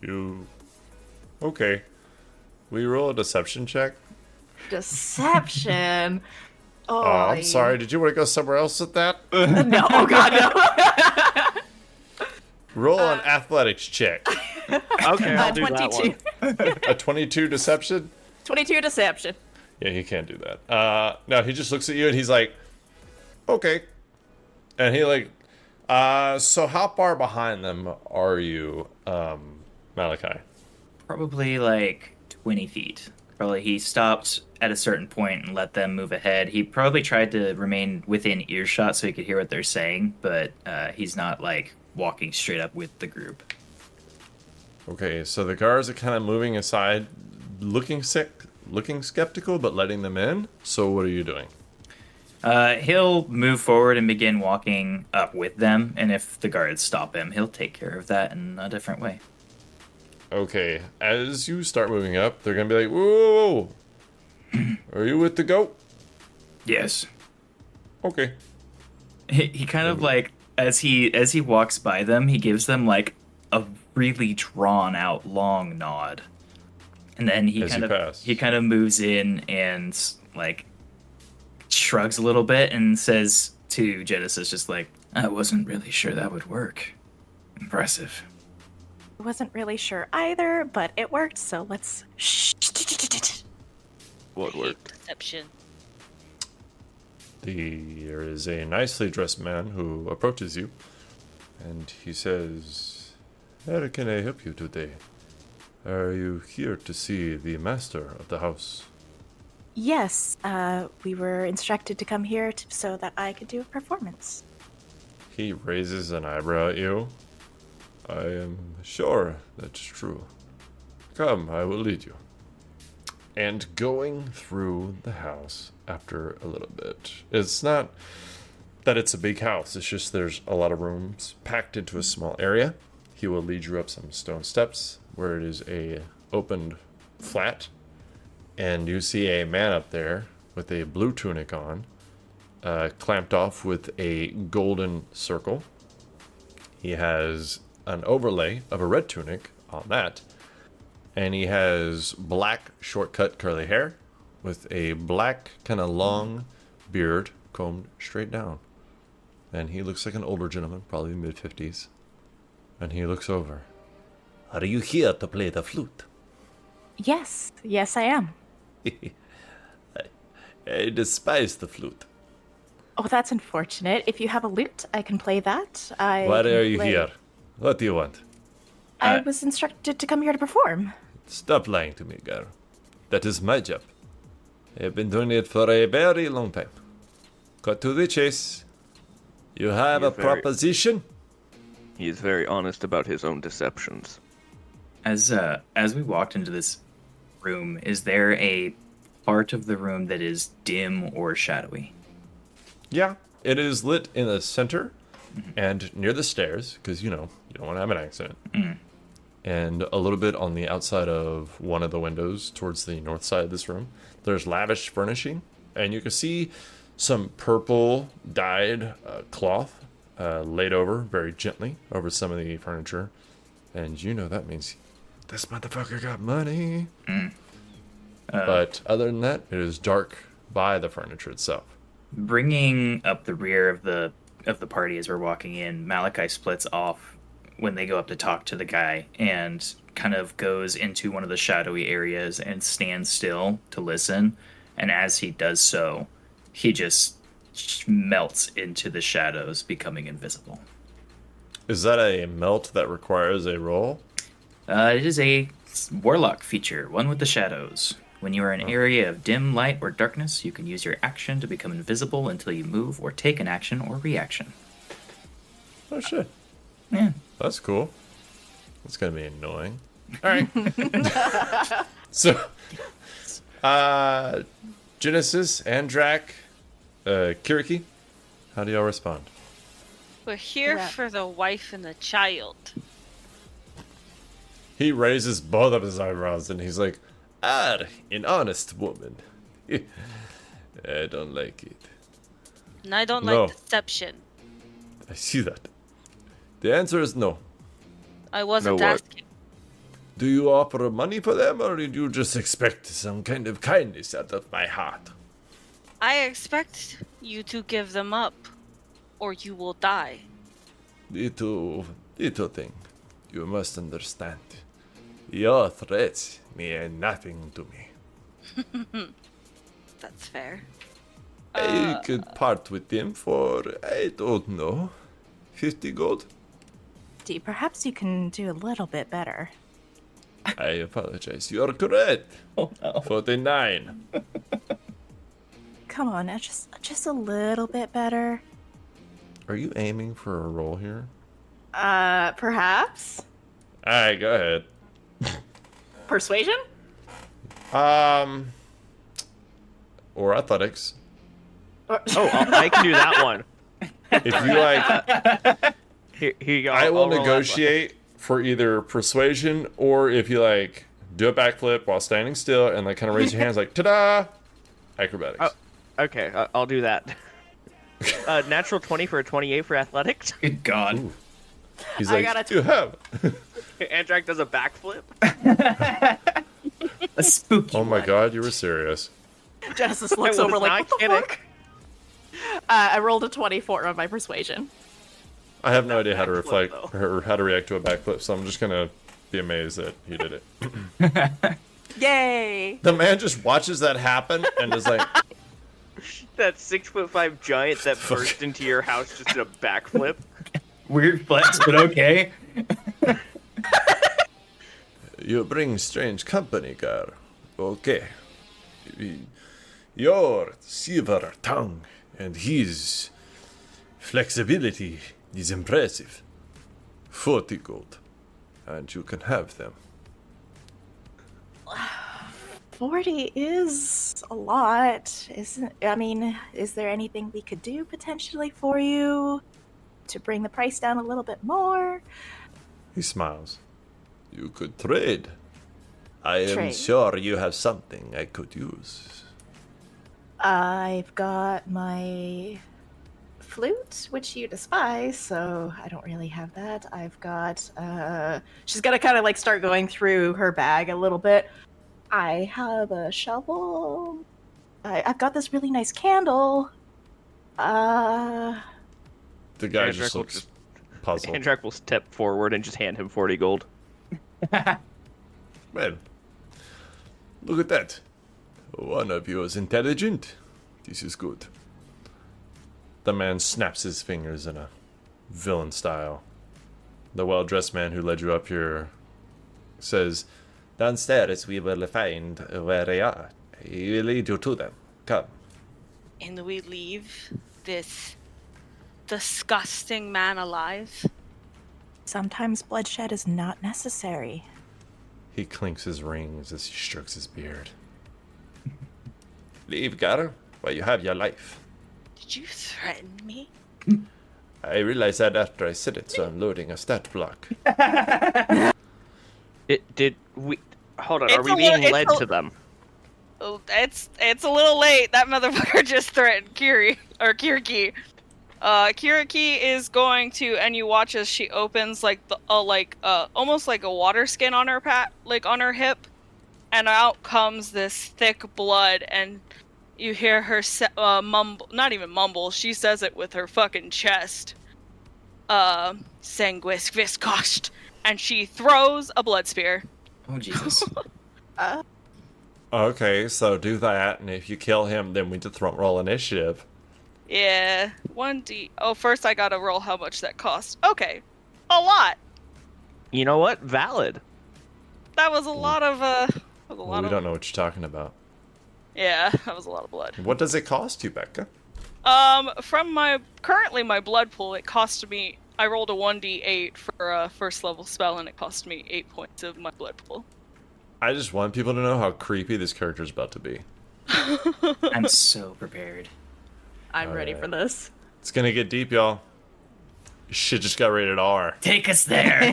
You... Okay. Will you roll a deception check? Deception. Oh, I'm sorry. Did you want to go somewhere else with that? No, oh god, no. Roll an athletics check. Okay, I'll do that 22. one. A 22 deception? 22 deception. Yeah, he can't do that. No, he just looks at you and he's like, okay. And he like, so how far behind them are you, Malachi? Probably like 20 feet. Probably he stopped at a certain point and let them move ahead. He probably tried to remain within earshot so he could hear what they're saying, but he's not like walking straight up with the group. Okay, so the guards are kind of moving aside, looking skeptical, but letting them in. So what are you doing? He'll move forward and begin walking up with them, and if the guards stop him, he'll take care of that in a different way. Okay, as you start moving up, they're gonna be like, whoa, are you with the goat? Yes. Okay. He kind of like as he walks by them, he gives them like a really drawn out long nod. And then he kind of moves in and like shrugs a little bit and says to Genesis just like, I wasn't really sure that would work. Impressive. I wasn't really sure either, but it worked, so let's... What worked? Deception. There is a nicely dressed man who approaches you, and he says, how can I help you today? Are you here to see the master of the house? Yes, we were instructed to come here so that I could do a performance. He raises an eyebrow at you. I am sure that's true. Come, I will lead you. And going through the house after a little bit, it's not that it's a big house, it's just there's a lot of rooms packed into a small area. He will lead you up some stone steps where it is a opened flat, and you see a man up there with a blue tunic on, clamped off with a golden circle. He has an overlay of a red tunic on that, and he has black short-cut curly hair with a black kind of long beard combed straight down. And he looks like an older gentleman, probably mid-50s. And he looks over. Are you here to play the flute? Yes, I am. I despise the flute. Oh, that's unfortunate. If you have a lute, I can play that. Why are you here? What do you want? I was instructed to come here to perform. Stop lying to me, girl. That is my job. I've been doing it for a very long time. Cut to the chase. You have a proposition? He is very honest about his own deceptions. as we walked into this room, is there a part of the room that is dim or shadowy? Yeah, it is lit in the center and near the stairs, because, you don't want to have an accident. And a little bit on the outside of one of the windows towards the north side of this room. There's lavish furnishing, and you can see some purple dyed cloth laid over very gently over some of the furniture. And that means this motherfucker got money. But other than that, it is dark by the furniture itself. Bringing up the rear of the party as we're walking in, Malachi splits off when they go up to talk to the guy and kind of goes into one of the shadowy areas and stands still to listen. And as he does so, he just melts into the shadows, becoming invisible. Is that a melt that requires a roll? It is a warlock feature, one with the shadows. When you are in an area of dim light or darkness, you can use your action to become invisible until you move or take an action or reaction. Oh, shit. Yeah. That's cool. It's going to be annoying. All right. So, Genesis, Andrak, Kiriki, how do y'all respond? We're here for the wife and the child. He raises both of his eyebrows and he's like, an honest woman. I don't like it. And I don't No. like deception. I see that. The answer is no. I wasn't No what? asking. Do you offer money for them, or did you just expect some kind of kindness out of my heart? I expect you to give them up, or you will die. Little thing, you must understand. Your threats mean nothing to me. That's fair. I could part with them for, I don't know, 50 gold? Dee, perhaps you can do a little bit better. I apologize. You are correct. Oh no. 49. Come on, just a little bit better. Are you aiming for a roll here? Perhaps? Alright, go ahead. Persuasion? Or athletics. I can do that one. If you like, Here you go. I will I'll roll that negotiate for either persuasion or if you like, do a backflip while standing still and like kind of raise your hands like, ta-da! Acrobatics. one. Okay, I'll do that. Natural 20 for a 28 for athletics. Good God. Ooh. He's I like, got a you have. Andrak does a backflip. A spooky. Oh my one. god, you were serious. Genesis looks I was over like, not what the kidding. fuck? I rolled a 24 on my persuasion. I have no idea how to backflip, reflect though. or how to react to a backflip, so I'm just gonna be amazed that he did it. Yay! The man just watches that happen and is like, That 6'5" giant that Fuck. burst into your house just did a backflip. Weird flex, but okay. you bring strange company, girl. Okay. Your silver tongue and his flexibility is impressive. 40 gold. And you can have them. 40 is a lot, isn't? I mean, is there anything we could do potentially for you to bring the price down a little bit more? He smiles. You could trade. I am Trade. sure you have something I could use. I've got my flute, which you despise, so I don't really have that. I've got, she's gonna kind of like start going through her bag a little bit. I have a shovel. I've got this really nice candle. The guy Andrak just will looks puzzled. Andrak will step forward and just hand him 40 gold. Well, look at that. One of you is intelligent. This is good. The man snaps his fingers in a villain style. The well-dressed man who led you up here says, downstairs we will find where they are. He will lead you to them. Come. And we leave this disgusting man alive. Sometimes bloodshed is not necessary. He clinks his rings as he strokes his beard. Leave, girl, while you have your life. Did you threaten me? I realized that after I said it, so I'm loading a stat block. Did we... Hold on, It's are we a little- being it's led a- to them? Oh, it's a little late. That motherfucker just threatened Kiriki. Kiriki is going to, and you watch as she opens like the almost like a water skin on her on her hip, and out comes this thick blood, and you hear her mumble, not even mumble. She says it with her fucking chest. Sanguis viscost, and she throws a blood spear. Oh Jesus. Okay, so do that, and if you kill him, then we just roll initiative. Yeah, 1d. Oh, first I gotta roll how much that cost. Okay, a lot. You know what? Valid. That was a lot of Well, we don't know what you're talking about. Yeah, that was a lot of blood. What does it cost you, Becca? From my blood pool, it cost me. I rolled a 1d8 for a first level spell, and it cost me 8 points of my blood pool. I just want people to know how creepy this character's about to be. I'm so prepared. I'm ready for this. It's gonna get deep, y'all. Shit just got rated R. Take us there.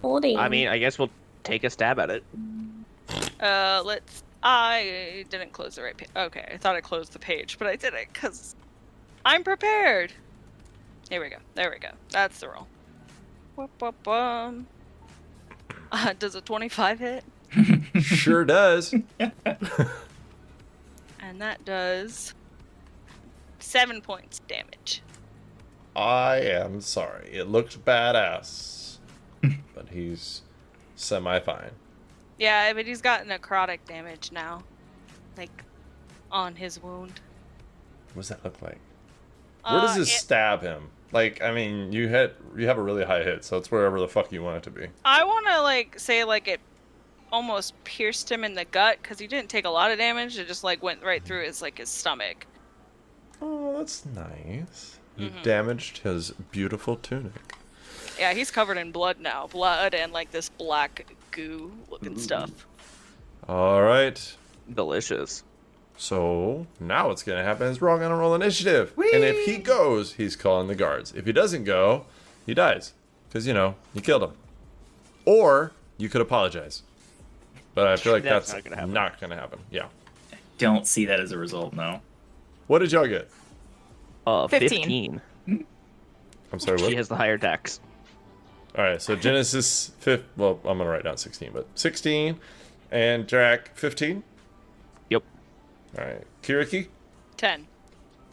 Holding. I mean, I guess we'll take a stab at it. Let's. I didn't close the right page. Okay, I thought I closed the page, but I didn't because I'm prepared. Here we go. There we go. That's the roll. Does a 25 hit? Sure does. And that does 7 points damage. I am sorry. It looked badass, but he's semi-fine. Yeah, but he's got necrotic damage now. Like, on his wound. What does that look like? Where does this stab him? Like, I mean, you have a really high hit, so it's wherever the fuck you want it to be. I want to, like, say, like, it almost pierced him in the gut, because he didn't take a lot of damage. It just, like, went right through his stomach. Oh, that's nice. You damaged his beautiful tunic. Yeah, he's covered in blood now. Blood and, like, this black goo-looking stuff. All right. Delicious. So now what's going to happen is we're all going to roll initiative. Whee! And if he goes, he's calling the guards. If he doesn't go, he dies. Because, you killed him. Or you could apologize. But I feel like that's not going to happen. Yeah. Don't see that as a result, no. What did y'all get? 15. I'm sorry, what? She has the higher dex. All right, so Genesis, well, I'm going to write down 16, but 16. And Drac, 15? Yep. All right. Kiriki? 10.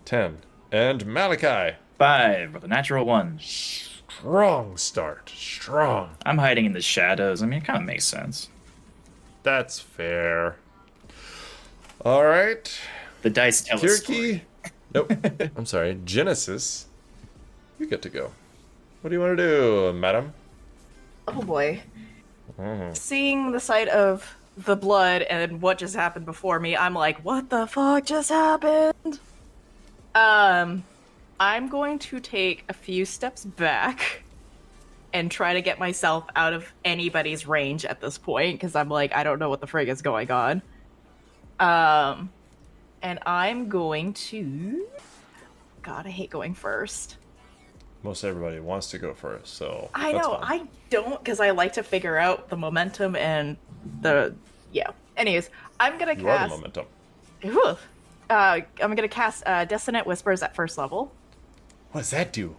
10. And Malachi? 5 with a natural 1. Strong start. Strong. I'm hiding in the shadows. I mean, it kind of makes sense. That's fair. All right. The dice tell a story. Nope. I'm sorry. Genesis. You get to go. What do you want to do, madam? Oh boy. Seeing the sight of the blood and what just happened before me, I'm like, what the fuck just happened? I'm going to take a few steps back and try to get myself out of anybody's range at this point, because I'm like, I don't know what the frig is going on. And I'm going to... God, I hate going first. Most everybody wants to go first, so I that's know, fine. I don't, because I like to figure out the momentum and the... Yeah. Anyways, I'm gonna You are cast... the momentum. Ooh. I'm gonna cast Dissonant Whispers at first level. What does that do?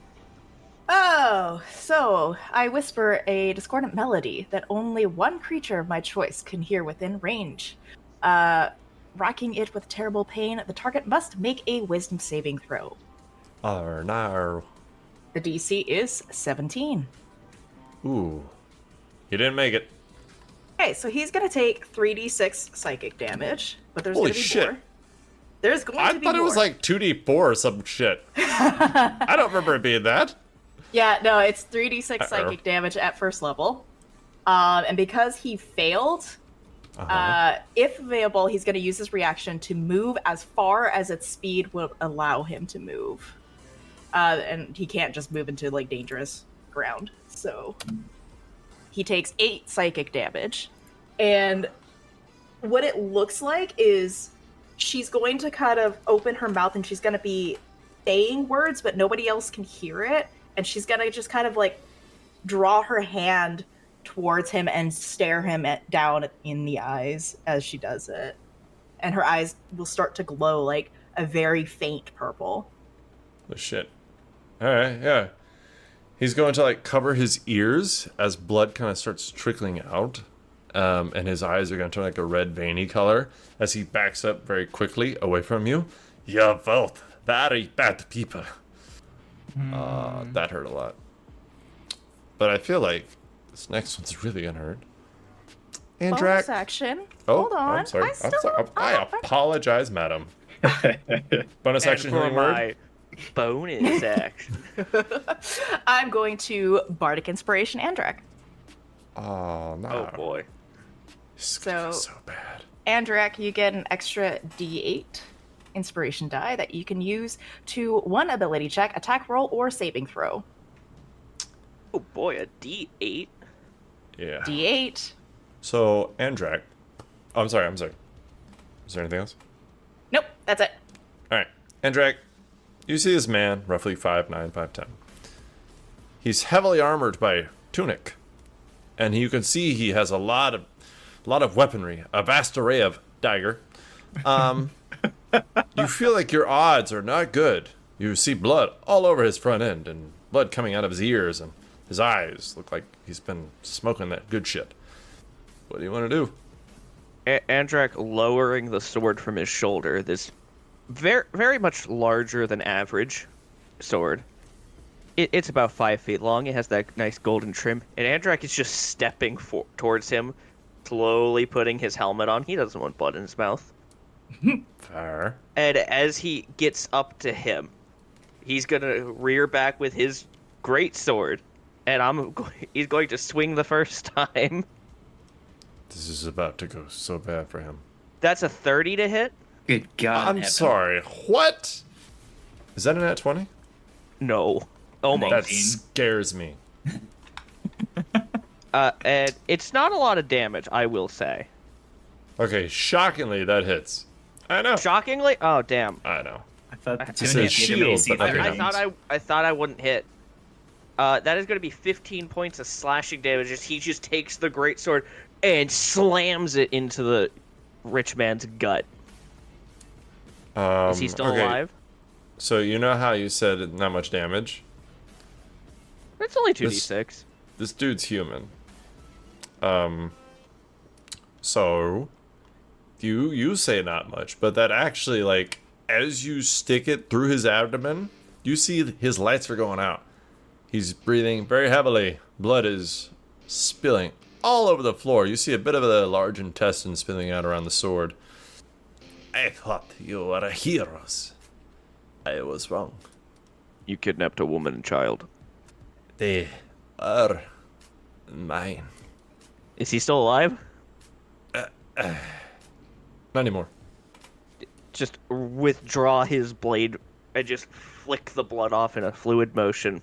Oh, so I whisper a discordant melody that only one creature of my choice can hear within range. Rocking it with terrible pain, the target must make a wisdom saving throw. No. The DC is 17. Ooh. You didn't make it. Okay, so he's gonna take 3d6 psychic damage, but there's Holy gonna be shit. more. There's going I to be thought it was more. like 2d4 or some shit. I don't remember it being that. Yeah, no, it's 3d6 psychic damage at first level. And because he failed, if available, he's going to use his reaction to move as far as its speed will allow him to move. And he can't just move into, like, dangerous ground. So he takes 8 psychic damage. And what it looks like is she's going to kind of open her mouth and she's going to be saying words, but nobody else can hear it. And she's going to just kind of, like, draw her hand towards him and stare him down in the eyes as she does it. And her eyes will start to glow like a very faint purple. Oh, shit. Alright, yeah. He's going to, like, cover his ears as blood kind of starts trickling out. And his eyes are going to turn like a red veiny color as he backs up very quickly away from you. You're both very bad people. That hurt a lot. But I feel like this next one's really gonna hurt. And Bonus action. Oh, Hold on. I'm sorry. I apologize, madam. Bonus action for healing word. my bonus action. I'm going to Bardic Inspiration Andrak. Oh no. Oh boy. This is gonna be So- so bad. Andrak, you get an extra D8 inspiration die that you can use to one ability check, attack roll, or saving throw. Oh boy, a D8. Yeah. D8. So Andrak. Oh, I'm sorry. Is there anything else? Nope, that's it. Alright. Andrak, you see this man, roughly 5'9", 5'10". He's heavily armored by tunic. And you can see he has a lot of weaponry, a vast array of dagger. You feel like your odds are not good. You see blood all over his front end and blood coming out of his ears, and his eyes look like he's been smoking that good shit. What do you want to do? Andrak lowering the sword from his shoulder, this very, very much larger than average sword. It's about 5 feet long. It has that nice golden trim. And Andrak is just stepping towards him, slowly putting his helmet on. He doesn't want blood in his mouth. Fair. And as he gets up to him, he's going to rear back with his great sword. And he's going to swing the first time. This is about to go so bad for him. That's a 30 to hit? Good God. I'm Evan. sorry. What? Is that a nat 20? No. Almost. That scares me. And it's not a lot of damage, I will say. Okay, shockingly, that hits. I know. Shockingly? Oh, damn. I know. I thought the It's tunic a gave him shield, AC but nothing 30. else. I thought I wouldn't hit. That is going to be 15 points of slashing damage as he just takes the greatsword and slams it into the rich man's gut. Is he still okay. alive? So you know how you said not much damage? It's only 2d6. This dude's human. So you say not much, but that actually, like, as you stick it through his abdomen, you see his lights are going out. He's breathing very heavily. Blood is spilling all over the floor. You see a bit of the large intestine spilling out around the sword. I thought you were heroes. I was wrong. You kidnapped a woman and child. They are mine. Is he still alive? Not anymore. Just withdraw his blade and just flick the blood off in a fluid motion.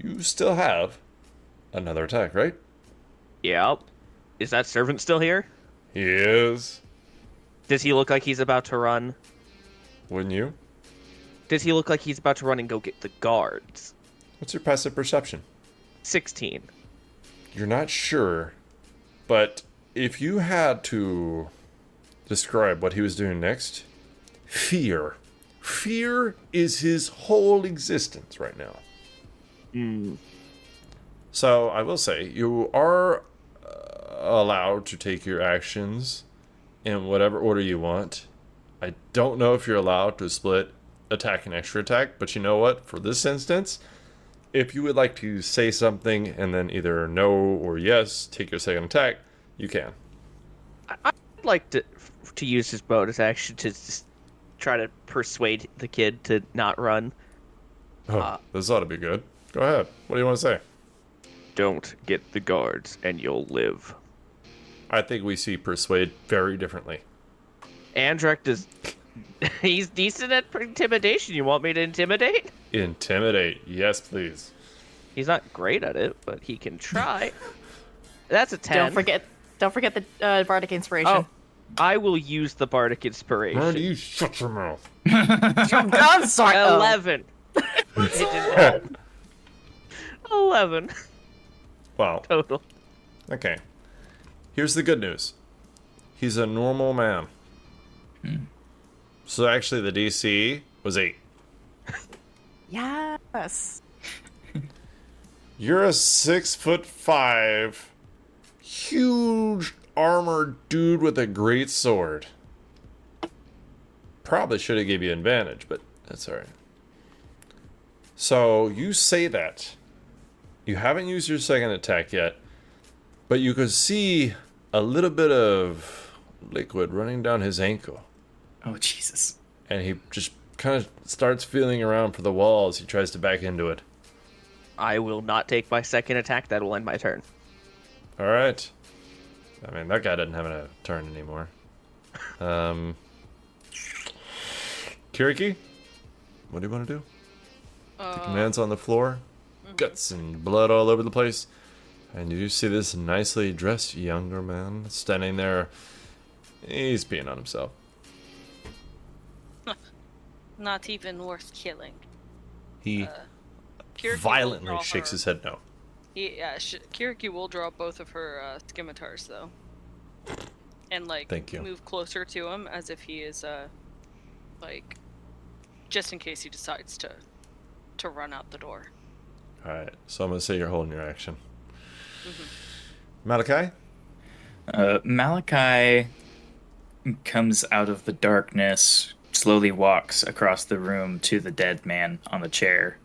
You still have another attack, right? Yep. Is that servant still here? He is. Does he look like he's about to run? Wouldn't you? Does he look like he's about to run and go get the guards? What's your passive perception? 16. You're not sure, but if you had to describe what he was doing next, fear. Fear is his whole existence right now. So I will say, you are allowed to take your actions in whatever order you want. I don't know if you're allowed to split attack and extra attack, but you know what? For this instance, if you would like to say something and then either no or yes, take your second attack, you can. I'd like to use his bonus action to just try to persuade the kid to not run. Oh, this ought to be good. Go ahead. What do you want to say? Don't get the guards and you'll live. I think we see persuade very differently. Andrak does... He's decent at intimidation. You want me to intimidate? Intimidate. Yes, please. He's not great at it, but he can try. That's a 10. Don't forget the bardic inspiration. Oh, I will use the bardic inspiration. Why do you shut your mouth? I'm sorry. 11. It didn't help. 11 Wow. total. Okay. Here's the good news. He's a normal man. So actually the DC was 8. Yes. You're a 6'5", huge armored dude with a great sword. Probably should have gave you advantage, but that's alright. So you say that. You haven't used your second attack yet, but you could see a little bit of liquid running down his ankle. Oh, Jesus. And he just kind of starts feeling around for the wall as he tries to back into it. I will not take my second attack. That will end my turn. All right. I mean, that guy doesn't have a turn anymore. Kiriki, what do you want to do? Man's on the floor, guts and blood all over the place. And you see this nicely dressed younger man standing there. He's peeing on himself. Not even worth killing. He Kiriki will violently draw shakes her- his head no. Kiriki will draw both of her scimitars, though. and like Thank you. move closer to him as if he is like just in case he decides to run out the door. All right. So I'm gonna say you're holding your action. Malachi. Malachi comes out of the darkness, slowly walks across the room to the dead man on the chair.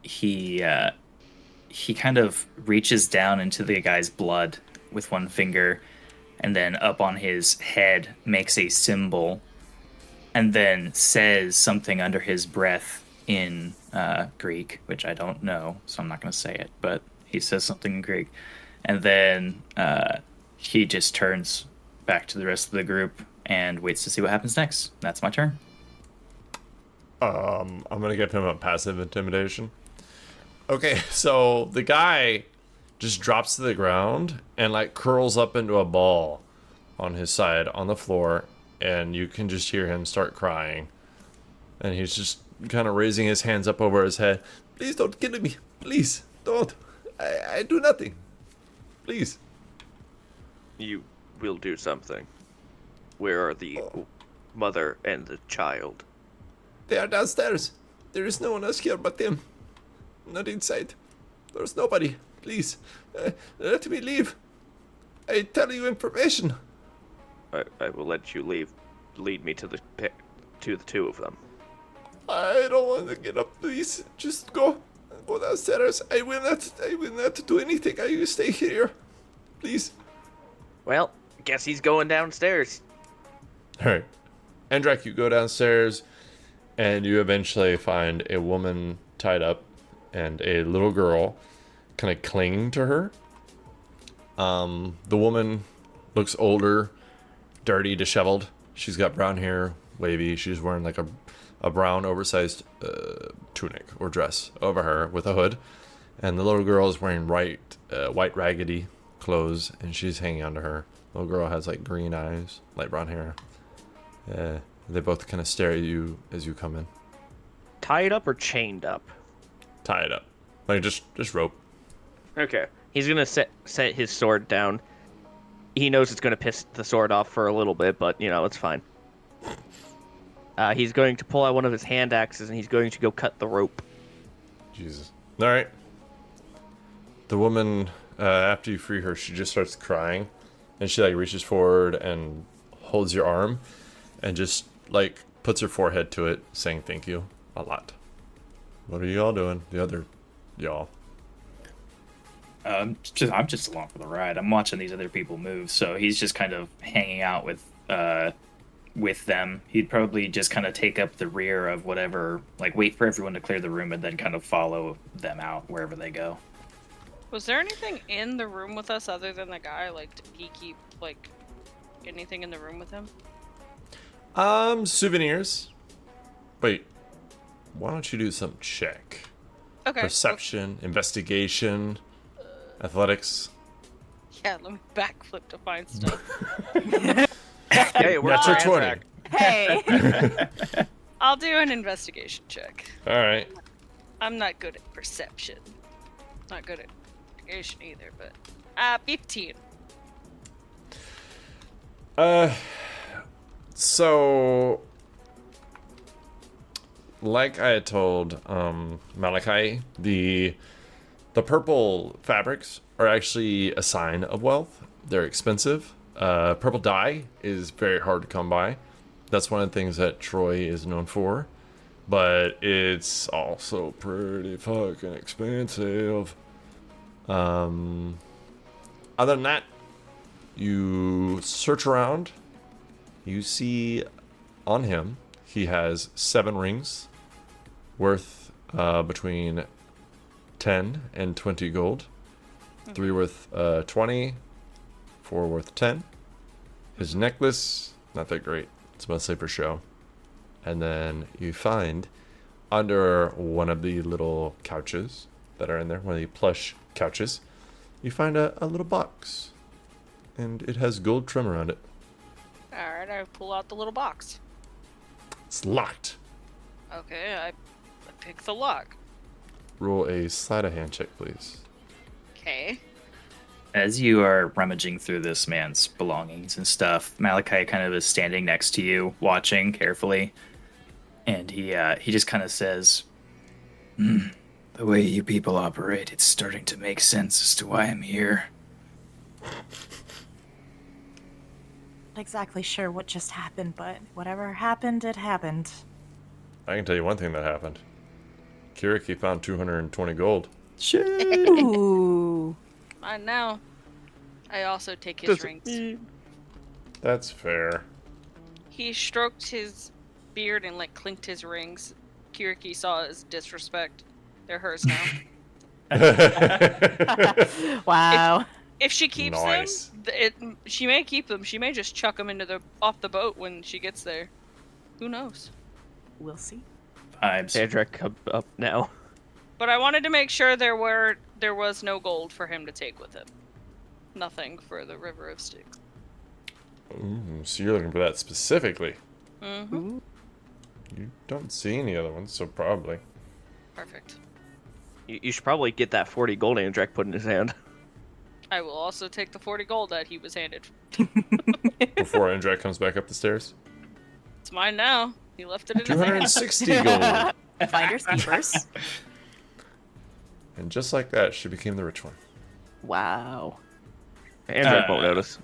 He kind of reaches down into the guy's blood with one finger, and then up on his head makes a symbol, and then says something under his breath in Greek, which I don't know, so I'm not going to say it, but he says something in Greek. And then he just turns back to the rest of the group and waits to see what happens next. That's my turn. I'm gonna give him a passive intimidation. Okay, so the guy just drops to the ground and like curls up into a ball on his side on the floor, and you can just hear him start crying. And he's just kind of raising his hands up over his head. Please don't kill me. Please don't. I do nothing. Please. You will do something. Where are the mother and the child? They are downstairs. There is no one else here but them. Not inside. There's nobody. Please, let me leave. I tell you information. I will let you leave. Lead me to the two of them. I don't want to get up. Please, just go downstairs. I will not do anything. I will stay here. Please. Well, guess he's going downstairs. All right. Andrak, you go downstairs, and you eventually find a woman tied up and a little girl kind of clinging to her. The woman looks older, dirty, disheveled. She's got brown hair, wavy. She's wearing like a brown oversized tunic or dress over her with a hood. And the little girl is wearing white raggedy clothes, and she's hanging onto her. The little girl has like green eyes, light brown hair. They both kind of stare at you as you come in. Tied up or chained up? Tied up. Like just rope. Okay. He's gonna set his sword down. He knows it's gonna piss the sword off for a little bit, but it's fine. He's going to pull out one of his hand axes and he's going to go cut the rope. Jesus. All right. The woman, after you free her, she just starts crying, and she like reaches forward and holds your arm, and just like puts her forehead to it, saying thank you a lot. What are y'all doing? The other y'all. I'm just along for the ride. I'm watching these other people move, so he's just kind of hanging out with them. He'd probably just kind of take up the rear of whatever, like wait for everyone to clear the room and then kind of follow them out wherever they go. Was there anything in the room with us other than the guy? Like, did he keep like anything in the room with him? Souvenirs. Wait. Why don't you do some check? Okay. Perception, investigation, athletics. Yeah, let me backflip to find stuff. Hey, we're Natural on 20. track. Hey. I'll do an investigation check. All right. I'm not good at perception. Not good at investigation either, but 15. So like I had told Malachi, the purple fabrics are actually a sign of wealth. They're expensive. Purple dye is very hard to come by. That's one of the things that Troy is known for. But it's also pretty fucking expensive. Other than that, you search around. You see on him, he has 7 rings worth between 10 and 20 gold. 3 worth 20, 4 worth 10. His necklace, not that great. It's mostly for show. And then you find under one of the little couches that are in there, one of the plush couches, you find a little box. And it has gold trim around it. Alright, I pull out the little box. It's locked. Okay, I pick the lock. Roll a sleight of hand check, please. Okay. As you are rummaging through this man's belongings and stuff, Malachi kind of is standing next to you, watching carefully, and he just kind of says, The way you people operate, it's starting to make sense as to why I'm here. Not exactly sure what just happened, but whatever happened, it happened. I can tell you one thing that happened. Kiriki found 220 gold. Ooh. Mine now. I also take his rings. That's fair. He stroked his beard and like clinked his rings. Kiriki saw his disrespect. They're hers now. Wow. If she keeps Nice. them, she may keep them. She may just chuck them off the boat when she gets there. Who knows? We'll see. vibes. Andrek up now. But I wanted to make sure there was no gold for him to take with him. Nothing for the River of Styx. Ooh, so you're looking for that specifically. Mm-hmm. You don't see any other ones, so probably. Perfect. You should probably get that 40 gold Andrek put in his hand. I will also take the 40 gold that he was handed. Before Andrek comes back up the stairs. It's mine now. He left it in his hand. 260 gold. Finders keepers. And just like that, she became the rich one. Wow. Andrek won't notice.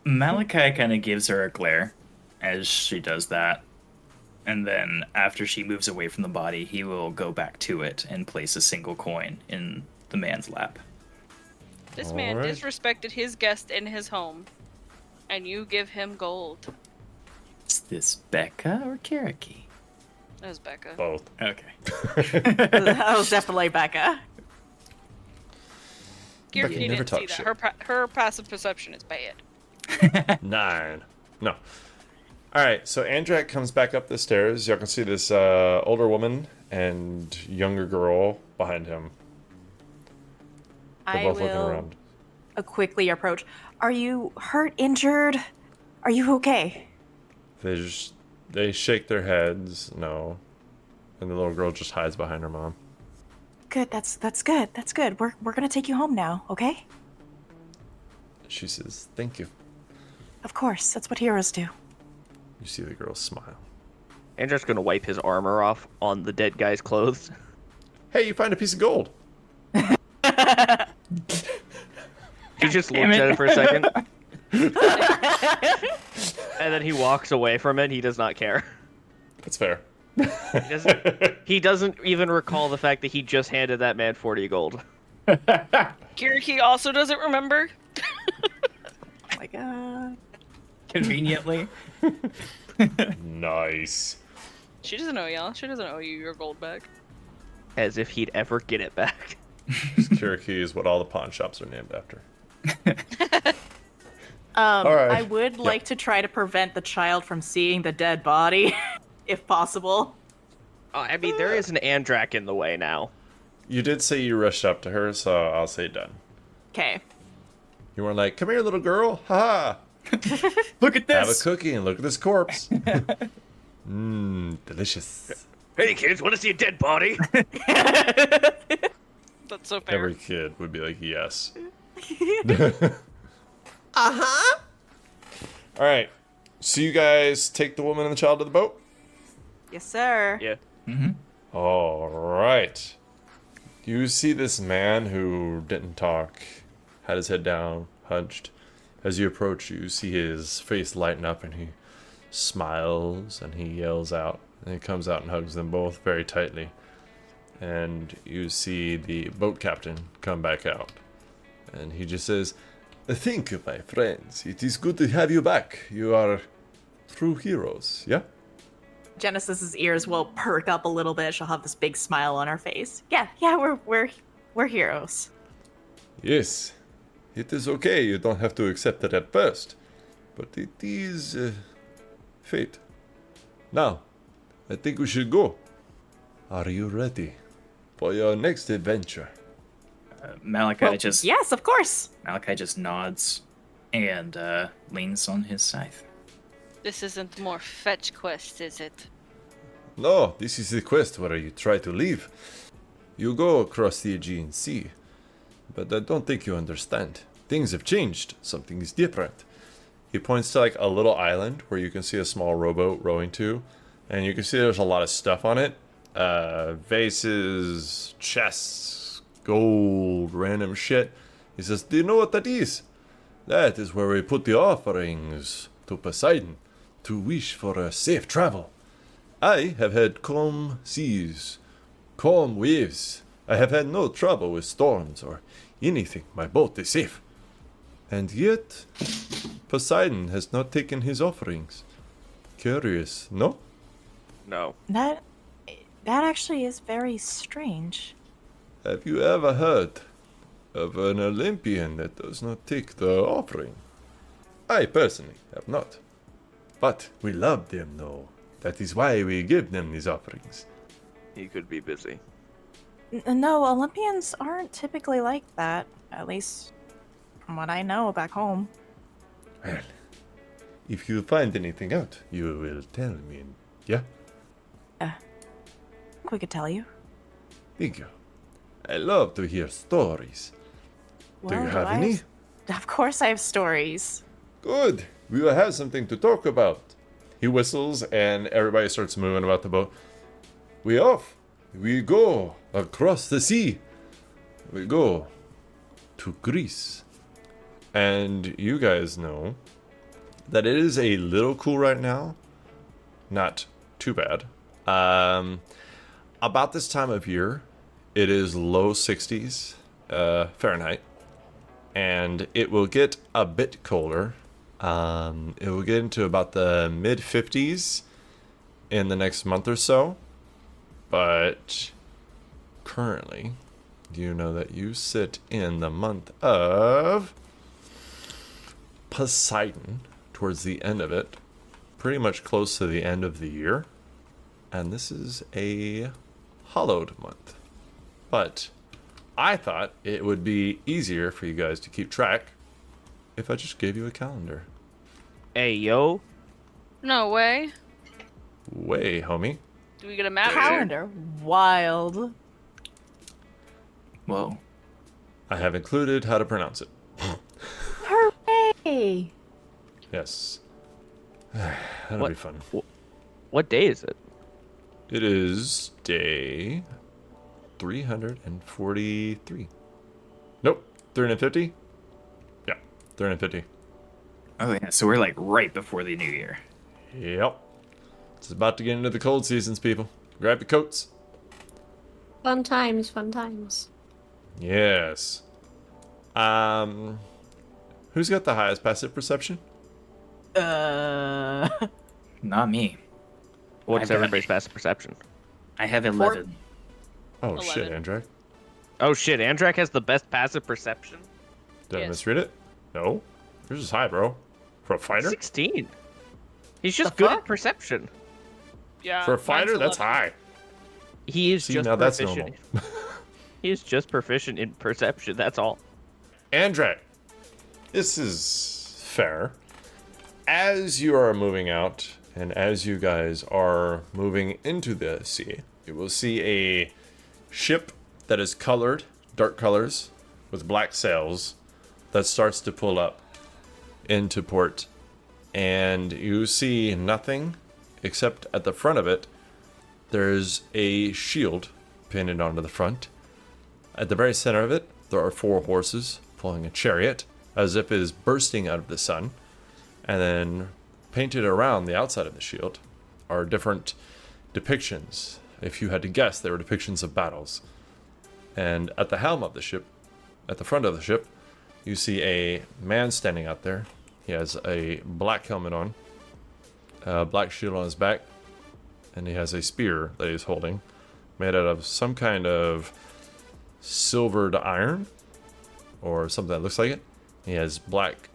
Malachi kind of gives her a glare as she does that. And then after she moves away from the body, he will go back to it and place a single coin in the man's lap. This man Alright. disrespected his guest in his home, and you give him gold. Is this Becca or Kiriki? That was Becca. Both. Okay. That was definitely Becca. Becca Kiriki never didn't see talks that. shit. Her passive perception is bad. 9. No. Alright, so Andrek comes back up the stairs. Y'all can see this older woman and younger girl behind him. They're I both looking will around. quickly approach. Are you hurt, injured? Are you okay? They shake their heads, no. And the little girl just hides behind her mom. Good, that's good. That's good. We're gonna take you home now, okay? She says, "Thank you." Of course, that's what heroes do. You see the girl smile. Andrek's gonna wipe his armor off on the dead guy's clothes. Hey, you find a piece of gold. He just looks at it for a second. And then he walks away from it. He does not care. That's fair. He doesn't even recall the fact that he just handed that man 40 gold. Kiriki also doesn't remember. Oh my god. Conveniently. Nice. She doesn't know y'all. She doesn't owe you your gold back. As if he'd ever get it back. Kiriki is what all the pawn shops are named after. All right. I would like to try to prevent the child from seeing the dead body, if possible. Oh, I mean, there is an Andrak in the way now. You did say you rushed up to her, so I'll say done. Okay. You weren't like, "Come here, little girl. Ha Look at ha. Have a this. cookie and look at this corpse." Delicious. Hey, kids, want to see a dead body? That's so fair. Every kid would be like, "Yes." All right. So you guys take the woman and the child to the boat? Yes, sir. Yeah. All right. You see this man who didn't talk, had his head down, hunched. As you approach, you see his face lighten up and he smiles and he yells out. And he comes out and hugs them both very tightly. And you see the boat captain come back out. And he just says, "Thank you, my friends. It is good to have you back. You are true heroes, yeah?" Genesis's ears will perk up a little bit. She'll have this big smile on her face. Yeah, we're heroes. Yes, it is okay. You don't have to accept it at first. But it is fate. Now, I think we should go. Are you ready for your next adventure? Malachi Yes, of course. Malachi just nods and leans on his scythe. This isn't more fetch quest, is it? No, this is the quest where you try to leave. You go across the Aegean Sea. But I don't think you understand. things have changed. Something's different. He points to like a little island where you can see a small rowboat rowing to, and you can see there's a lot of stuff on it. Vases, chests, gold, random shit. He says, do you know what that is? That is where we put the offerings to Poseidon to wish for a safe travel. I have had calm seas, calm waves. I have had no trouble with storms or anything. My boat is safe. And yet, Poseidon has not taken his offerings. Curious, no? No. That actually is very strange. Have you ever heard of an Olympian that does not take the offering? I personally have not. But we love them, though. That is why we give them these offerings. He could be busy. No, Olympians aren't typically like that. At least from what I know back home. Well, if you find anything out, you will tell me, yeah? We could tell you. Thank you. I love to hear stories. Do you have any? Of course I have stories. Good. We will have something to talk about. He whistles and everybody starts moving about the boat. We off. We go across the sea. We go to Greece. And you guys know that it is a little cool right now. Not too bad. About this time of year, it is low 60s Fahrenheit. And it will get a bit colder. It will get into about the mid 50s in the next month or so. But currently, do you know that you sit in the month of Poseidon towards the end of it, pretty much close to the end of the year. And this is a hollowed month. But I thought it would be easier for you guys to keep track if I just gave you a calendar. Hey, yo. No way. Way, homie. Do we get a map? Calendar. Wild. Whoa. I have included how to pronounce it. Hooray! Yes. That'll What? be fun. What day is it? It is day 343. Nope. 350? Yeah, 350. Oh yeah, so we're like right before the new year. Yep. It's about to get into the cold seasons, people. Grab your coats. Fun times, fun times. Yes. Who's got the highest passive perception? Not me. What's I've got- everybody's passive perception? I have 11. Oh shit, 11. Andrak. Oh shit, Andrak has the best passive perception? Did I Yes. misread it? No. Yours is high, bro. For a fighter? 16. He's just The good fuck? at perception. Yeah. For a mine's fighter, that's 11. high. He is See, just now that's proficient. normal. He is just proficient in perception, that's all. Andrak, this is fair. As you are moving out, and as you guys are moving into the sea, you will see a ship that is colored, dark colors, with black sails, that starts to pull up into port. And you see nothing except at the front of it, there's a shield pinned onto the front. At the very center of it, there are 4 horses pulling a chariot, as if it is bursting out of the sun. And then painted around the outside of the shield are different depictions. If you had to guess, they were depictions of battles. And at the helm of the ship, at the front of the ship, you see a man standing out there. He has a black helmet on, a black shield on his back, and he has a spear that he's holding, made out of some kind of silvered iron, or something that looks like it. He has black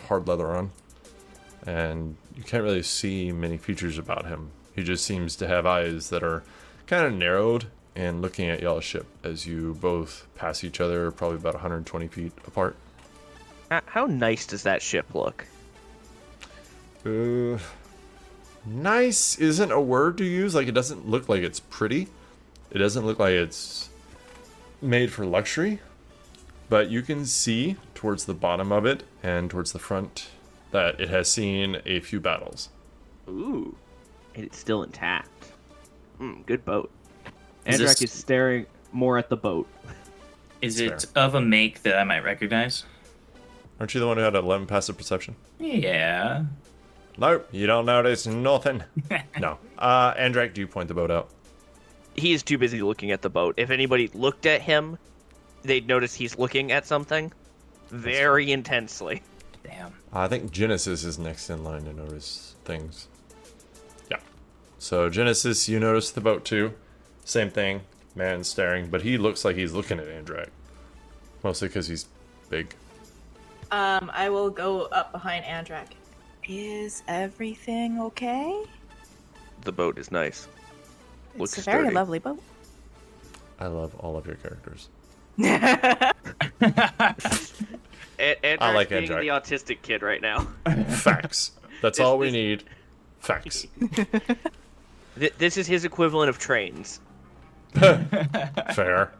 hard leather on, and you can't really see many features about him. He just seems to have eyes that are kind of narrowed and looking at y'all's ship as you both pass each other, probably about 120 feet apart. How nice does that ship look? Nice isn't a word to use. Like, it doesn't look like it's pretty. It doesn't look like it's made for luxury. but you can see towards the bottom of it and towards the front that it has seen a few battles. Ooh. And it's still intact. Good boat. Is Andrak this- is staring more at the boat. Is That's it of a make that I might recognize? Aren't you the one who had 11 passive perception? Yeah. Nope, you don't notice nothing. No. Andrak, do you point the boat out? He is too busy looking at the boat. If anybody looked at him, they'd notice he's looking at something very intensely. Damn. I think Genesis is next in line to notice things. Yeah. So, Genesis, you notice the boat too. Same thing. Man staring, but he looks like he's looking at Andrak. Mostly because he's big. I will go up behind Andrak. Is everything okay? The boat is nice. Looks It's a very sturdy. lovely boat. I love all of your characters. I like being Andrak. the autistic kid right now. Facts. That's all we need. Facts. This is his equivalent of trains. Fair.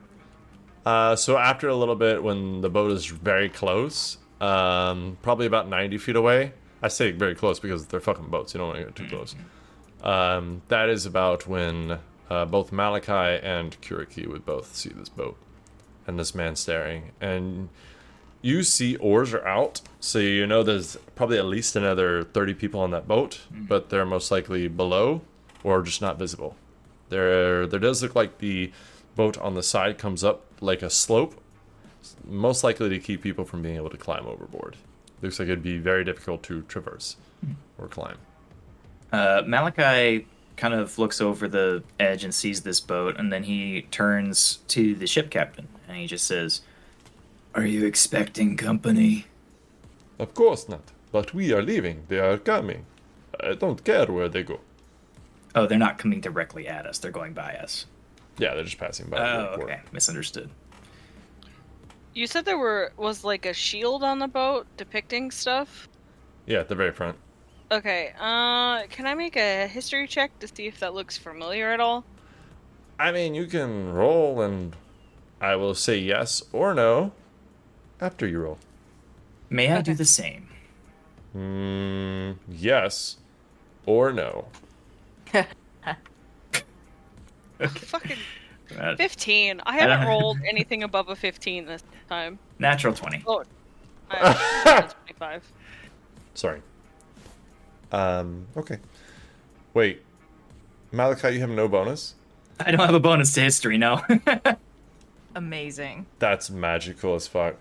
So after a little bit, when the boat is very close, probably about 90 feet away. I say very close because they're fucking boats. You don't want to get too close. That is about when both Malachi and Kuriki would both see this boat and this man staring. And you see oars are out, so you know there's probably at least another 30 people on that boat, but they're most likely below or just not visible. There does look like the boat on the side comes up like a slope, most likely to keep people from being able to climb overboard. Looks like it'd be very difficult to traverse or climb. Malachi kind of looks over the edge and sees this boat, and then he turns to the ship captain and he just says, Are you expecting company? Of course not, but we are leaving. They are coming. I don't care where they go. "Oh, they're not coming directly at us. They're going by us." Yeah, they're just passing by. Oh, the port. okay. Misunderstood. You said there was like a shield on the boat depicting stuff? Yeah, at the very front. Okay, can I make a history check to see if that looks familiar at all? I mean, you can roll, and I will say yes or no after you roll. May I do the same? Yes or no. Fucking Uh, 15. I haven't rolled anything above a 15 this time. natural 20. Oh, I 25. Sorry. Okay. Wait. Malachi, you have no bonus? I don't have a bonus to history, no. Amazing. That's magical as fuck.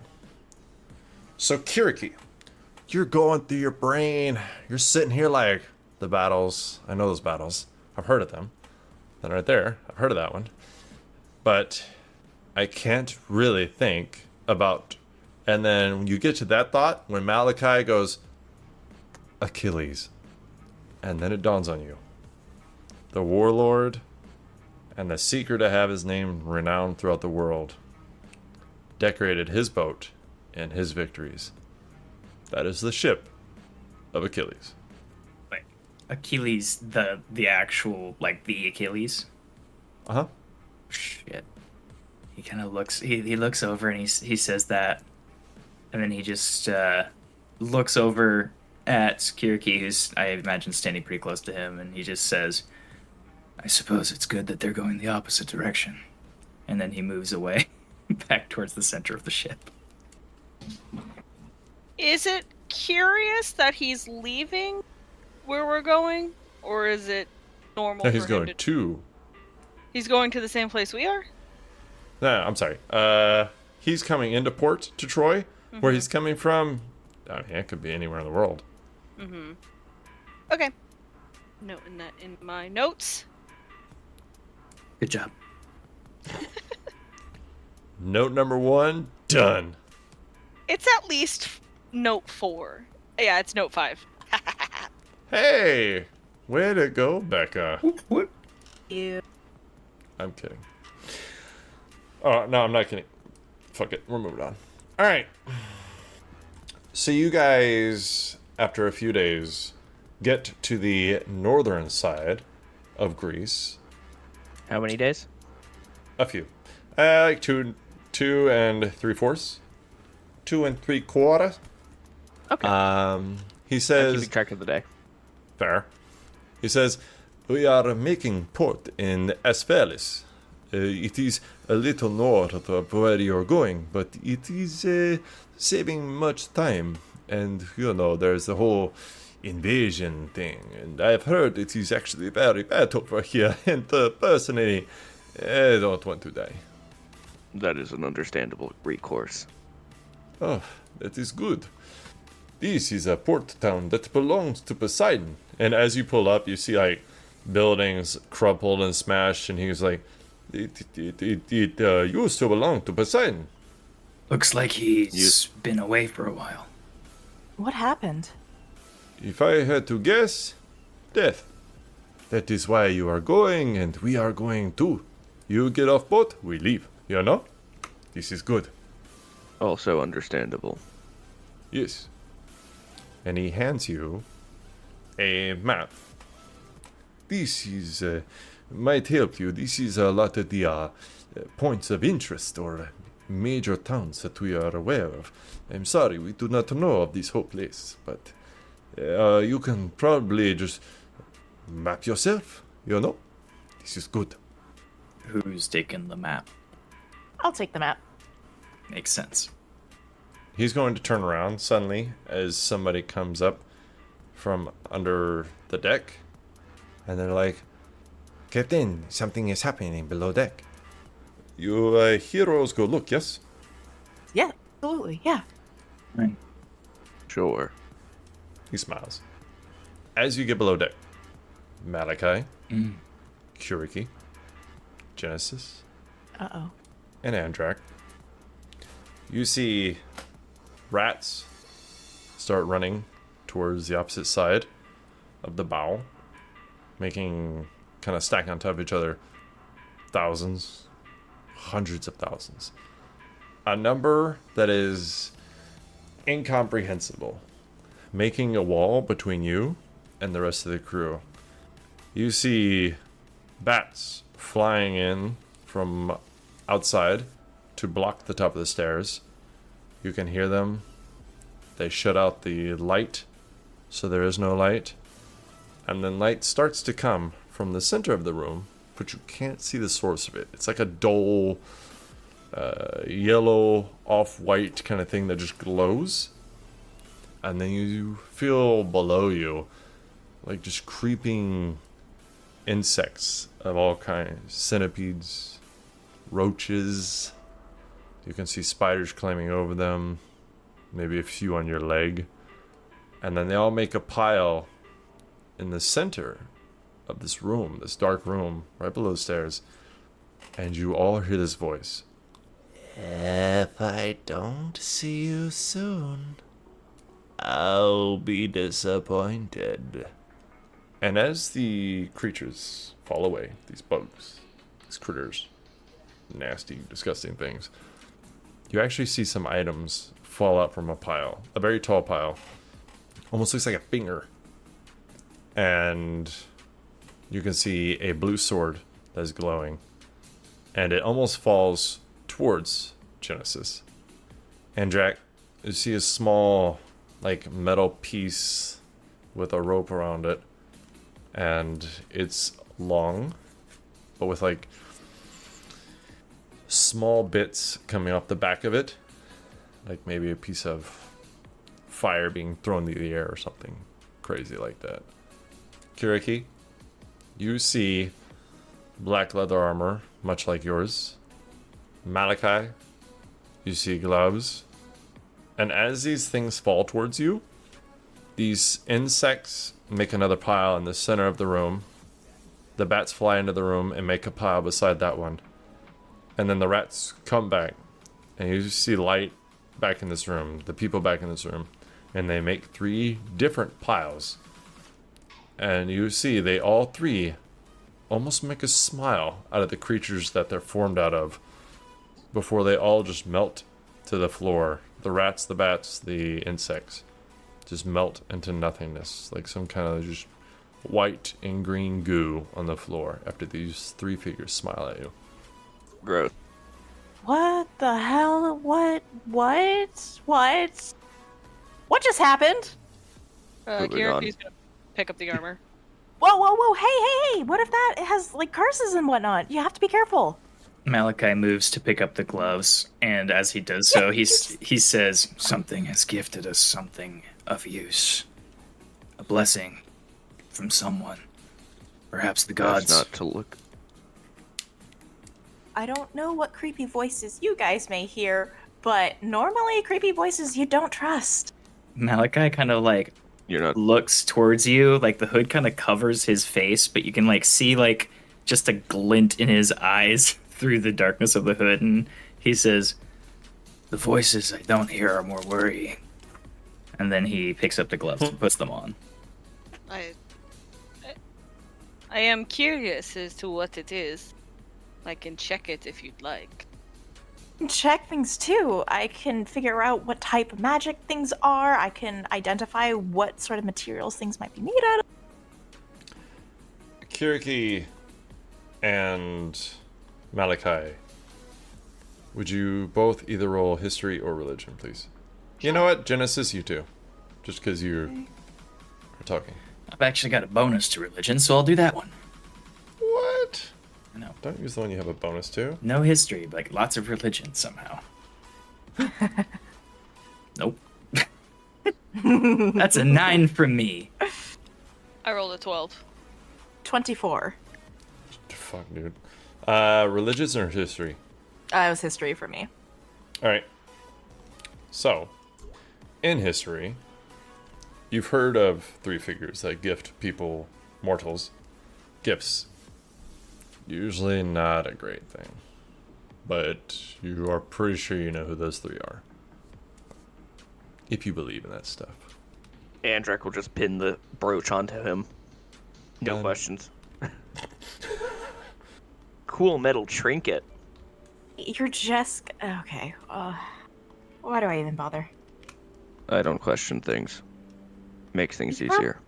So, Kiriki, you're going through your brain. You're sitting here like, the battles. I know those battles. I've heard of them. Then right there, I've heard of that one. But I can't really think about. And then when you get to that thought, when Malachi goes, Achilles. And then it dawns on you. The warlord and the seeker to have his name renowned throughout the world decorated his boat in his victories. That is the ship of Achilles. Like Achilles, the actual, like the Achilles. Uh-huh. Shit. He kind of looks. He looks over and he says that, and then he just looks over at Kiriki, who's I imagine standing pretty close to him, and he just says, I suppose it's good that they're going the opposite direction. and then he moves away back towards the center of the ship. Is it curious that he's leaving where we're going? Or is it normal No, he's for him going to. He's going to the same place we are? No, I'm sorry. He's coming into port to Troy. Where he's coming from, I mean, it could be anywhere in the world. Mm-hmm. Okay. Noting that in my notes. Good job. Note number 1, done. It's at least note 4. Yeah, it's note 5. Hey, way to go, Becca. What? Ew. I'm kidding. Oh, no, I'm not kidding. Fuck it, we're moving on. All right. So you guys, after a few days, get to the northern side of Greece. How many days? A few. Like two and 3/4. 2 3/4. Okay. He I'm says, keeping track of the day. fair. He says, we are making port in Asphalis. It is a little north of where you're going, but it is saving much time. And, there's the whole invasion thing. And I've heard it is actually very bad over here. And personally, I don't want to die. That is an understandable recourse. Oh, that is good. This is a port town that belongs to Poseidon. And as you pull up, you see like buildings crumpled and smashed, and he's like, it used to belong to Poseidon. Looks like he's been away for a while. What happened? If I had to guess, death. That is why you are going, and we are going too. You get off boat, we leave. This is good. Also understandable. Yes. And he hands you a map. This is might help you. This is a lot of the points of interest or major towns that we are aware of. I'm sorry, we do not know of this whole place, but you can probably just map yourself. This is good. Who's taking the map? I'll take the map. Makes sense. He's going to turn around suddenly as somebody comes up from under the deck, and they're like, Captain, something is happening below deck. You heroes go look, yes? Yeah, absolutely, yeah. Right. Sure. He smiles. As you get below deck, Malachi, Kuriki, Genesis, Uh-oh. and Andrak, you see rats start running towards the opposite side of the bow, making kind of stacking on top of each other thousands, hundreds of thousands. A number that is incomprehensible, making a wall between you and the rest of the crew. You see bats flying in from outside to block the top of the stairs. You can hear them. They shut out the light, so there is no light. And then light starts to come from the center of the room, but you can't see the source of it. It's like a dull, yellow, off-white kind of thing that just glows. And then you feel below you, like just creeping insects of all kinds. Centipedes, roaches. You can see spiders climbing over them, maybe a few on your leg. And then they all make a pile in the center of this room, this dark room, right below the stairs. And you all hear this voice. If I don't see you soon, I'll be disappointed. And as the creatures fall away, these bugs, these critters, nasty, disgusting things, you actually see some items fall out from a pile, a very tall pile. Almost looks like a finger. And you can see a blue sword that is glowing. And it almost falls towards Genesis. And Drac, you see a small, like, metal piece with a rope around it. And it's long, but with, like, small bits coming off the back of it. Like maybe a piece of fire being thrown into the air or something crazy like that. Kiriki, you see black leather armor, much like yours. Malachi, you see gloves. And as these things fall towards you, these insects make another pile in the center of the room. The bats fly into the room and make a pile beside that one. And then the rats come back, and you see light back in this room, the people back in this room, and they make 3 different piles. And you see they all 3 almost make a smile out of the creatures that they're formed out of before they all just melt to the floor. The rats, the bats, the insects just melt into nothingness, like some kind of just white and green goo on the floor after these 3 figures smile at you. Gross. What the hell? What? What just happened? Moving on. Kiraki's gonna pick up the armor. Whoa! Hey! What if that has like curses and whatnot? You have to be careful. Malachi moves to pick up the gloves, and as he does so, he says, Something has gifted us something of use. A blessing from someone. Perhaps the Best gods. not to look. I don't know what creepy voices you guys may hear, but normally creepy voices you don't trust. Malachi kind of like You're not. looks towards you, like the hood kind of covers his face, but you can like see like just a glint in his eyes through the darkness of the hood, and he says, The voices I don't hear are more worrying. and then he picks up the gloves and puts them on. I am curious as to what it is. I can check it if you'd like. Check things too. I can figure out what type of magic things are. I can identify what sort of materials things might be made out of. Kiriki and Malachi, would you both either roll history or religion, please? You know what? Genesis, you too. Just because you are talking. I've actually got a bonus to religion, so I'll do that one. What? I know. Don't use the one you have a bonus to. No history, but like lots of religion somehow. Nope. That's a 9 from me. I rolled a 12. 24. Fuck, dude. Religious or history? It was history for me. Alright. So, in history, you've heard of three figures that gift people, mortals, gifts. Usually not a great thing. But you are pretty sure you know who those three are. If you believe in that stuff. Andrek will just pin the brooch onto him. No Done. questions. Cool metal trinket. You're just... Okay. Why do I even bother? I don't question things. Makes things easier.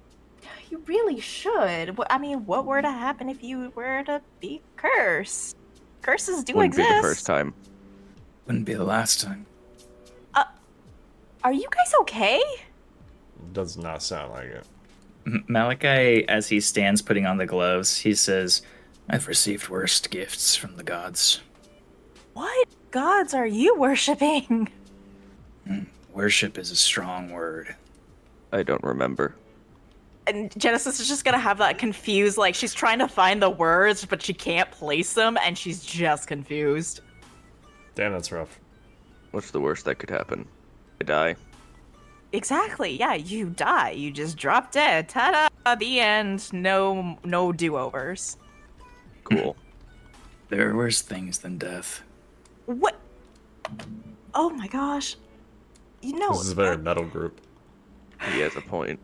You really should. I mean, what were to happen if you were to be cursed? Curses do Wouldn't exist. be the first time. Wouldn't be the last time. Are you guys okay? Does not sound like it. Malachi, as he stands putting on the gloves, he says, I've received worst gifts from the gods. What gods are you worshipping? Worship is a strong word. I don't remember. And Genesis is just gonna have that confused, like she's trying to find the words, but she can't place them, and she's just confused. Damn, that's rough. What's the worst that could happen? I die. Exactly, yeah, you die. You just drop dead. Ta-da! The end. No do-overs. Cool. There are worse things than death. What? Oh my gosh. You know, This is a very metal group. He has a point.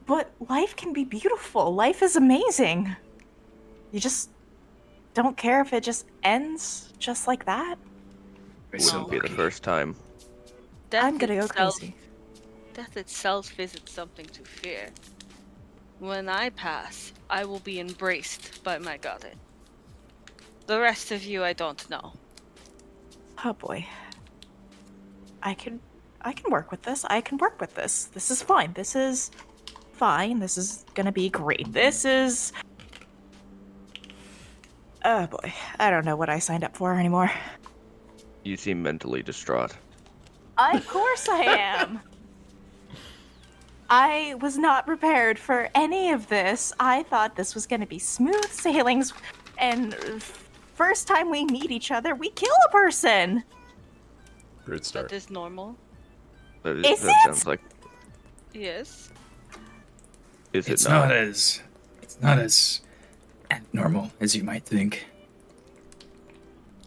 but life can be beautiful. Life is amazing. You just don't care if it just ends just like that. We're so Wouldn't be the lucky. first time. I'm gonna go crazy. Death itself isn't something to fear. When I pass, I will be embraced by my goddess. The rest of you, I don't know. Oh boy. I can work with this. This is fine. This is fine. This is gonna be great. This is... Oh boy. I don't know what I signed up for anymore. You seem mentally distraught. Of course I am. I was not prepared for any of this. I thought this was gonna be smooth sailings, and first time we meet each other, we kill a person. Great start. That is normal. Is That it? sounds like. Yes. Is it It's not? not as abnormal as you might think.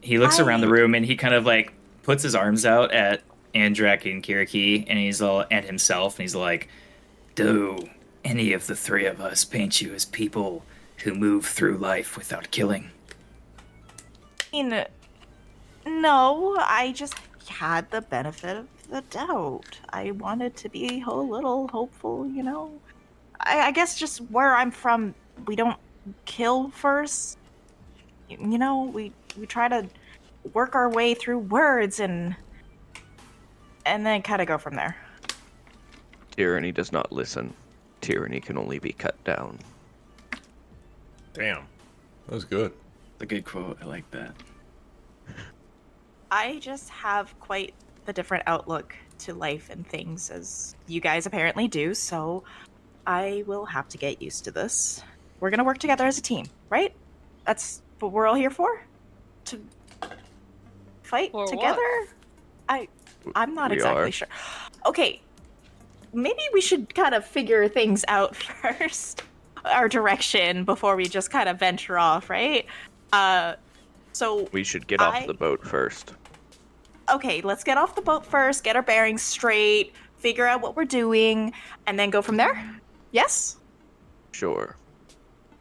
he looks around the room and he kind of like puts his arms out at Andrek and Kiriki and he's all and himself and he's like, Do any of the three of us paint you as people who move through life without killing? No, I just had the benefit of the doubt. I wanted to be a little hopeful, you know? I guess just where I'm from, we don't kill first. You know, we try to work our way through words and then kind of go from there. Tyranny does not listen. Tyranny can only be cut down. Damn. That was good. A good quote. I like that. I just have quite the different outlook to life and things as you guys apparently do, so I will have to get used to this. We're gonna work together as a team, right? That's what we're all here for? To fight For together? what? I'm not We exactly are. sure. Okay, maybe we should kind of figure things out first. Our direction before we just kind of venture off, right? So We should get off the boat first. okay, let's get off the boat first, get our bearings straight, figure out what we're doing, and then go from there? Yes? Sure.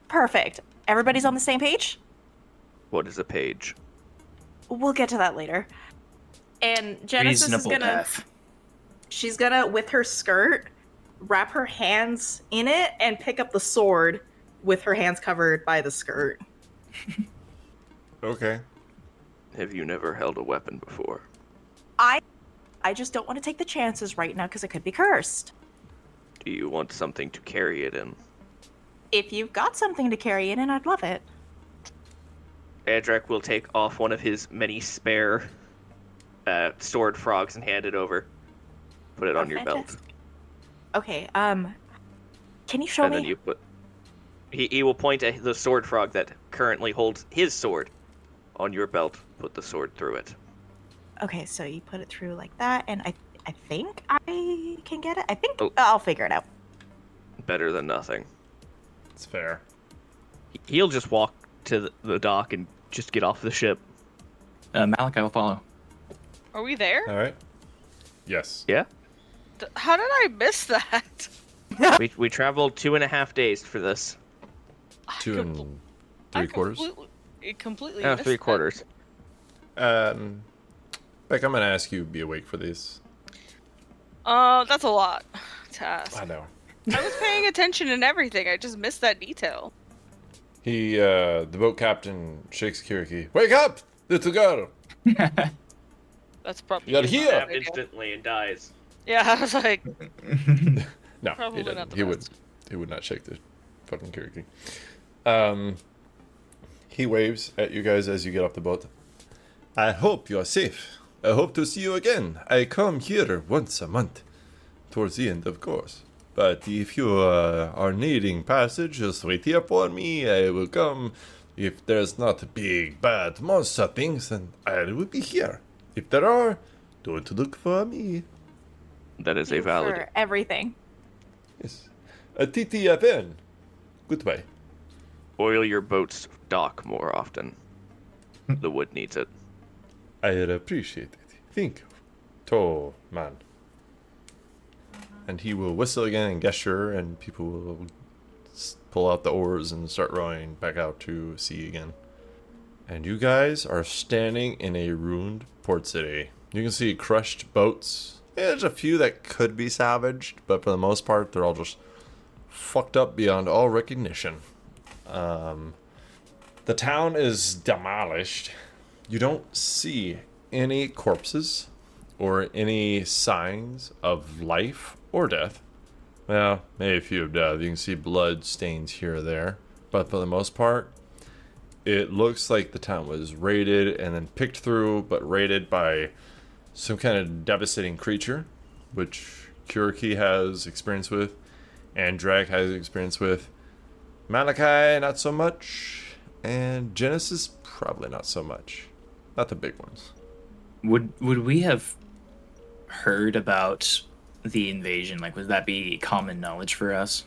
Perfect. Everybody's on the same page? What is a page? We'll get to that later. And Genesis Reasonable is gonna path. she's gonna, with her skirt, wrap her hands in it and pick up the sword with her hands covered by the skirt. Okay. Have you never held a weapon before? I just don't want to take the chances right now because it could be cursed. Do you want something to carry it in? If you've got something to carry in, I'd love it. Adrak will take off one of his many spare sword frogs and hand it over. Put it on your belt. Fantastic. Okay, can you show And me? then you put... He will point at the sword frog that currently holds his sword on your belt. Put the sword through it. Okay, so you put it through like that, and I think I can get it. I think Oh. I'll figure it out. Better than nothing. It's fair. He'll just walk to the dock and just get off the ship. Malachi will follow. Are we there? All right. Yes. Yeah? How did I miss that? We traveled 2.5 days for this. Two and three quarters. Completely No, missed 3/4. Beck, I'm gonna ask you to be awake for these. That's a lot to ask. I know. I was paying attention and everything. I just missed that detail. The boat captain shakes Kiriki. Wake up, little girl! That's probably You gotta not a hear. good idea. Instantly and dies. Yeah, I was like, No, Probably he doesn't. not the He would. best. He would not shake the fucking Kiriki. He waves at you guys as you get off the boat. I hope you are safe. I hope to see you again. I come here once a month, towards the end, of course. But if you are needing passage, just wait here for me. I will come. If there's not big bad monster things, then I will be here. If there are, don't look for me. That is a You valid... for everything. Yes. A TTFN. Goodbye. Oil your boat's dock more often. The wood needs it. I appreciate it. Thank you. Tall man. And he will whistle again and gesture, and people will pull out the oars and start rowing back out to sea again. And you guys are standing in a ruined port city. You can see crushed boats. Yeah, there's a few that could be salvaged, but for the most part, they're all just fucked up beyond all recognition. The town is demolished. You don't see any corpses or any signs of life or death. Well, maybe a few of death. You can see blood stains here or there. But for the most part, it looks like the town was raided and then picked through, but raided by some kind of devastating creature, which Kuriki has experience with, and Drag has experience with. Malachi, not so much, and Genesis, probably not so much. Not the big ones. Would we have heard about the invasion? Like, would that be common knowledge for us?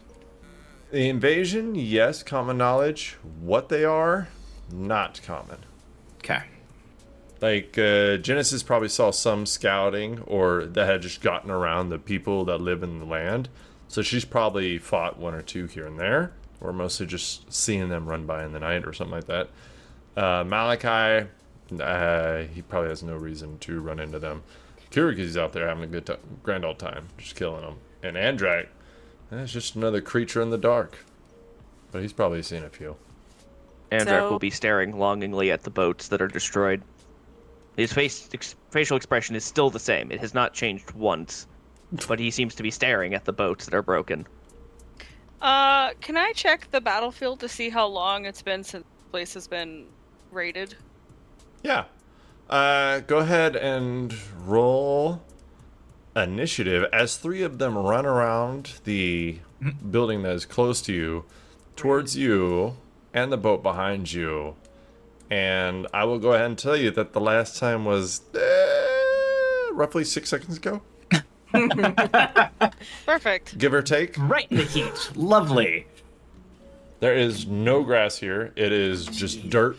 The invasion, yes, common knowledge. What they are, not common. Okay. Like, Genesis probably saw some scouting or that had just gotten around the people that live in the land. So she's probably fought one or two here and there, or mostly just seeing them run by in the night or something like that. Malachi, he probably has no reason to run into them. Kiriki's out there having a good grand old time, just killing them. And Andrak, that's just another creature in the dark. But he's probably seen a few. Andrak So- will be staring longingly at the boats that are destroyed. His facial expression is still the same. It has not changed once, but he seems to be staring at the boats that are broken. Can I check the battlefield to see how long it's been since the place has been raided? Yeah. Go ahead and roll initiative as 3 of them run around the building that is close to you, towards you, and the boat behind you. And I will go ahead and tell you that the last time was roughly 6 seconds ago. Perfect. Give or take. Right in the heat. Lovely. There is no grass here. It is just dirt,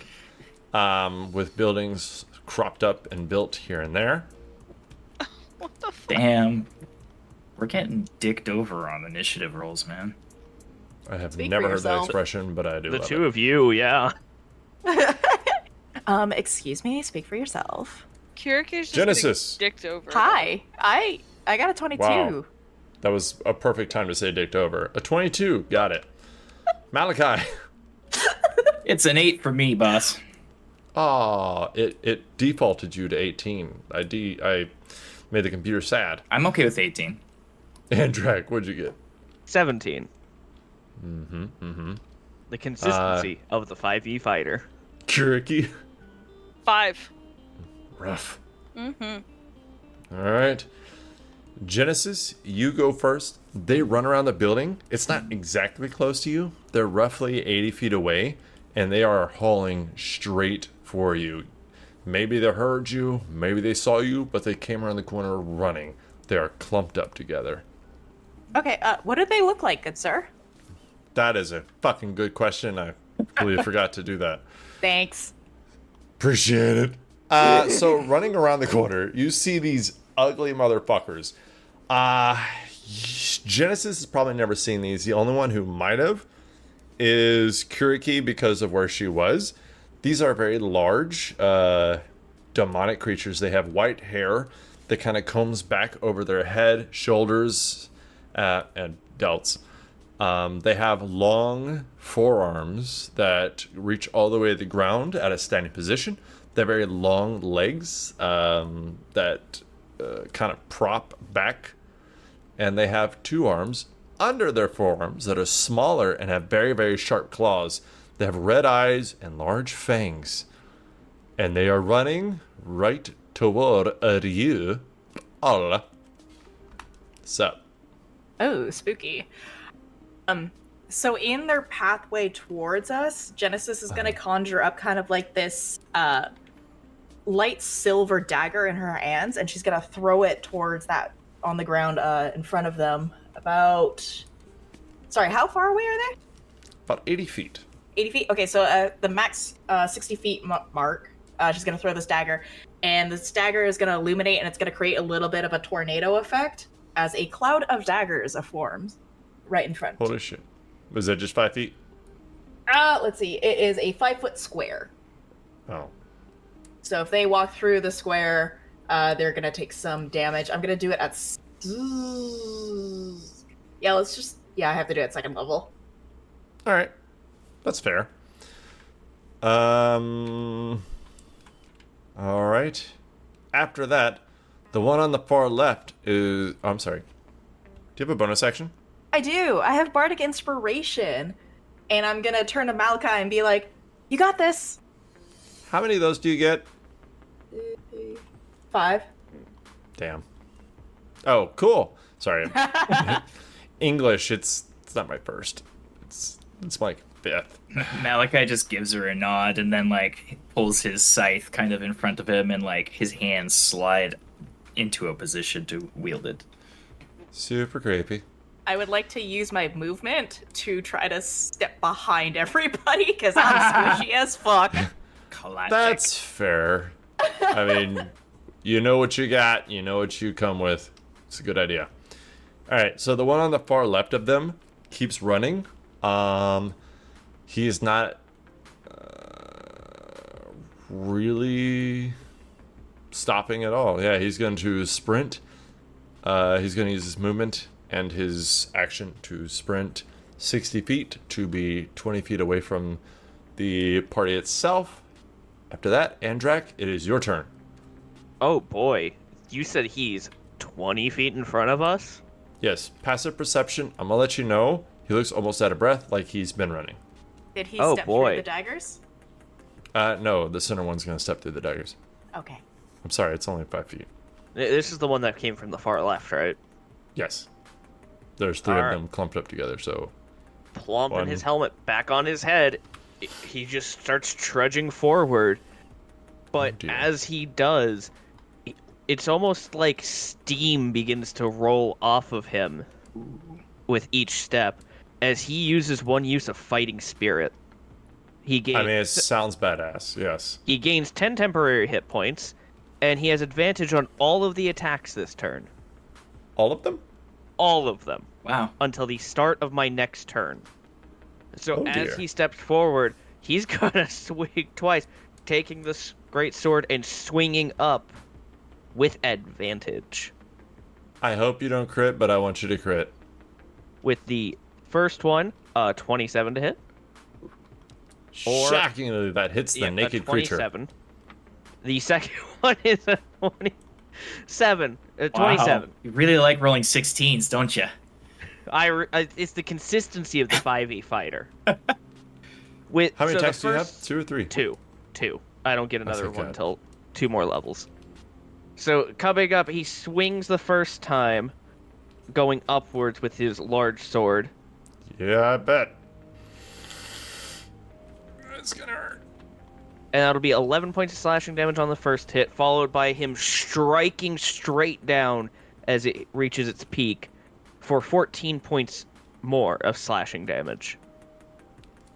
with buildings cropped up and built here and there. What the fuck? Damn. We're getting dicked over on initiative rolls, man. I have Speak never for heard that yourself. expression, but I do The love two it. of you, yeah. Excuse me, speak for yourself. Kiriki's just Genesis. getting dicked over. Hi, I got a 22. Wow. That was a perfect time to say dicked over. A 22, got it. Malachi. It's an 8 for me, boss. Aw, it defaulted you to 18. I made the computer sad. I'm okay with 18. And Drake, what'd you get? 17. Mm-hmm. The consistency of the 5e fighter. Kiriki. 5. Rough. Mm-hmm. All right. Genesis, you go first. They run around the building. It's not exactly close to you. They're roughly 80 feet away, and they are hauling straight for you. Maybe they heard you, maybe they saw you, but they came around the corner running. They are clumped up together. Okay, what do they look like, good sir? That is a fucking good question. I completely forgot to do that. Thanks. Appreciate it. So running around the corner, you see these ugly motherfuckers. Genesis has probably never seen these. The only one who might have is Kuriki because of where she was. These are very large, demonic creatures. They have white hair that kind of combs back over their head, shoulders, and delts. They have long forearms that reach all the way to the ground at a standing position. They have very long legs that kind of prop back. And they have 2 arms under their forearms that are smaller and have very, very sharp claws. They have red eyes and large fangs. And they are running right toward you. All. So. Oh, spooky. So in their pathway towards us, Genesis is gonna conjure up kind of like this light silver dagger in her hands, and she's gonna throw it towards that on the ground in front of them. Sorry, how far away are they? About 80 feet. 80 feet? Okay, so the max 60 feet mark. She's gonna throw this dagger, and this dagger is gonna illuminate, and it's gonna create a little bit of a tornado effect as a cloud of daggers forms right in front. Holy shit. Was that just 5 feet? Let's see. It is a 5-foot square. Oh. So if they walk through the square, they're gonna take some damage. I'm gonna do it at. Yeah, let's just. Yeah, I have to do it at 2nd level. All right. That's fair. All right. After that, the one on the far left is. Oh, I'm sorry. Do you have a bonus action? I do. I have bardic inspiration, and I'm gonna turn to Malachi and be like, "You got this." How many of those do you get? 5. Damn. Oh, cool. Sorry. English, it's not my first. It's my 5th. Malachi just gives her a nod and then like pulls his scythe kind of in front of him and like his hands slide into a position to wield it. Super creepy. I would like to use my movement to try to step behind everybody because I'm squishy as fuck. Classic. That's fair. I mean, you know what you got, you know what you come with. It's a good idea. All right, so the one on the far left of them keeps running. He is not really stopping at all. Yeah, he's going to sprint. He's going to use his movement and his action to sprint 60 feet to be 20 feet away from the party itself. After that, Andrak, it is your turn. Oh boy, you said he's 20 feet in front of us? Yes, passive perception. I'm gonna let you know. He looks almost out of breath, like he's been running. Did he Oh, step boy. through the daggers? No, the center one's gonna step through the daggers. Okay. I'm sorry, it's only 5 feet. This is the one that came from the far left, right? Yes. There's 3 Alright. of them clumped up together, so Plumping One. his helmet back on his head, he just starts trudging forward. But dear. as he does, it's almost like steam begins to roll off of him with each step as he uses one use of fighting spirit. He gains, I mean, it sounds badass. Yes. he gains 10 temporary hit points, and he has advantage on all of the attacks this turn. All of them? All of them. Wow. Until the start of my next turn. So Oh, as dear. he steps forward, he's gonna swing twice, taking this great sword and swinging up with advantage. I hope you don't crit, but I want you to crit. With the first one, 27 to hit. Or- Shockingly, that hits the Yeah, naked creature. 27. The second one is a 27. Wow. 27. You really like rolling 16s, don't you? It's the consistency of the 5e fighter. With How many so the attacks do you have? first- 2 or 3? Two. I don't get another okay. one until 2 more levels. So coming up, he swings the first time, going upwards with his large sword. Yeah, I bet. It's gonna hurt. And that'll be 11 points of slashing damage on the first hit, followed by him striking straight down as it reaches its peak for 14 points more of slashing damage.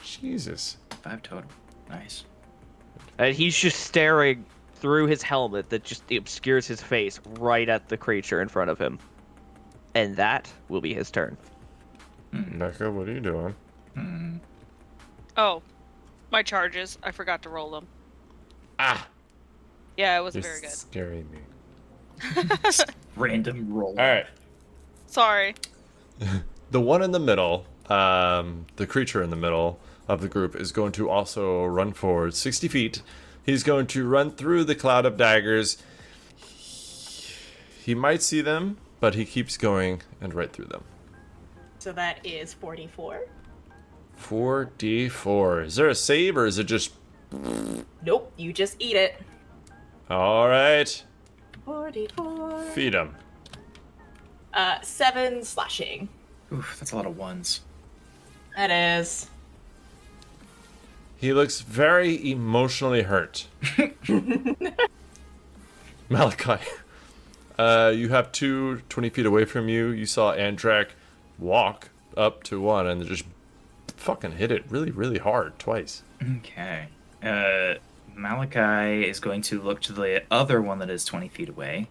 Jesus. 5 total. Nice. And he's just staring through his helmet that just obscures his face right at the creature in front of him. And that will be his turn. Becca, what are you doing? Oh, my charges. I forgot to roll them. Ah! Yeah, it wasn't You're very good. scaring me. Random roll. Alright. Sorry. The one in the middle, the creature in the middle of the group, is going to also run forward 60 feet. He's going to run through the cloud of daggers. He might see them, but he keeps going and right through them. So that is 44. 4d4. Is there a save or is it just... Nope, you just eat it. Alright. 44. Feed him. 7 slashing. Oof, that's a lot of ones. That is. He looks very emotionally hurt. Malachi, you have 20 feet away from you. You saw Andrak walk up to one and just fucking hit it really, really hard twice. Okay. Malachi is going to look to the other one that is 20 feet away.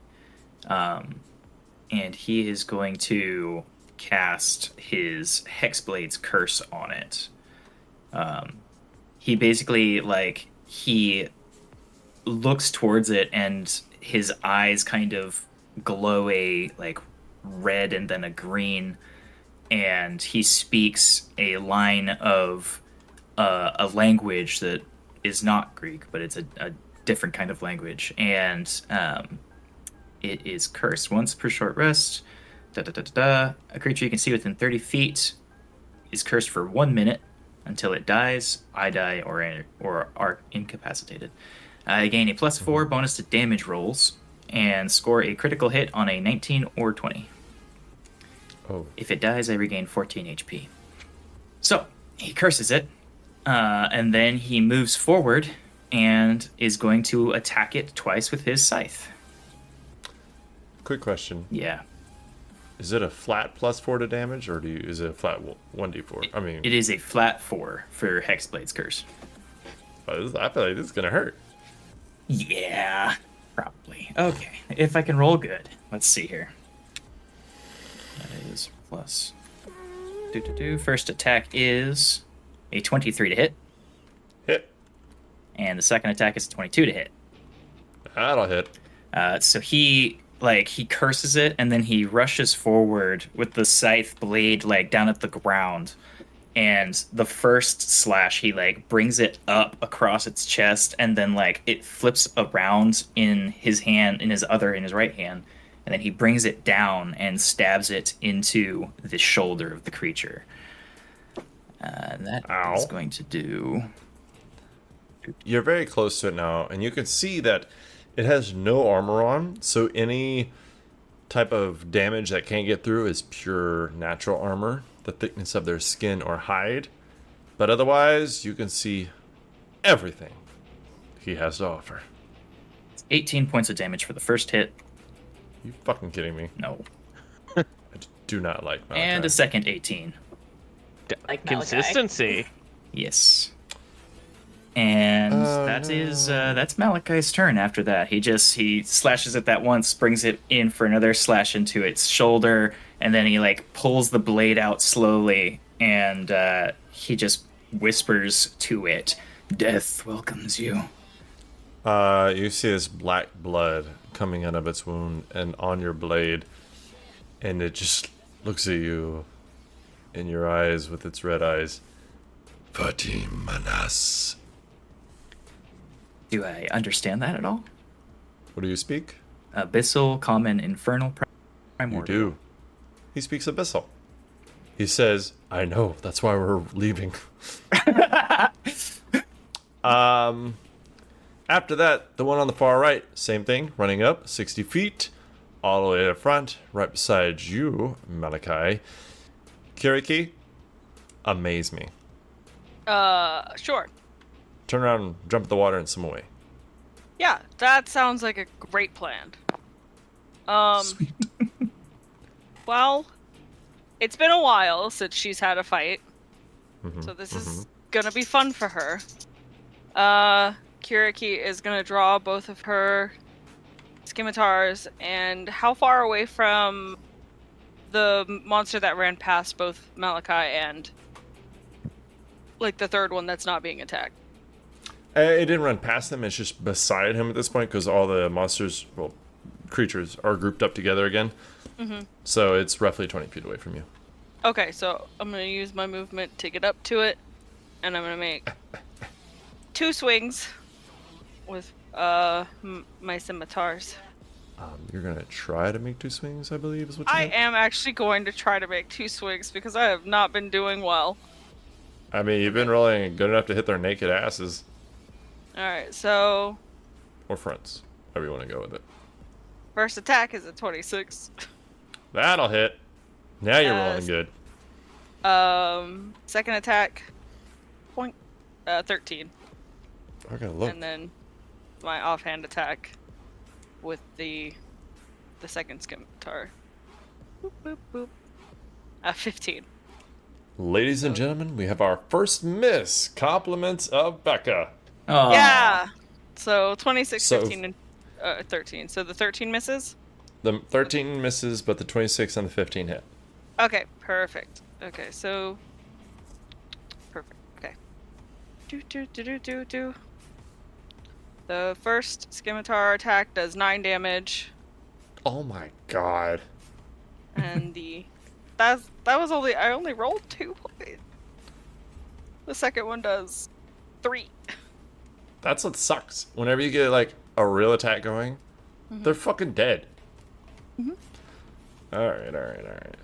And he is going to cast his Hexblade's curse on it. He basically, he looks towards it and his eyes kind of glow a, red and then a green. And he speaks a line of a language that is not Greek, but it's a different kind of language. And it is cursed. Once per short rest, a creature you can see within 30 feet is cursed for 1 minute until it dies, I die, or are incapacitated. I gain a +4 bonus to damage rolls and score a critical hit on a 19 or 20. Oh. If it dies, I regain 14 HP. So, he curses it, and then he moves forward and is going to attack it twice with his scythe. Quick question. Yeah. Is it a flat +4 to damage, or is it a flat 1d4? I mean, It is a flat 4 for Hexblade's Curse. I feel like this is going to hurt. Yeah, probably. Okay, if I can roll good. Let's see here. That is plus... First attack is a 23 to hit, Hit. and the second attack is a 22 to hit. That'll hit. So he curses it, and then he rushes forward with the scythe blade down at the ground, and the first slash he like brings it up across its chest, and then like it flips around in his hand, in his right hand, and then he brings it down and stabs it into the shoulder of the creature. That Ow. is going to do. You're very close to it now, and you can see that it has no armor on, so any type of damage that can't get through is pure natural armor, the thickness of their skin or hide. But otherwise, you can see everything he has to offer. 18 points of damage for the first hit. You fucking kidding me? No. I do not like Malachi. And a second 18. Like Malachi. Consistency. Yes. And Oh, that's Malachi's turn after that. He slashes it that once, brings it in for another slash into its shoulder, and then he like pulls the blade out slowly, and he just whispers to it, "Death welcomes you." You see this black blood coming out of its wound and on your blade, and it just looks at you in your eyes with its red eyes. Fatimanas. Do I understand that at all? What do you speak? Abyssal, Common, Infernal, You Primordial. do. He speaks Abyssal. He says, I know, that's why we're leaving. After that, the one on the far right, same thing, running up 60 feet, all the way to the front, right beside you, Malachi. Kiriki, amaze me. Sure. Turn around and jump in the water and swim away. Yeah, that sounds like a great plan. Well, it's been a while since she's had a fight, so this is gonna be fun for her. Kiriki is gonna draw both of her scimitars, and how far away from the monster that ran past both Malachi and like the third one that's not being attacked? It didn't run past them, it's just beside him at this point because all the monsters, well, creatures are grouped up together again. So it's roughly 20 feet away from you. Okay, so I'm gonna use my movement to get up to it, and I'm gonna make 2 swings with my scimitars. You're gonna try to make 2 swings, I believe, is what you I meant? am actually going to try to make 2 swings because I have not been doing well. I mean, you've been rolling good enough to hit their naked asses. Alright, so Or fronts, however you want to go with it. first attack is a 26. That'll hit. Now you're Yes. rolling good. Second attack, 13. I gotta look. And then my offhand attack with the second scimitar. Boop, boop, boop. 15. Ladies and gentlemen, we have our first miss. Compliments of Becca. Oh. Yeah! So 26, So- 15, and 13. So the 13 misses? The 13 misses, but the 26 and the 15 hit. Okay, perfect. Okay, so... Perfect, okay. Do. The first scimitar attack does 9 damage, Oh my god. and that was only... I only rolled 2 points. The second one does 3. That's what sucks. Whenever you get, like, a real attack going, they're fucking dead. Alright.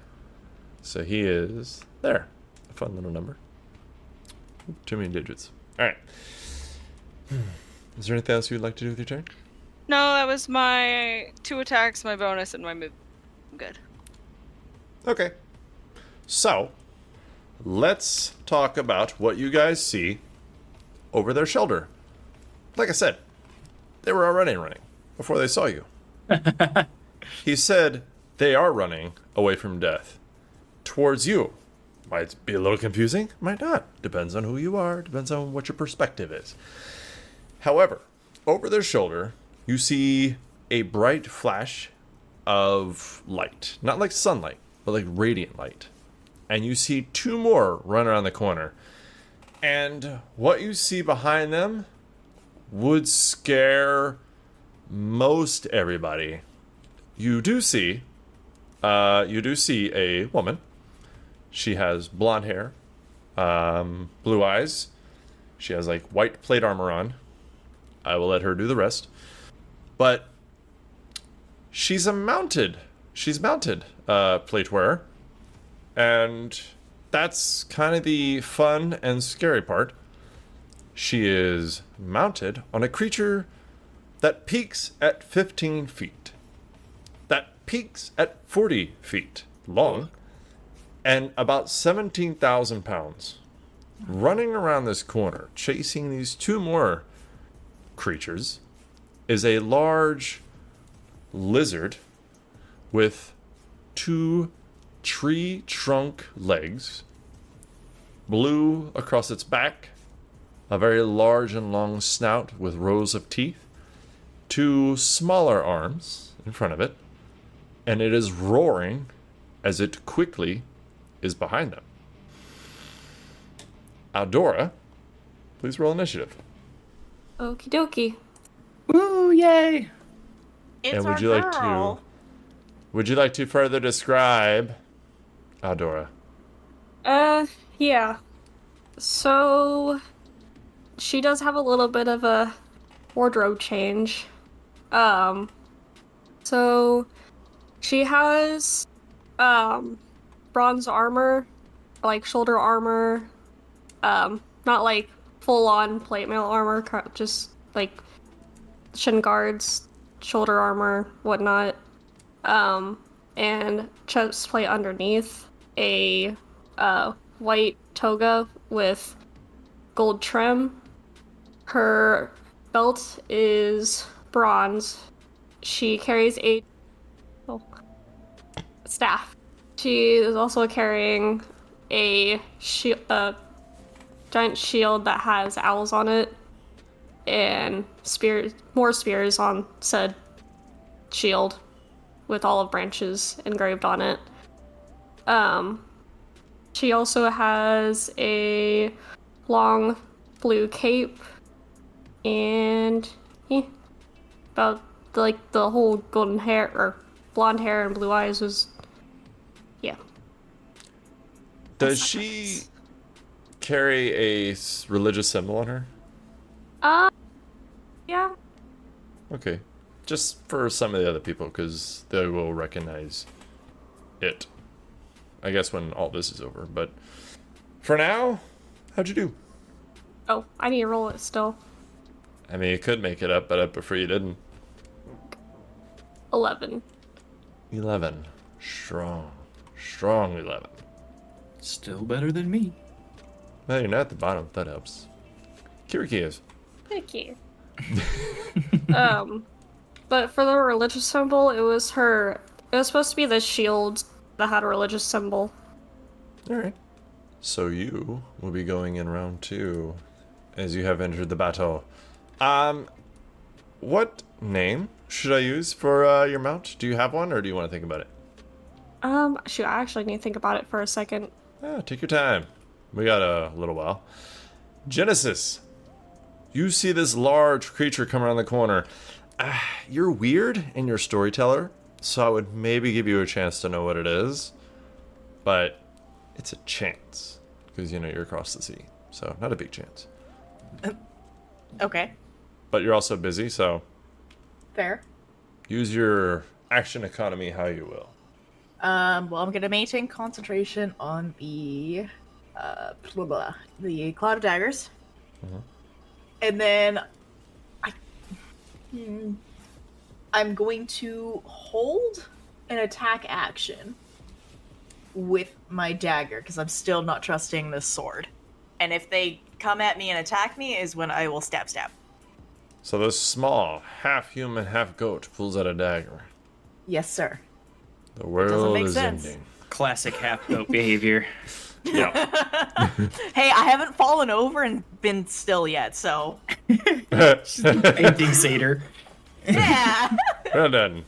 So he is there. A fun little number. Too many digits. Alright. Is there anything else you'd like to do with your turn? No, that was my 2 attacks, my bonus, and my move. I'm good. Okay. So, let's talk about what you guys see over their shoulder. Like I said, they were already running before they saw you. He said they are running away from death towards you. Might be a little confusing, might not. Depends on who you are, depends on what your perspective is. However, over their shoulder, you see a bright flash of light. Not like sunlight, but like radiant light. And you see 2 more run around the corner. And what you see behind them would scare most everybody. You do see a woman. She has blonde hair, Blue eyes. She has like white plate armor on. I will let her do the rest. But she's mounted plate wearer. And that's kind of the fun and scary part. She is mounted on a creature that peaks at 15 feet. That peaks at 40 feet long. And about 17,000 pounds. Running around this corner, chasing these two more creatures, is a large lizard with two tree trunk legs, blue across its back, a very large and long snout with rows of teeth, two smaller arms in front of it, and it is roaring as it quickly is behind them. Aldora, please roll initiative. Okie dokie. Woo, yay! It's And our would you like girl. Would you like to further describe Aldora? Yeah. So, she does have a little bit of a wardrobe change. So, she has, bronze armor, like shoulder armor, not like full-on plate mail armor, just like shin guards, shoulder armor, whatnot, and chest plate underneath, a white toga with gold trim. Her belt is bronze. She carries a staff. She is also carrying a giant shield that has owls on it, and more spears on said shield with olive branches engraved on it. She also has a long blue cape, and about like the whole golden hair or blonde hair and blue eyes was, yeah. Does she carry a religious symbol on her? Yeah. Okay. Just for some of the other people, because they will recognize it. I guess when all this is over, but for now, how'd you do? Oh, I need to roll it still. I mean, you could make it up, but I prefer you didn't. 11. 11. Strong. Strong 11. Still better than me. Well, you're not at the bottom. That helps. Kiriki is. Thank you. But for the religious symbol, it was supposed to be the shield that had a religious symbol. Alright. So you will be going in round 2 as you have entered the battle. What name should I use for your mount? Do you have one, or do you want to think about it? Shoot, I actually need to think about it for a second. Take your time. We got a little while. Genesis, you see this large creature come around the corner. You're weird and you're a storyteller, so I would maybe give you a chance to know what it is. But it's a chance, because, you're across the sea. So, not a big chance. Okay, But you're also busy, so fair. use your action economy how you will. Well, I'm gonna maintain concentration on the the Cloud of Daggers, and then I'm going to hold an attack action with my dagger because I'm still not trusting this sword. And if they come at me and attack me, is when I will stab. So this small, half-human, half-goat pulls out a dagger. Yes, sir. The world make is sense. ending. Classic half-goat behavior. Yeah. Hey, I haven't fallen over and been still yet, so Painting satyr. yeah. Well done.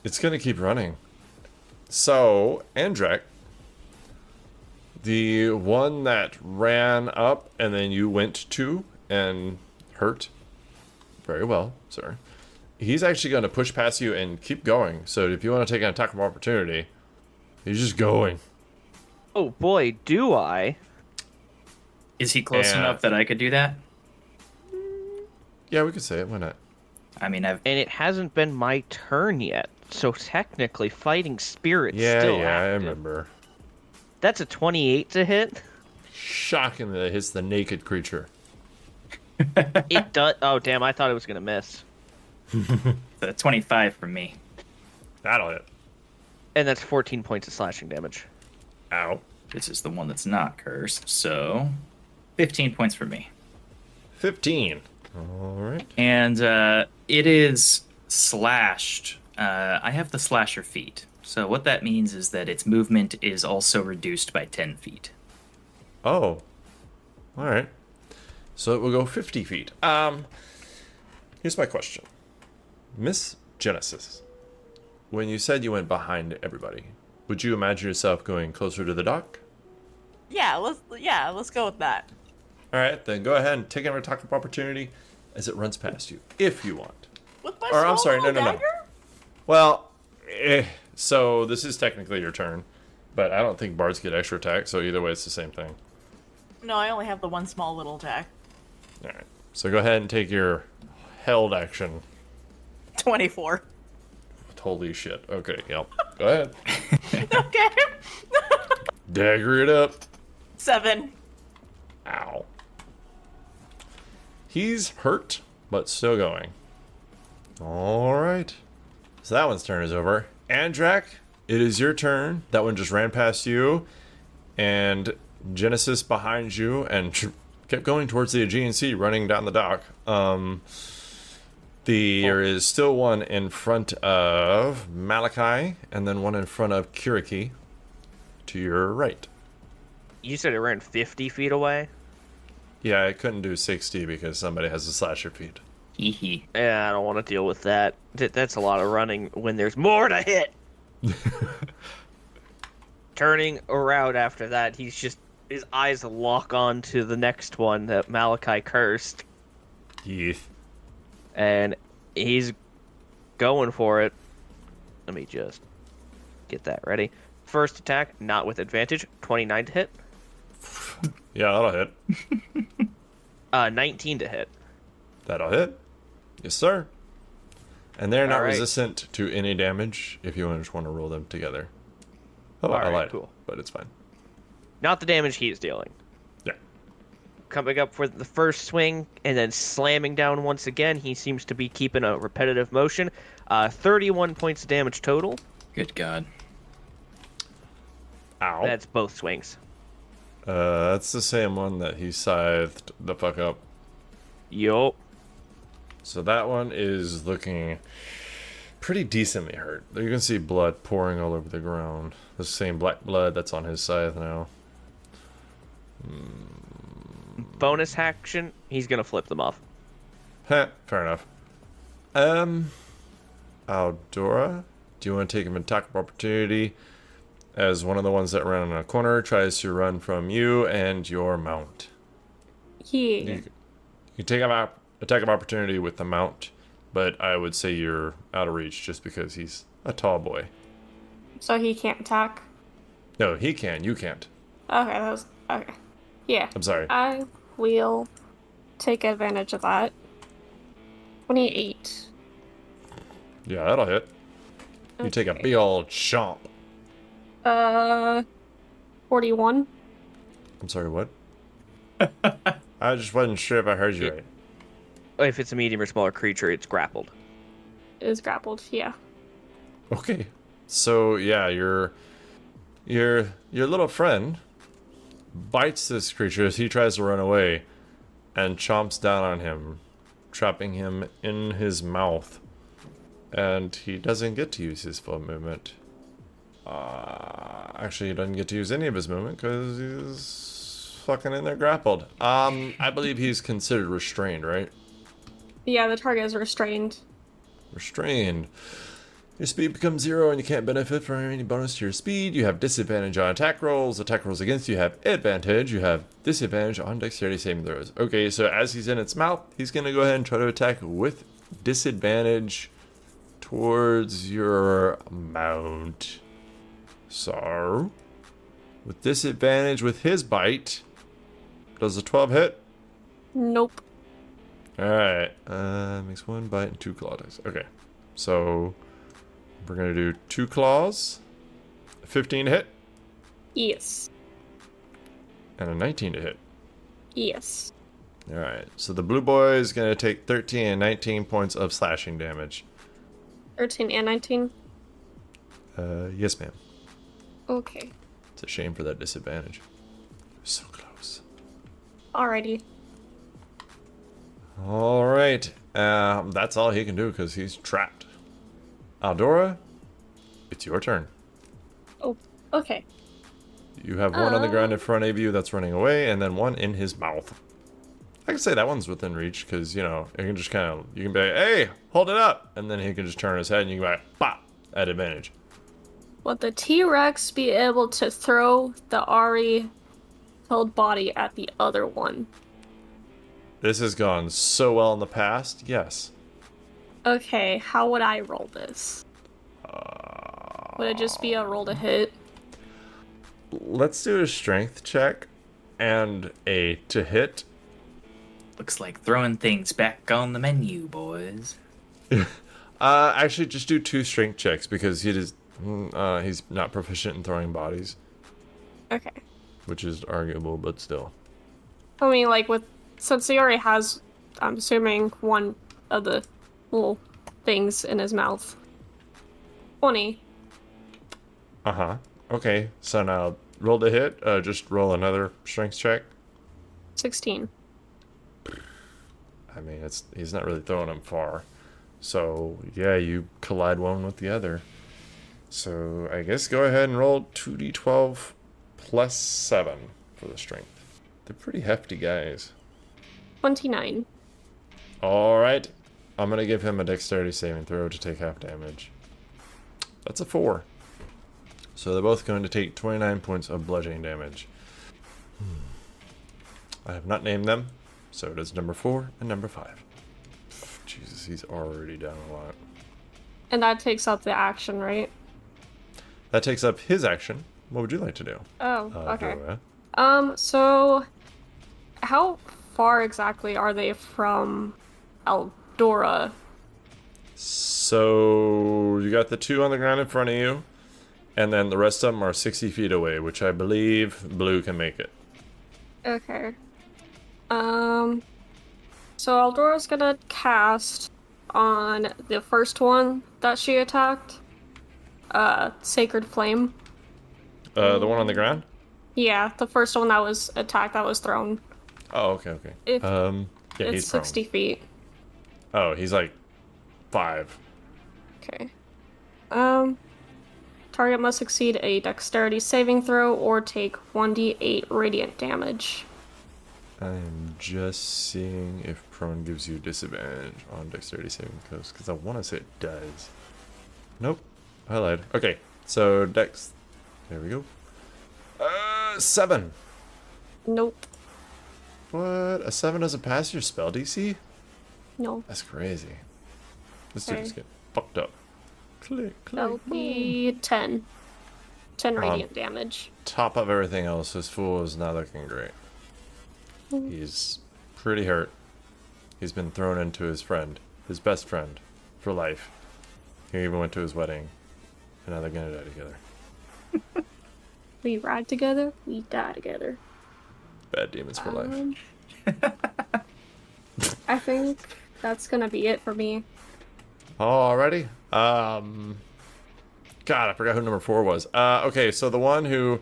It's gonna keep running. So, Andrak, the one that ran up and then you went to and hurt very well, sir, he's actually going to push past you and keep going. So if you want to take an attack of opportunity, he's just going. Oh boy, do I. Is he close Yeah. enough that I could do that? Yeah, we could say it. Why not? I mean, I've And it hasn't been my turn yet. So technically, Fighting Spirit's Yeah, still I active. remember. That's a 28 to hit. Shockingly, that hits the naked creature. It does. Oh, damn, I thought it was going to miss. 25 from me. That'll hit. And that's 14 points of slashing damage. Ow. This is the one that's not cursed, so 15 points for me. 15. All right. And it is slashed. I have the slasher feat. So what that means is that its movement is also reduced by 10 feet. Oh. All right. So it will go 50 feet. Here's my question. Miss Genesis, when you said you went behind everybody, would you imagine yourself going closer to the dock? Yeah, let's go with that. All right, then go ahead and take an attack of opportunity as it runs past you, if you want. With my Or, I'm small sorry, no, little no, no. dagger? Well, so this is technically your turn, but I don't think bards get extra attack, so either way it's the same thing. No, I only have the one small little attack. All right, so go ahead and take your held action. 24. Holy shit. Okay, yep. Go ahead. Okay. Dagger it up. 7. Ow. He's hurt, but still going. Alright. So that one's turn is over. Andrak, it is your turn. That one just ran past you. And Genesis behind you and kept going towards the Aegean Sea, running down the dock. There is still one in front of Malachi, and then one in front of Kiriki to your right. You said it ran 50 feet away? Yeah, I couldn't do 60 because somebody has a slasher feed. Hee hee. Yeah, I don't want to deal with that. That's a lot of running when there's more to hit. Turning around after that, his eyes lock on to the next one that Malachi cursed. Yeeth. And he's going for it. Let me just get that ready. First attack, not with advantage, 29 to hit. Yeah, that'll hit. 19 to hit. That'll hit. Yes, sir. And they're not All right. resistant to any damage if you just want to roll them together. Oh, I All right, lied. cool. But it's fine. Not the damage he's dealing. Yeah. Coming up for the first swing and then slamming down once again. He seems to be keeping a repetitive motion. 31 points of damage total. Good God. Ow. That's both swings. That's the same one that he scythed the fuck up. Yup. So that one is looking pretty decently hurt. You can see blood pouring all over the ground. The same black blood that's on his scythe now. Bonus action, he's gonna flip them off. Heh, fair enough. Aldora, do you want to take an attack of opportunity as one of the ones that ran in a corner tries to run from you and your mount? Yeah. You take an attack of opportunity with the mount, but I would say you're out of reach just because he's a tall boy. So he can't attack. No, he can. You can't. Okay, that was okay. Yeah. I'm sorry. I will take advantage of that. 28. Yeah, that'll hit. You take a Okay. big old chomp. 41. I'm sorry, what? I just wasn't sure if I heard you right. If it's a medium or smaller creature, it's grappled. Is grappled, yeah. Okay. So yeah, your little friend bites this creature as he tries to run away and chomps down on him, trapping him in his mouth. And he doesn't get to use his full movement. Actually, he doesn't get to use any of his movement because he's fucking in there grappled. I believe he's considered restrained, right? Yeah, the target is restrained. Restrained. Your speed becomes 0 and you can't benefit from any bonus to your speed. You have disadvantage on attack rolls. Attack rolls against you have advantage. You have disadvantage on dexterity saving throws. Okay, so as he's in its mouth, he's going to go ahead and try to attack with disadvantage towards your mount. So, with disadvantage with his bite, does a 12 hit? Nope. Alright, makes 1 bite and 2 claw attacks. Okay, so we're gonna do 2 claws, a 15 to hit, Yes. and a 19 to hit. Yes. Alright, so the blue boy is gonna take 13 and 19 points of slashing damage. 13 and 19? Yes, ma'am. Okay. It's a shame for that disadvantage. So close. Alrighty. Alright, that's all he can do because he's trapped. Aldora, it's your turn. Oh, okay. You have one on the ground in front of you that's running away, and then one in his mouth. I can say that one's within reach, because, you know, you can just kind of, you can be like, hey, hold it up! And then he can just turn his head, and you can be like, pop! At advantage. Would the T-Rex be able to throw the Ari held body at the other one? This has gone so well in the past, yes. Okay, how would I roll this? Would it just be a roll to hit? Let's do a strength check and a to hit. Looks like throwing things back on the menu, boys. Actually, just do 2 strength checks because he's not proficient in throwing bodies, Okay. which is arguable, but still. I mean, like, since he already has, I'm assuming, one of the little things in his mouth. 20. Uh-huh. Okay, so now roll to hit. Just roll another strength check. 16. I mean, he's not really throwing them far. So, yeah, you collide one with the other. So, I guess go ahead and roll 2d12 plus 7 for the strength. They're pretty hefty guys. 29. Alright. I'm going to give him a dexterity saving throw to take half damage. That's a 4. So they're both going to take 29 points of bludgeoning damage. I have not named them, so does number 4 and number 5. Jesus, he's already down a lot. And that takes up the action, right? That takes up his action. What would you like to do? Oh, okay. Dora? So how far exactly are they from Eldora? So you got the 2 on the ground in front of you, and then the rest of them are 60 feet away, which I believe Blue can make it. Okay. So Eldora's gonna cast on the first one that she attacked. Sacred Flame. The one on the ground? Yeah, the first one that was attacked, that was thrown. Oh, okay. If Yeah, it's he's prone. 60 feet. Oh, he's like 5. Okay. Target must succeed a dexterity saving throw or take 1d8 radiant damage. I'm just seeing if prone gives you disadvantage on dexterity saving throws, because I want to say it does. Nope, I lied. Okay, so dex. There we go. 7. Nope. What? A 7 doesn't pass your spell DC? No. That's crazy. This dude Okay. just get fucked up. Click, click. That'll be 10. 10 Um, radiant damage. Top of everything else, his fool is not looking great. He's pretty hurt. He's been thrown into his friend, his best friend, for life. He even went to his wedding, and now they're gonna die together. We ride together, we die together. Bad demons for life. I think that's gonna be it for me. Alrighty. God, I forgot who number 4 was. Okay, so the one who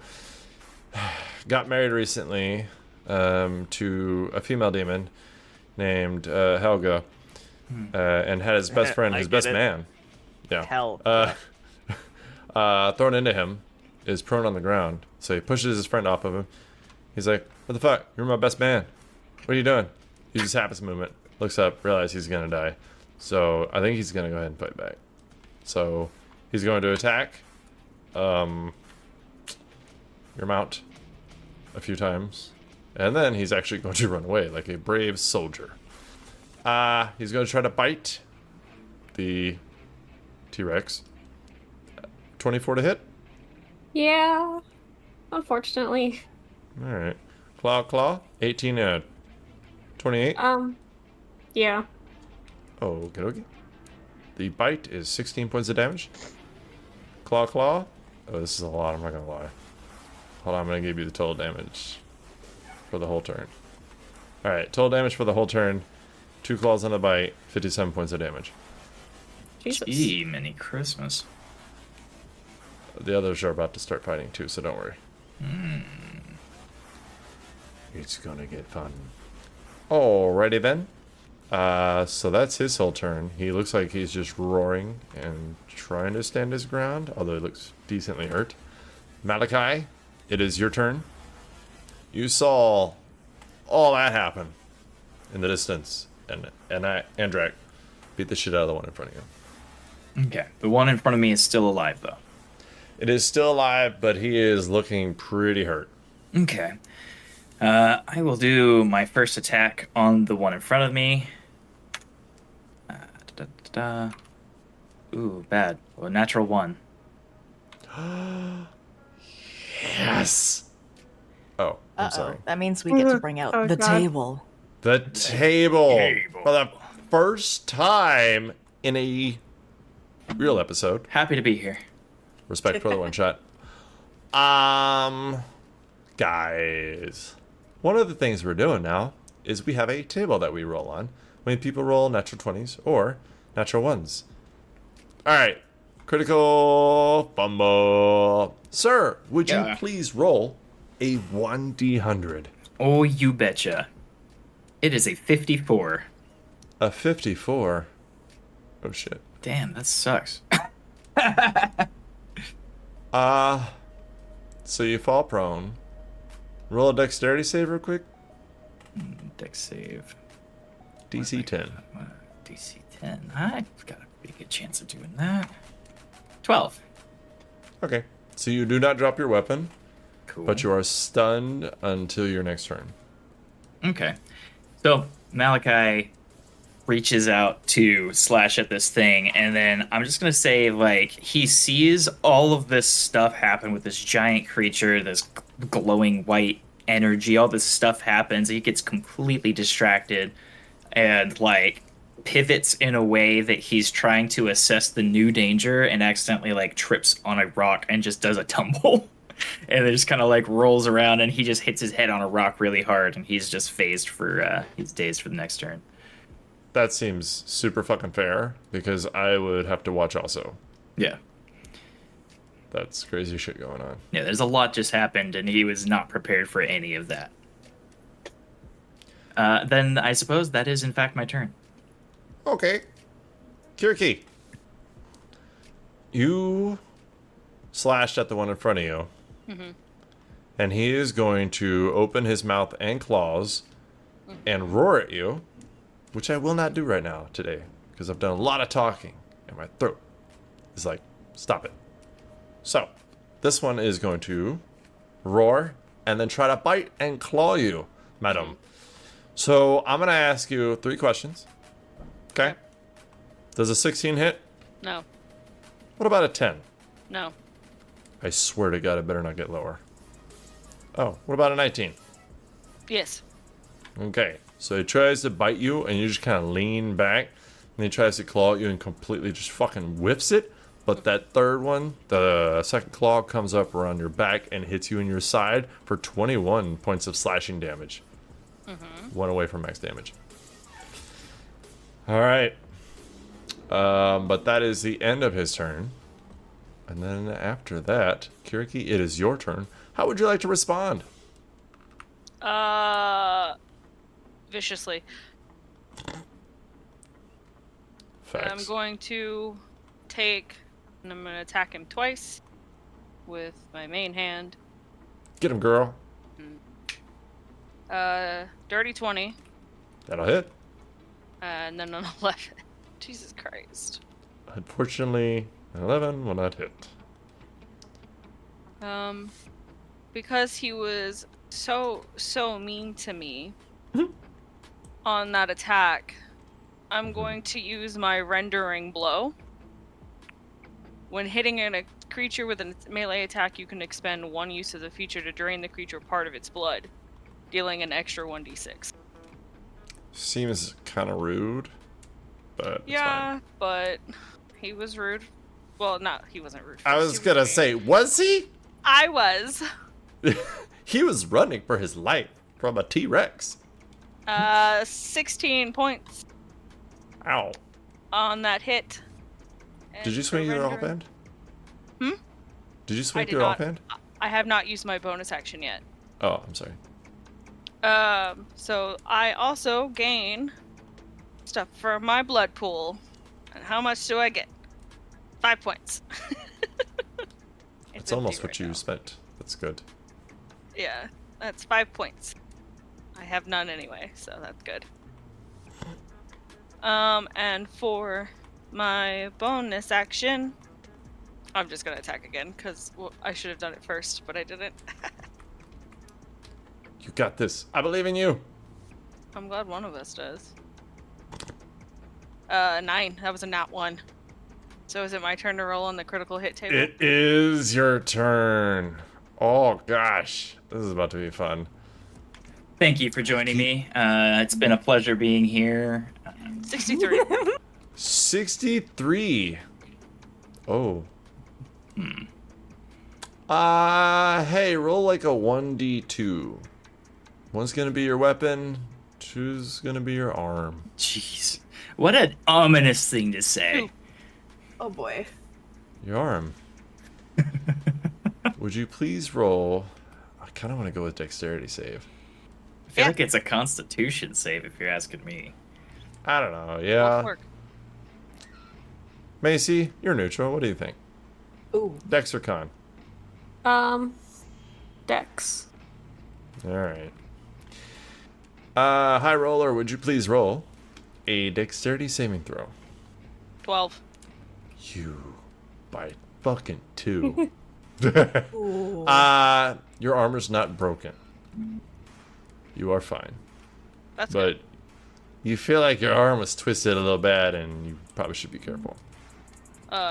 got married recently to a female demon named Helga, and had his best friend, I his get best it. man. Yeah. Hell. Thrown into him, is prone on the ground. So he pushes his friend off of him. He's like, "What the fuck? You're my best man. What are you doing?" He just happens movement, looks up, realizes he's gonna die. So I think he's gonna go ahead and fight back. So he's going to attack your mount a few times, and then he's actually going to run away like a brave soldier. He's going to try to bite the T-Rex. 24 to hit? Yeah, unfortunately. Alright. Claw. 18 and 28. Yeah. Oh, okay. The bite is 16 points of damage. Claw. Oh, this is a lot, I'm not gonna lie. Hold on, I'm gonna give you the total damage for the whole turn. Alright, total damage for the whole turn. 2 claws on the bite, 57 points of damage. Jesus. Gee, mini Christmas. The others are about to start fighting too, so don't worry. It's gonna get fun. Alrighty then. So that's his whole turn. He looks like he's just roaring and trying to stand his ground, although he looks decently hurt. Malachi, it is your turn. You saw all that happen in the distance, and Andrak beat the shit out of the one in front of you. Okay. The one in front of me is still alive, though. It is still alive, but he is looking pretty hurt. Okay. I will do my first attack on the one in front of me. Ooh, bad. Well, natural 1. Yes! Oh, I'm Uh-oh. sorry. That means we get to bring out Oh, the God. table. The table. For the first time in a real episode. Happy to be here. Respect for the one shot. Guys. One of the things we're doing now is we have a table that we roll on when people roll natural 20s or natural 1s. Alright. Critical fumble. Sir, would you please roll a 1d100? Oh, you betcha. It is a 54. A 54. Oh shit. Damn, that sucks. So you fall prone. Roll a dexterity save real quick. Dex save. DC 10. DC 10. I've got a pretty good chance of doing that. 12. Okay. So you do not drop your weapon, Cool. but you are stunned until your next turn. Okay. So Malachi reaches out to slash at this thing, and then I'm just gonna say, like, he sees all of this stuff happen with this giant creature, this glowing white energy, all this stuff happens, he gets completely distracted and like pivots in a way that he's trying to assess the new danger and accidentally like trips on a rock and just does a tumble. And then just kind of like rolls around and he just hits his head on a rock really hard and he's just phased for he's dazed for the next turn. That seems super fucking fair because I would have to watch also. Yeah. That's crazy shit going on. Yeah, there's a lot just happened and he was not prepared for any of that. Then I suppose that is in fact my turn. Okay. Kiriki. You slashed at the one in front of you. Mm-hmm. And he is going to open his mouth and claws and roar at you, which I will not do right now today because I've done a lot of talking and my throat is like, stop it. So, this one is going to roar and then try to bite and claw you, madam. So, I'm going to ask you 3 questions. Okay? Does a 16 hit? No. What about a 10? No. I swear to God, it better not get lower. Oh, what about a 19? Yes. Okay, so he tries to bite you, and you just kind of lean back, and he tries to claw at you and completely just fucking whiffs it. But that third one, the second claw, comes up around your back and hits you in your side for 21 points of slashing damage. One away from max damage. All right. But that is the end of his turn. And then after that, Kiriki, it is your turn. How would you like to respond? Viciously. Facts. I'm going to take, and I'm going to attack him twice with my main hand. Get him, girl. Dirty 20, That'll hit. and then an 11. Jesus Christ. Unfortunately, an 11 will not hit. Because he was so mean to me on that attack, I'm going to use my rendering blow. When hitting a creature with a melee attack, you can expend 1 use of the feature to drain the creature part of its blood, dealing an extra 1d6. Seems kind of rude, but Yeah, but he was rude. Well, he wasn't rude. I was gonna say, was he? I was. He was running for his life from a T-Rex. 16 points Ow. on that hit. Did you swing your offhand? Hmm? Did you I swing did your not. offhand? I have not used my bonus action yet. Oh, I'm sorry. So I also gain stuff for my blood pool. And how much do I get? 5 points. It's almost what you spent. That's good. Yeah, that's 5 points. I have none anyway, so that's good. And for my bonus action, I'm just gonna attack again, because I should have done it first, but I didn't. You got this. I believe in you. I'm glad one of us does. 9. That was a nat 1. So is it my turn to roll on the critical hit table? It is your turn. Oh, gosh. This is about to be fun. Thank you for joining me. It's been a pleasure being here. 63. 63. Oh. Hey, roll like a 1d2. One's gonna be your weapon, two's gonna be your arm. Jeez. What an ominous thing to say. Ooh. Oh boy. Your arm. Would you please roll? I kind of want to go with dexterity save. I feel like it's a constitution save if you're asking me. I don't know, yeah. Work. Macy, you're neutral. What do you think? Ooh. Dex or con? Dex. Alright. High roller, would you please roll a dexterity saving throw? 12. You by fucking 2. Ooh. Your armor's not broken. You are fine. That's But good. you feel like your arm was twisted a little bad and you probably should be careful.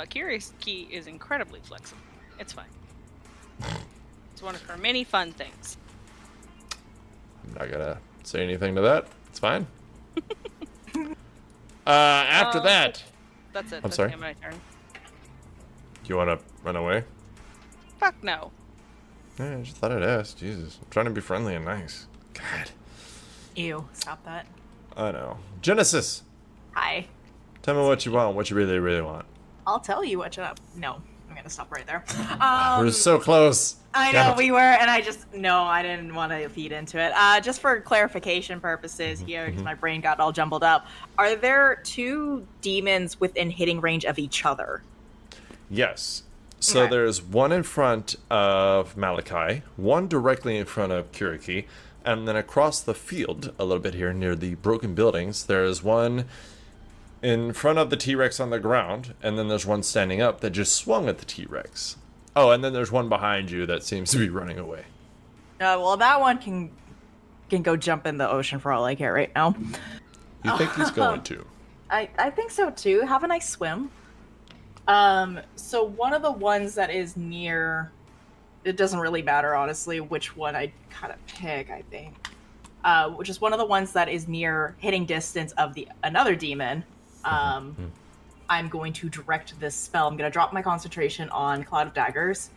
Curious Key is incredibly flexible. It's fine. It's one of her many fun things. I'm not gonna say anything to that. It's fine. After that, That's it. I'm That's sorry? the end of my turn. you wanna run away? Fuck no. Yeah, I just thought I'd ask. Jesus. I'm trying to be friendly and nice. God. Ew. Stop that. I know. Genesis, Hi. tell me what you want, what you really, really want. I'll tell you what you. No, I'm gonna stop right there. We're so close. I Damn know it. we were, and I didn't want to feed into it. Just for clarification purposes here, because my brain got all jumbled up. Are there 2 demons within hitting range of each other? Yes. So Okay. there's one in front of Malachi, one directly in front of Kiriki, and then across the field, a little bit here near the broken buildings, there's one in front of the T-Rex on the ground, and then there's one standing up that just swung at the T-Rex. Oh, and then there's one behind you that seems to be running away. Well, that one can go jump in the ocean for all I care right now. You think he's going to? I think so too. Have a nice swim. So one of the ones that is near, it doesn't really matter honestly which one I kind of pick. I think, which is one of the ones that is near hitting distance of the another demon. I'm going to direct this spell. I'm going to drop my concentration on Cloud of Daggers,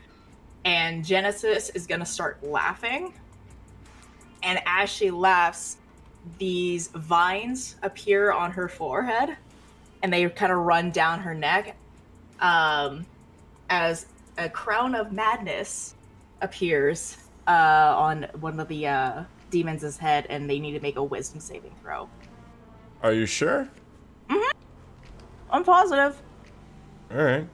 and Genesis is going to start laughing. And as she laughs, these vines appear on her forehead, and they kind of run down her neck. As a crown of madness appears on one of the demons' head, and they need to make a wisdom saving throw. Are you sure? I'm positive. All right.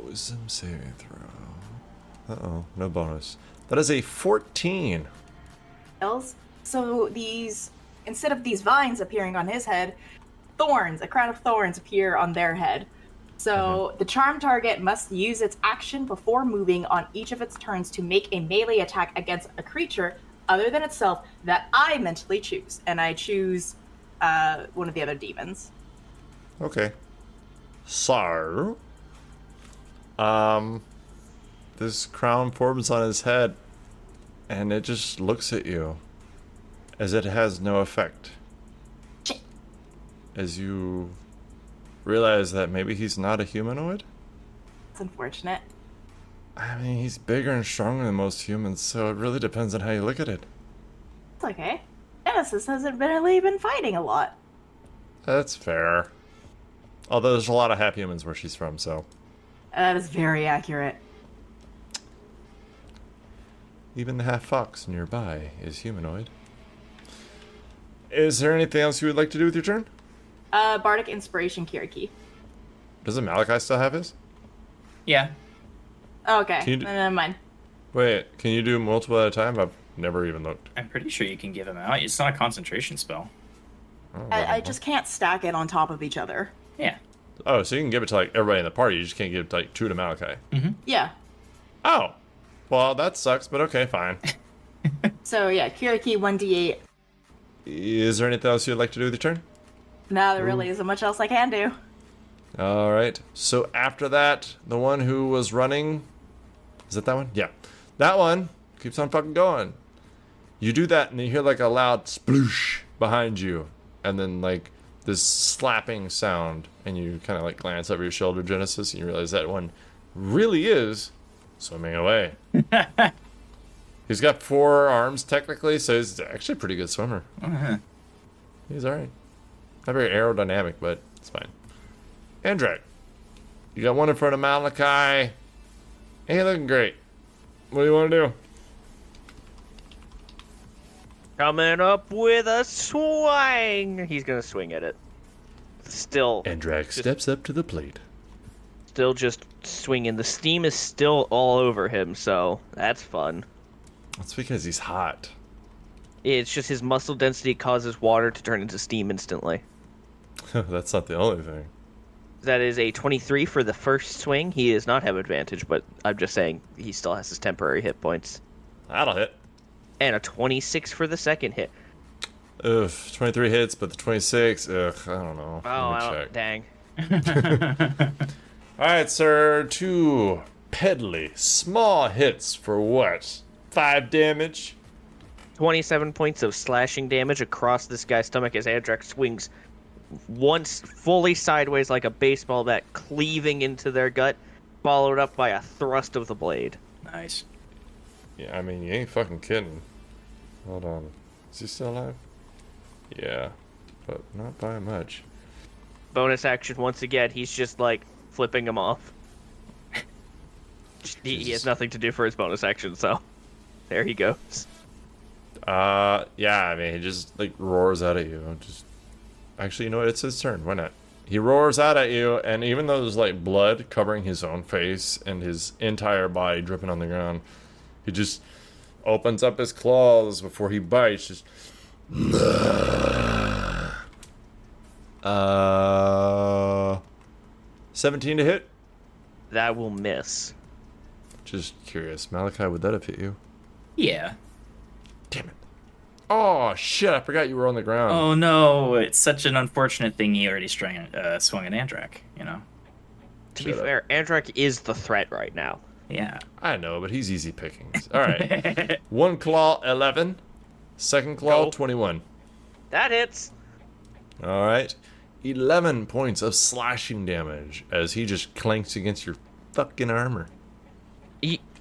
Wisdom saving throw. Uh-oh, no bonus. That is a 14. So these, instead of these vines appearing on his head, thorns, a crown of thorns appear on their head. So the charm target must use its action before moving on each of its turns to make a melee attack against a creature other than itself that I mentally choose, and I choose one of the other demons. Okay. So, this crown forms on his head, and it just looks at you, as it has no effect. As you realize that maybe he's not a humanoid? It's unfortunate. I mean, he's bigger and stronger than most humans, so it really depends on how you look at it. It's okay. Genesis hasn't really been fighting a lot. That's fair. Although there's a lot of half humans where she's from, so. That is very accurate. Even the half fox nearby is humanoid. Is there anything else you would like to do with your turn? Bardic Inspiration Kiriki. Doesn't Malachi still have his? Yeah. Okay, Can you do- never mind. Wait, can you do multiple at a time? I've never even looked. I'm pretty sure you can give him out. It's not a concentration spell. Oh, I just can't stack it on top of each other. Yeah. Oh, so you can give it to like everybody in the party. You just can't give it to like 2 to Malachi. Yeah. Oh, well that sucks, but okay, fine. So yeah, Kiriki 1d8. Is there anything else you'd like to do with your turn? Nah, there really isn't much else I can do. All right. So after that, the one who was running, is it that one? Yeah, that one keeps on fucking going. You do that, and you hear like a loud sploosh behind you, and then like this slapping sound, and you kind of like glance over your shoulder, Genesis, and you realize that one really is swimming away. He's got 4 arms technically, so he's actually a pretty good swimmer. Uh-huh. He's alright. Not very aerodynamic, but it's fine. Andrak, you got one in front of Malachi. Hey, looking great. What do you want to do? Coming up with a swing. He's gonna swing at it. Still, Andrak steps up to the plate. still just swinging. The steam is still all over him, so that's fun. That's because he's hot. It's just his muscle density causes water to turn into steam instantly. That's not the only thing. That is a 23 for the first swing. He does not have advantage, but I'm just saying he still has his temporary hit points. That'll hit. And a 26 for the second hit. Ugh, 23 hits, but the 26, ugh, I don't know. Let me check. Dang. Alright, sir. 2 peddly, small hits for what? 5 damage? 27 points of slashing damage across this guy's stomach as Andrak swings once fully sideways like a baseball bat, cleaving into their gut, followed up by a thrust of the blade. Nice. Yeah, I mean, you ain't fucking kidding. Hold on. Is he still alive? Yeah, but not by much. Bonus action once again, he's just like flipping him off. He has nothing to do for his bonus action, so there he goes. Yeah, I mean, he just, like, roars out at you. Just, actually, you know what? It's his turn. Why not? He roars out at you, and even though there's, like, blood covering his own face and his entire body dripping on the ground, he just opens up his claws before he bites. Just... 17 to hit? That will miss. Just curious. Malachi, would that have hit you? Yeah. Damn it. Oh, shit. I forgot you were on the ground. Oh no, it's such an unfortunate thing he already swung an Andrak, you know? To be fair, Andrak is the threat right now. Yeah. I know, but he's easy pickings. All right. One claw, 11. Second claw, Go. 21. That hits. All right. 11 points of slashing damage as he just clanks against your fucking armor.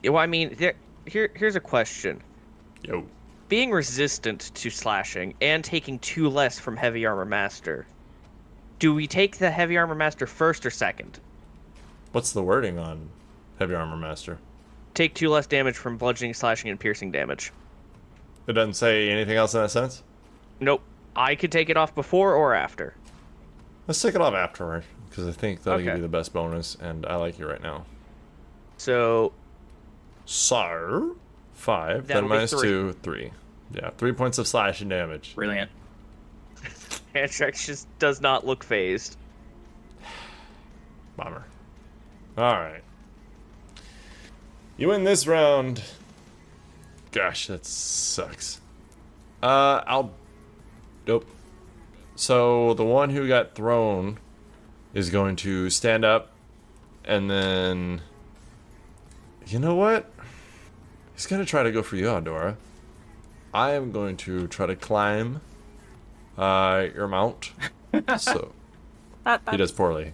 Well, I mean, here's a question. Yo. Being resistant to slashing and taking 2 less from Heavy Armor Master, do we take the Heavy Armor Master first or second? What's the wording on Heavy Armor Master? Take 2 less damage from bludgeoning, slashing, and piercing damage. It doesn't say anything else in that sentence? Nope. I could take it off before or after. Let's take it off afterward, because I think that'll give Okay. you the best bonus, and I like you right now. So, So, 5, That'll then be minus 3. 2, 3. Yeah, 3 points of slashing damage. Brilliant. Andrak just does not look phased. Bummer. Alright. You win this round. Gosh, that sucks. Nope. So the one who got thrown is going to stand up, and then, you know what? He's gonna try to go for you, Aldora. I am going to try to climb your mount. So he does poorly.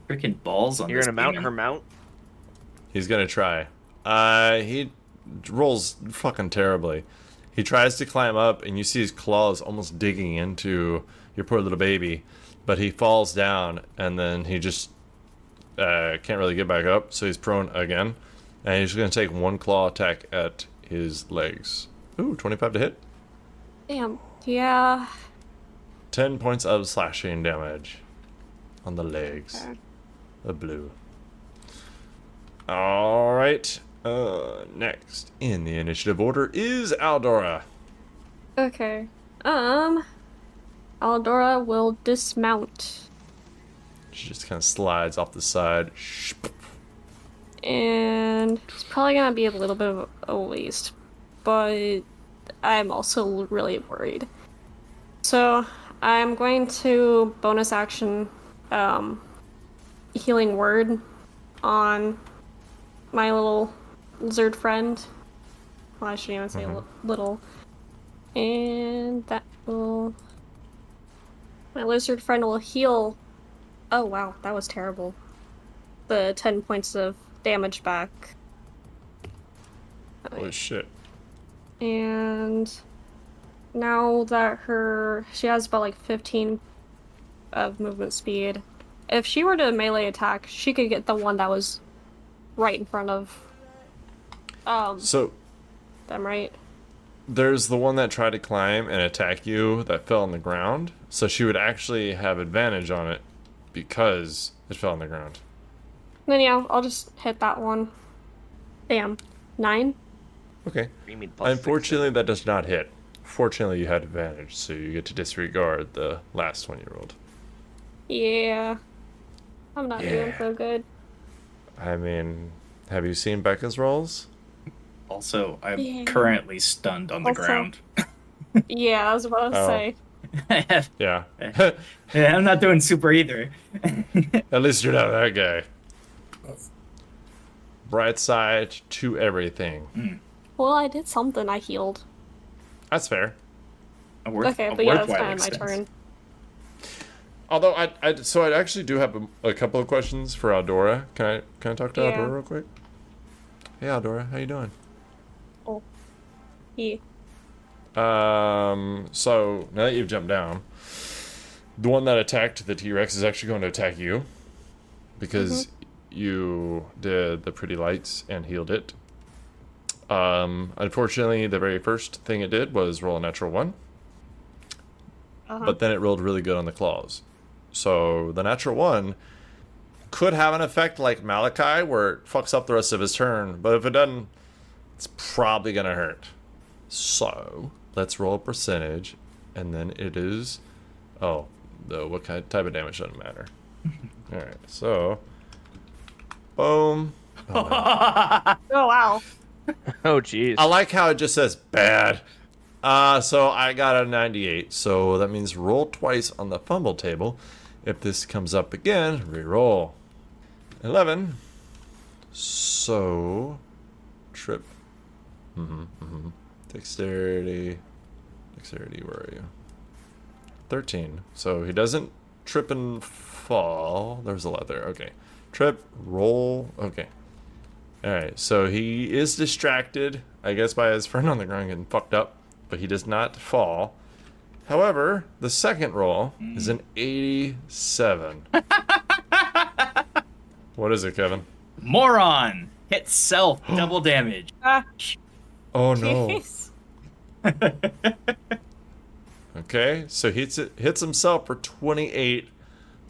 Freaking balls on You're this gonna mount demon. her mount? He's gonna try. He rolls fucking terribly. He tries to climb up, and you see his claws almost digging into your poor little baby, but he falls down, and then he just can't really get back up, so he's prone again, and he's gonna take one claw attack at his legs. Ooh, 25 to hit. Damn. Yeah. 10 points of slashing damage on the legs. Okay. The blue. Alright. Next in the initiative order is Aldora. Okay. Aldora will dismount. She just kind of slides off the side. And it's probably gonna be a little bit of a waste, but I'm also really worried. So I'm going to bonus action healing word on my little lizard friend. Well, I shouldn't even say little. And that will... My lizard friend will heal... Oh wow, that was terrible. The 10 points of damage back. Holy shit. And now that she has about like 15 of movement speed. If she were to melee attack, she could get the one that was right in front of So them, right? there's the one that tried to climb and attack you that fell on the ground. So she would actually have advantage on it because it fell on the ground. Then yeah, I'll just hit that one. Damn. 9? Okay. You mean plus Unfortunately, that does not hit. Fortunately, you had advantage, so you get to disregard the last one you rolled. Yeah. I'm not doing Yeah. so good. I mean, have you seen Becca's rolls? Also, I'm Yeah. currently stunned on the Also- ground. Yeah, I was about to Oh. say. Yeah. Yeah, I'm not doing super either. At least you're not that guy. Bright side to everything. Well, I did something. I healed. That's fair. Okay, but yeah, that's kind of my turn. Although I actually do have a couple of questions for Aldora. Can I talk to Yeah. Aldora real quick? Hey Aldora, how you doing? Yeah. So now that you've jumped down, the one that attacked the T-Rex is actually going to attack you because you did the pretty lights and healed it. Unfortunately, the very first thing it did was roll a natural 1, but then it rolled really good on the claws. So the natural 1 could have an effect like Malachi, where it fucks up the rest of his turn, but if it doesn't, it's probably gonna hurt. So let's roll a percentage, and then it is, what kind type of damage doesn't matter. All right, so boom. Oh, no. Oh wow. Oh, jeez. I like how it just says bad. So I got a 98, so that means roll twice on the fumble table. If this comes up again, re-roll. 11. So trip. Dexterity, where are you? 13. So he doesn't trip and fall. There's a lot there. Okay. Trip, roll. Okay. Alright, so he is distracted, I guess, by his friend on the ground getting fucked up, but he does not fall. However, the second roll is an 87. What is it, Kevin? Moron! Hit self, double damage. Oh no. Jeez. Okay, so hits himself for 28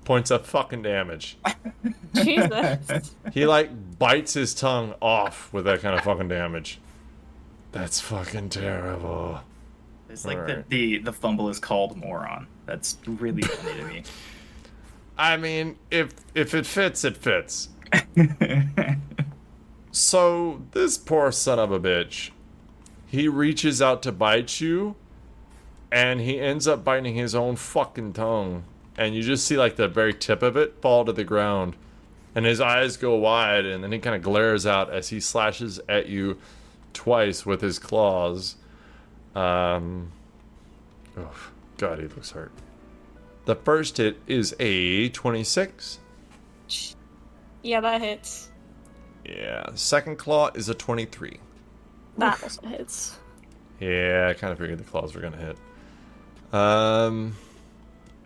points of fucking damage. Jesus. He like bites his tongue off with that kind of fucking damage. That's fucking terrible. It's like Alright. the fumble is called moron. That's really funny to me. I mean, if it fits, it fits. So this poor son of a bitch, he reaches out to bite you, and he ends up biting his own fucking tongue. And you just see like the very tip of it fall to the ground. And his eyes go wide, and then he kind of glares out as he slashes at you twice with his claws. Oh, God, he looks hurt. The first hit is a 26. Yeah, that hits. Yeah, second claw is a 23. That also hits. Yeah, I kind of figured the claws were going to hit. Boop,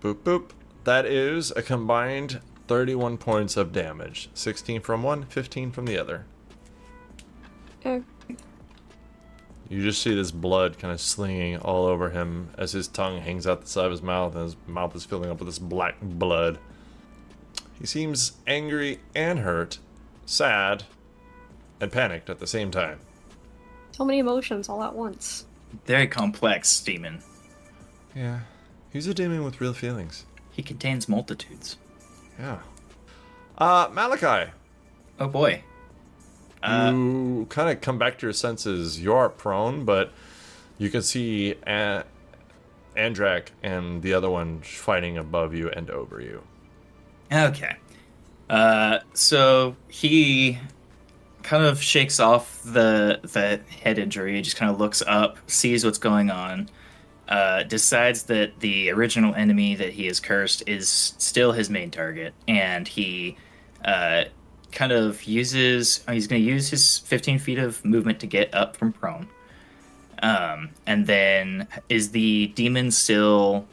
boop. That is a combined 31 points of damage. 16 from one, 15 from the other. Okay. You just see this blood kind of slinging all over him as his tongue hangs out the side of his mouth, and his mouth is filling up with this black blood. He seems angry and hurt, sad, and panicked at the same time. So many emotions all at once. Very complex demon. Yeah, he's a demon with real feelings. He contains multitudes. Yeah. Malachi. Oh boy. You kind of come back to your senses. You are prone, but you can see Andrak and the other one fighting above you and over you. Okay. So he kind of shakes off the head injury. He just kind of looks up, sees what's going on, decides that the original enemy that he has cursed is still his main target, and he kind of uses... he's going to use his 15 feet of movement to get up from prone. And then, is the demon still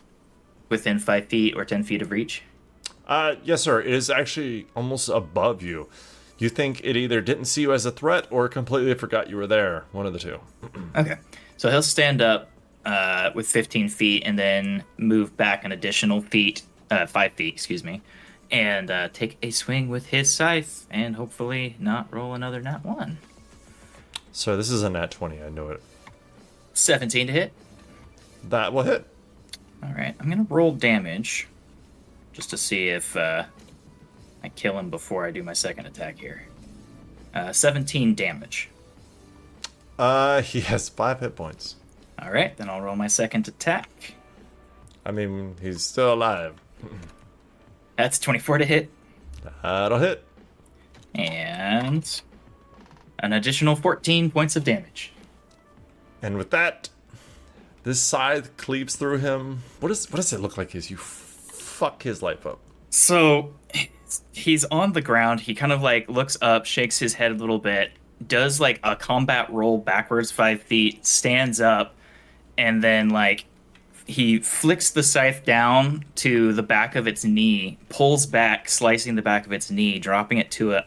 within 5 feet or 10 feet of reach? Yes, sir. It is actually almost above you. You think it either didn't see you as a threat or completely forgot you were there. One of the two. Okay. So he'll stand up with 15 feet and then move back an additional 5 feet, excuse me, and take a swing with his scythe and hopefully not roll another nat 1. So this is a nat 20. I know it. 17 to hit. That will hit. All right. I'm going to roll damage just to see if I kill him before I do my second attack here. 17 damage. He has 5 hit points. All right, then I'll roll my second attack. I mean, he's still alive. That's 24 to hit. That'll hit. And an additional 14 points of damage. And with that, this scythe cleaves through him. What does it look like as you fuck his life up? So he's on the ground. He kind of like looks up, shakes his head a little bit, does like a combat roll backwards 5 feet, stands up, and then like he flicks the scythe down to the back of its knee, pulls back, slicing the back of its knee, dropping it to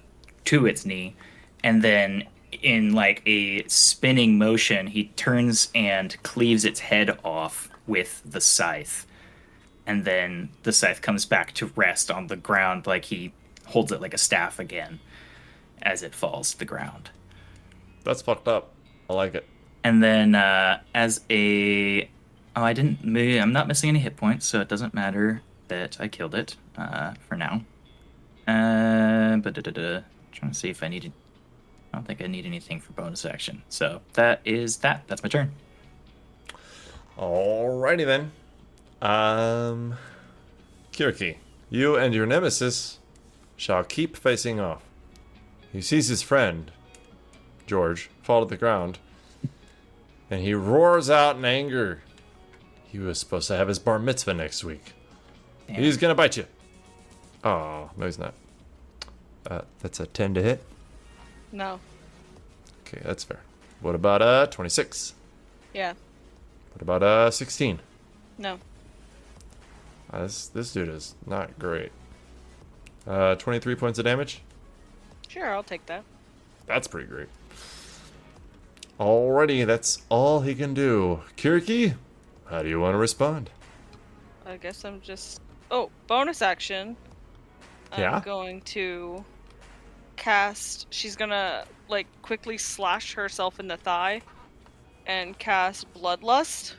its knee, and then in like a spinning motion, he turns and cleaves its head off with the scythe. And then the scythe comes back to rest on the ground, like he holds it like a staff again as it falls to the ground. That's fucked up. I like it. And then I'm not missing any hit points, so it doesn't matter that I killed it for now. Trying to see if I need... I don't think I need anything for bonus action. So that is that. That's my turn. Alrighty then. Kiriki, you and your nemesis shall keep facing off. He sees his friend, George, fall to the ground, and he roars out in anger. He was supposed to have his bar mitzvah next week. Damn. He's gonna bite you. Oh, no he's not. That's a 10 to hit. No. Okay, that's fair. What about 26? Yeah. What about 16? No. This dude is not great. 23 points of damage. Sure, I'll take that. That's pretty great. Alrighty, that's all he can do. Kiriki, how do you want to respond? I guess I'm just... Oh, bonus action. Yeah? I'm going to cast... She's gonna, like, quickly slash herself in the thigh and cast Bloodlust.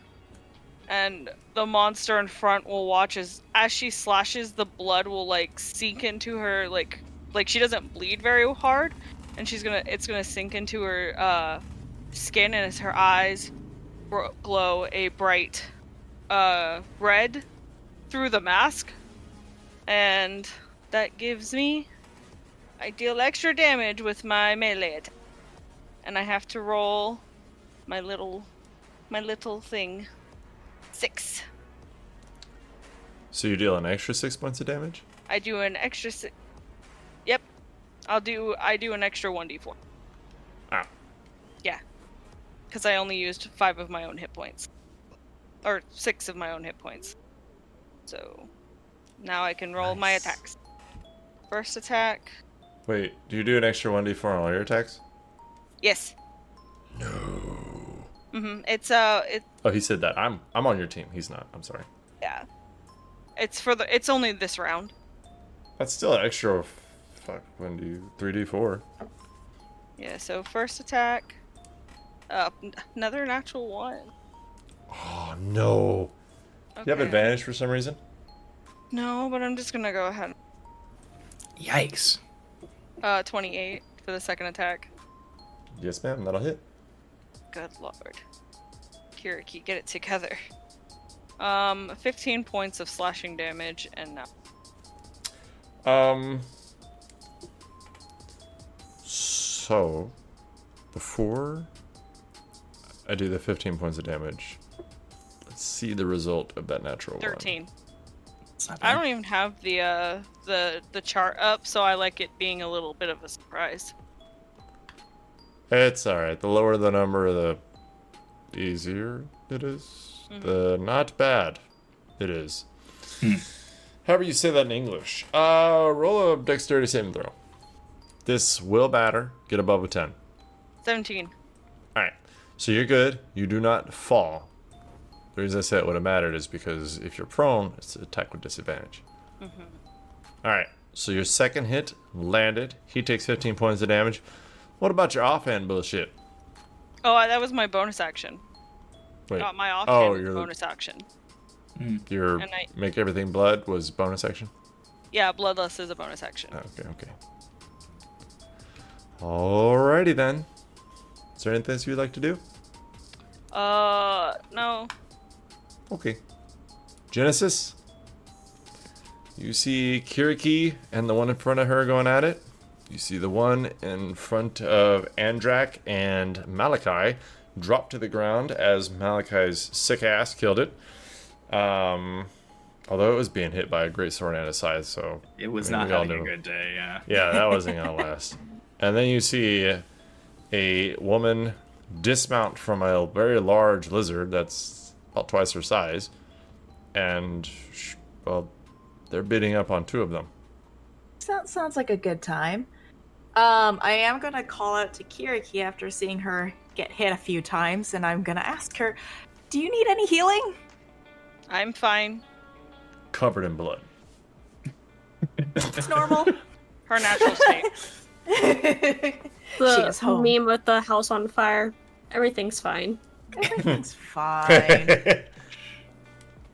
And the monster in front will watch as she slashes, the blood will, like, sink into her, like she doesn't bleed very hard. And it's gonna sink into her, skin and as her eyes glow a bright red through the mask. And that gives me... I deal extra damage with my melee attack. And I have to roll my little thing. 6. So you deal an extra 6 points of damage? I do an extra 6. Yep. I do an extra 1d4. Ah. Yeah. Because I only used 5 of my own hit points. Or 6 of my own hit points. So now I can roll my attacks. First attack. Wait, do you do an extra 1d4 on all your attacks? Yes. No. It's Oh, he said that. I'm on your team. He's not. I'm sorry. yeah. It's only this round. That's still an extra 3d4. Yeah, so first attack. Another natural 1. Oh no. Okay. You have advantage for some reason? No, but I'm just gonna go ahead. Yikes. 28 for the second attack. Yes, ma'am. That'll hit. Good lord. Kiriki, get it together. 15 points of slashing damage, and now. So, before I do the 15 points of damage, let's see the result of that natural 13. It's not I bad. don't even have the chart up, so I like it being a little bit of a surprise. It's alright. The lower the number, the easier it is. The not bad it is. However you say that in English. Roll a dexterity saving throw. This will matter. Get above a 10. 17. Alright. So you're good. You do not fall. The reason I say it would have mattered is because if you're prone, it's an attack with disadvantage. Alright. So your second hit landed. He takes 15 points of damage. What about your offhand bullshit? Oh, that was my bonus action. Wait. Not my offhand you're the- bonus action. Your And I- make everything blood was bonus action? Yeah, bloodless is a bonus action. Okay. Alrighty then. Is there anything else you'd like to do? No. Okay. Genesis. You see Kiriki and the one in front of her going at it. You see the one in front of Andrak and Malachi drop to the ground as Malachi's sick ass killed it. Although it was being hit by a great sword and a scythe, so It was I mean, not we all having a knew. good day, yeah. Yeah, that wasn't gonna last. And then you see a woman dismount from a very large lizard that's about twice her size, and well, they're beating up on 2 of them. Sounds like a good time. I am gonna call out to Kiriki after seeing her get hit a few times, and I'm gonna ask her, "Do you need any healing?" I'm fine. Covered in blood. It's normal. Her natural state. She is The home. meme with the house on fire. Everything's fine. Everything's fine.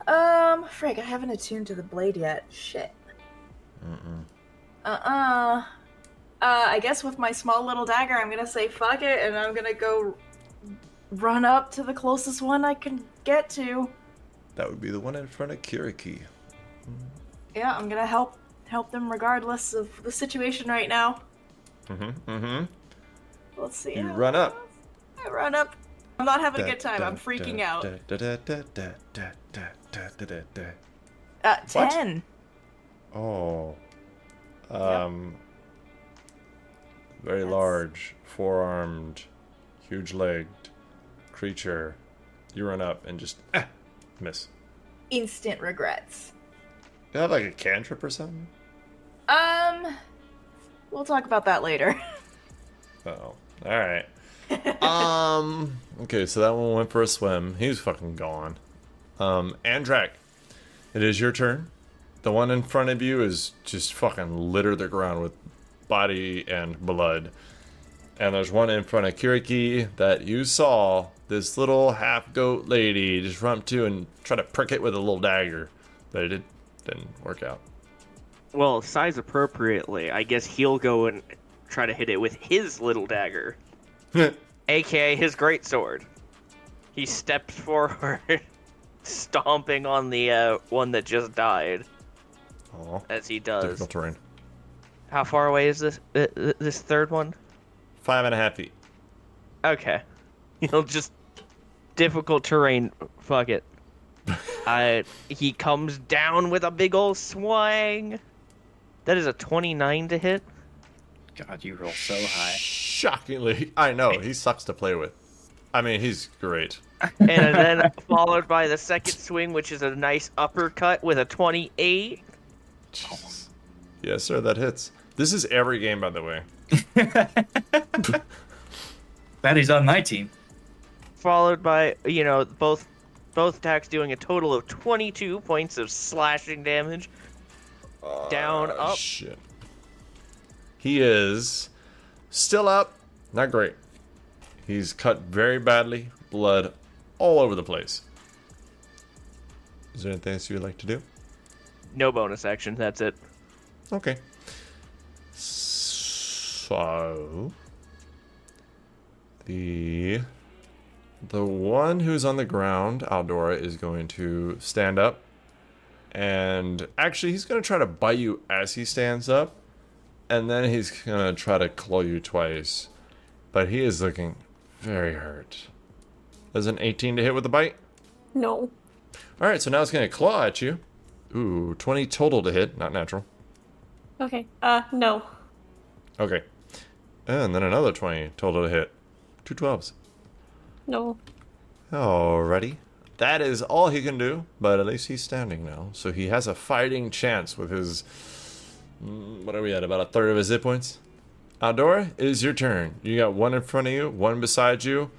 Frig, I haven't attuned to the blade yet. Shit. I guess with my small little dagger, I'm gonna say fuck it, and I'm gonna go run up to the closest one I can get to. That would be the one in front of Kiriki. Yeah, I'm gonna help them regardless of the situation right now. Let's see. You run up. I run up. I'm not having a good time. I'm freaking out. 10. Oh. Very That's- large, four-armed, huge-legged creature. You run up and just miss. Instant regrets. You have like a cantrip or something? We'll talk about that later. Oh, all right. Okay, so that one went for a swim. He's fucking gone. Andrak, it is your turn. The one in front of you is just fucking littered the ground with body and blood. And there's one in front of Kiriki that you saw this little half-goat lady just run up to and try to prick it with a little dagger. But it didn't work out. Well, size appropriately, I guess he'll go and try to hit it with his little dagger. aka his greatsword. He stepped forward, stomping on the one that just died, Oh, as he does. difficult terrain. How far away is this third one? 5.5 feet. Okay. He'll just difficult terrain. Fuck it. He comes down with a big old swing. That is a 29 to hit. God, you roll so high. Shockingly, I know he sucks to play with. I mean, he's great. And then followed by the second swing, which is a nice uppercut with a 28. Jeez. Yes, sir, that hits. This is every game, by the way. Glad he's on my team. Followed by, both attacks doing a total of 22 points of slashing damage. Down, up. Shit. He is still up. Not great. He's cut very badly. Blood all over the place. Is there anything else you would like to do? No bonus action, that's it. Okay. So the one who's on the ground, Aldora, is going to stand up. And actually, he's going to try to bite you as he stands up. And then he's going to try to claw you twice. But he is looking very hurt. Does an 18 to hit with the bite? No. Alright, so now it's going to claw at you. Ooh, 20 total to hit, not natural. Okay. No. Okay. And then another 20 total to hit. 2 12s. No. Alrighty. That is all he can do, but at least he's standing now. So he has a fighting chance with his... What are we at? About a third of his hit points? Aldora, it is your turn. You got one in front of you, one beside you,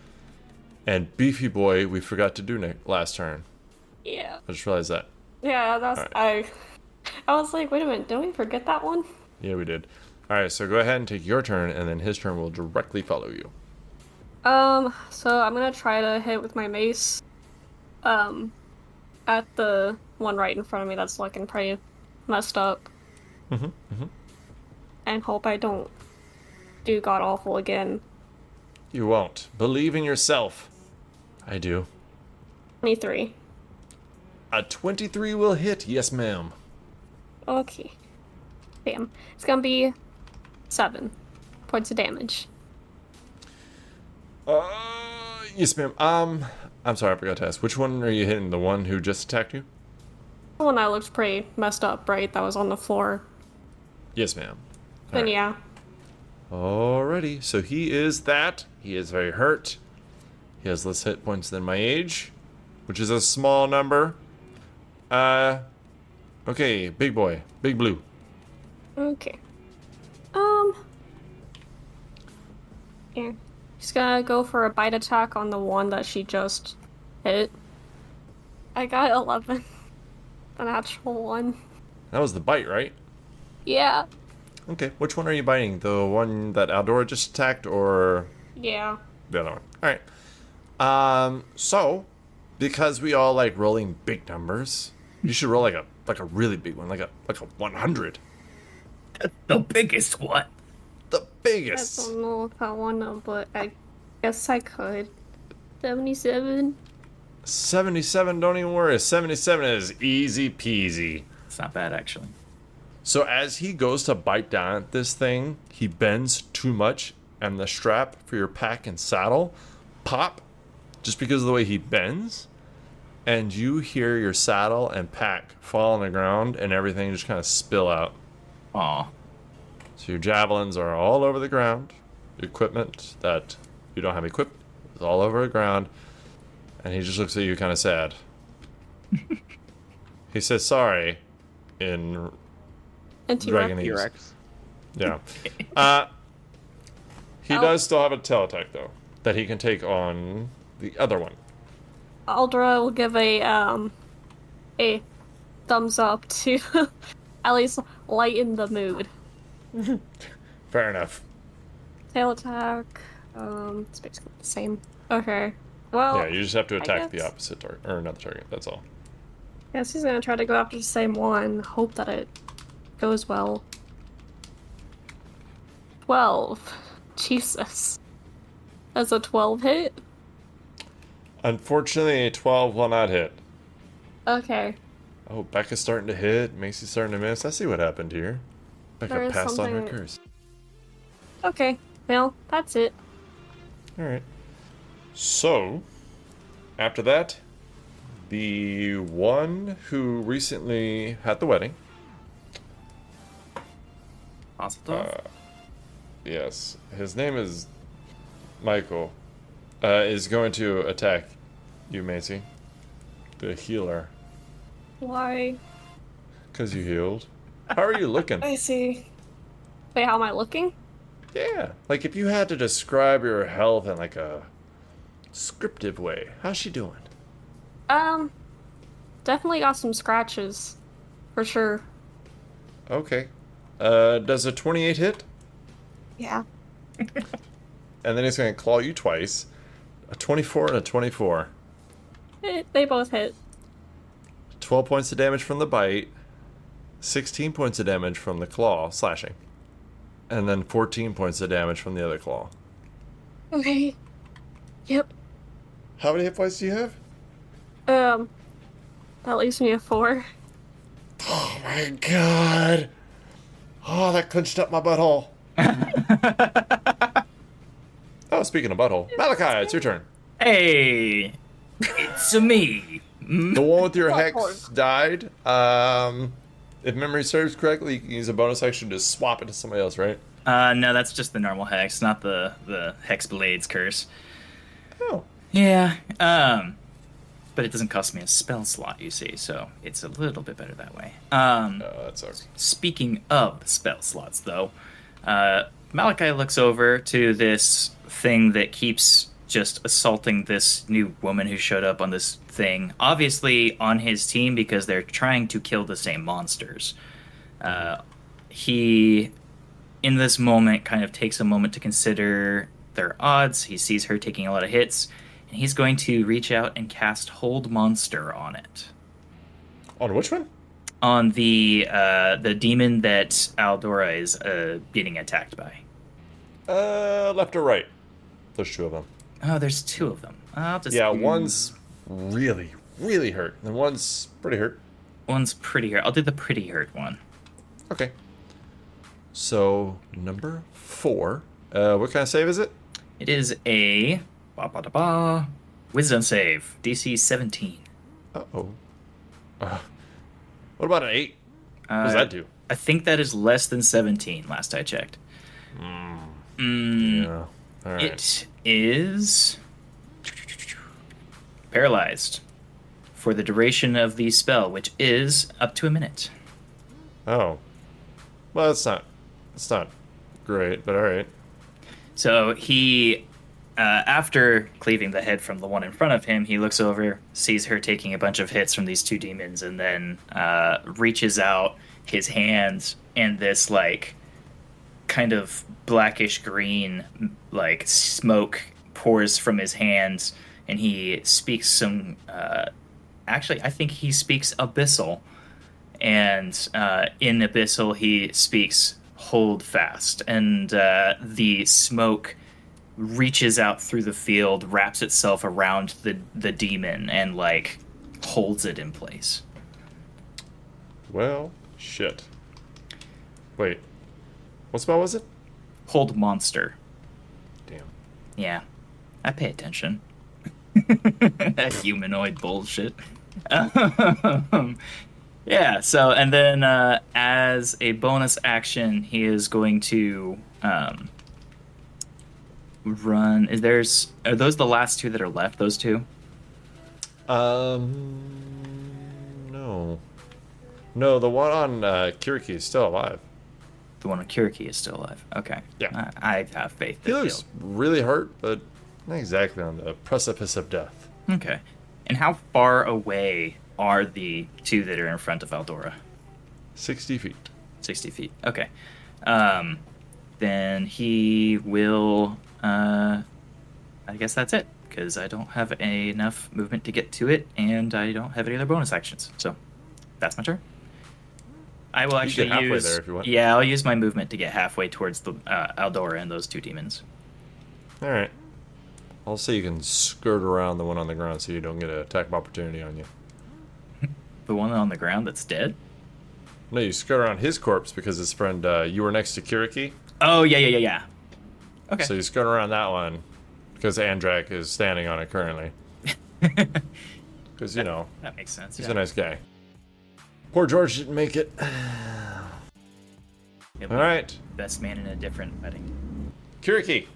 and Beefy Boy we forgot to do last turn. Yeah. I just realized that. Yeah, that's... Alright. I was like, wait a minute, didn't we forget that one? Yeah, we did. Alright, so go ahead and take your turn, and then his turn will directly follow you. So I'm gonna try to hit with my mace. At the one right in front of me that's looking pretty messed up. And hope I don't do god awful again. You won't. Believe in yourself. I do. 23. A 23 will hit. Yes, ma'am. Okay. Bam. It's gonna be 7 points of damage. Yes, ma'am. I'm sorry, I forgot to ask. Which one are you hitting? The one who just attacked you? The one that looks pretty messed up, right? That was on the floor. Yes, ma'am. Then Alright. yeah. Alrighty. So he is that. He is very hurt. He has less hit points than my age, which is a small number. Okay, big boy. Big blue. Okay. Yeah. She's gonna go for a bite attack on the one that she just hit. I got 11. A natural one. That was the bite, right? Yeah. Okay. Which one are you biting? The one that Aldora just attacked, or Yeah. the other one? Alright. So, because we all like rolling big numbers, you should roll like a really big one, like a 100. The biggest one. The I biggest. don't know if I wanna, but I guess I could. 77. 77, don't even worry. 77 is easy peasy. It's not bad, actually. So as he goes to bite down at this thing, he bends too much, and the strap for your pack and saddle pop just because of the way he bends. And you hear your saddle and pack fall on the ground, and everything just kind of spill out. Aw. So your javelins are all over the ground. Your equipment that you don't have equipped is all over the ground. And he just looks at you kind of sad. He says sorry in And T-Rex. Dragonese. T-Rex. Yeah. He does still have a tail attack, though, that he can take on the other one. Aldra will give a thumbs up to at least lighten the mood. Fair enough. Tail attack. It's basically the same. Okay. Well, Yeah, you just have to I attack the guess- opposite target, or another target, that's all. guess he's gonna try to go after the same one. Hope that it goes well. 12. Jesus. As a 12 hit? Unfortunately, a 12 will not hit. Okay. Oh, Becca's starting to hit. Macy's starting to miss. I see what happened here. There Becca is passed on her something- curse. Okay. Well, that's it. Alright. So, after that, the one who recently had the wedding. Mazel Yes, his name is Michael. Is going to attack you, Macy. The healer. Why? Because you healed. How are you looking? I see. Wait, how am I looking? Yeah, like if you had to describe your health in like a descriptive way, how's she doing? Definitely got some scratches. For sure. Okay. Does a 28 hit? Yeah. And then he's going to claw you twice. A 24 and a 24. They both hit. 12 points of damage from the bite. 16 points of damage from the claw, slashing. And then 14 points of damage from the other claw. Okay. Yep. How many hit points do you have? That leaves me a 4. Oh my god. Oh, that clenched up my butthole. Oh, speaking of butthole. Malachi, it's your turn. Hey, it's me. The one with your hex Butthole. died. If memory serves correctly, you can use a bonus action to swap it to somebody else, right? No, that's just the normal hex, not the hex blades curse. Oh. Yeah. But it doesn't cost me a spell slot, you see, so it's a little bit better that way. That sucks. Speaking of spell slots, though, Malachi looks over to this thing that keeps just assaulting this new woman who showed up on this thing, obviously on his team because they're trying to kill the same monsters. He, in this moment, kind of takes a moment to consider their odds. He sees her taking a lot of hits, and he's going to reach out and cast Hold Monster on it. On which one? On the demon that Aldora is getting attacked by. Left or right? There's two of them. Oh, there's two of them. I'll just Yeah, one's really, really hurt, and one's pretty hurt. One's pretty hurt. I'll do the pretty hurt one. Okay. So, number 4. What kind of save is it? It is a wisdom save, DC 17. Uh-oh. What about an 8? What does that do? I think that is less than 17, last I checked. Yeah. All right. It is paralyzed for the duration of the spell, which is up to a minute. Oh. Well, it's not great, but all right. So he, after cleaving the head from the one in front of him, he looks over, sees her taking a bunch of hits from these two demons, and then reaches out his hands, and this, like, kind of blackish green, like, smoke pours from his hands, and he speaks some, actually, I think he speaks Abyssal, and in Abyssal he speaks Hold Fast, and the smoke reaches out through the field, wraps itself around the demon, and, like, holds it in place. Well, shit. Wait. What spell was it? Hold Monster. Damn. Yeah, I pay attention. That humanoid bullshit. Yeah, so, and then as a bonus action, he is going to run. Are those the last two that are left, those two? No. No, the one on Kiriki is still alive. The one on Kiriki is still alive. Okay. Yeah. I have faith He that looks really hurt, but not exactly on the precipice of death. Okay. And how far away are the two that are in front of Aldora? 60 feet. 60 feet. Okay. Then he will... I guess that's it, because I don't have enough movement to get to it, and I don't have any other bonus actions. So, that's my turn. I will actually get halfway use... there if you want. Yeah, I'll use my movement to get halfway towards the Aldora and those two demons. All right. I'll say you can skirt around the one on the ground so you don't get an attack of opportunity on you. The one on the ground that's dead? No, you skirt around his corpse because his friend, you were next to Kiriki. Oh, yeah. Okay. So you skirt around that one because Andrak is standing on it currently. Because, you know, That makes sense. he's a nice guy. Poor George didn't make it. Yep. All right, Best man in a different wedding. Kiriki,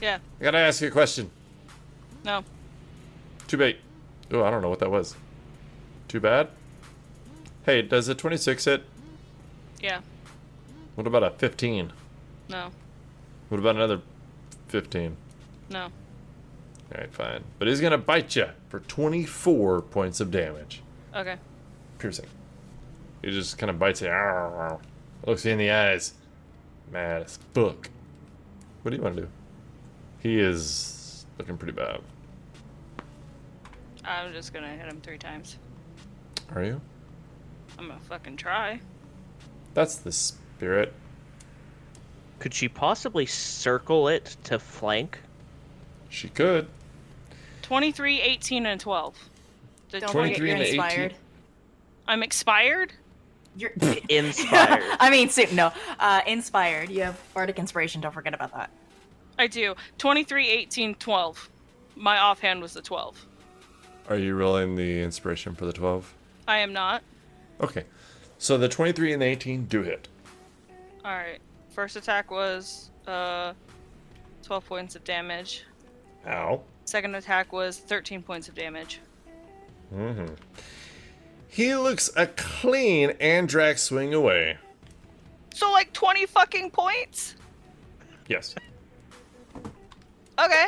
Yeah. I gotta ask you a question. No. Too bait. Oh, I don't know what that was. Too bad? Hey, does a 26 hit? Yeah. What about a 15? No. What about another 15? No. Alright, fine. But he's gonna bite you for 24 points of damage. Okay. Piercing. He just kind of bites you. Looks you in the eyes. Mad as fuck. What do you want to do? He is looking pretty bad. I'm just gonna hit him 3 times. Are you? I'm gonna fucking try. That's the spirit. Could she possibly circle it to flank? She could. 23, 18, and 12. The Don't 23 forget you're and 18. inspired. I'm expired? You're Inspired. I mean, no. Inspired. You have bardic inspiration. Don't forget about that. I do. 23, 18, 12. My offhand was the 12. Are you rolling the inspiration for the 12? I am not. Okay. So the 23 and the 18 do hit. Alright. First attack was 12 points of damage. Ow. Second attack was 13 points of damage. Mm-hmm. He looks a clean Andrak swing away. So like 20 fucking points? Yes. Okay.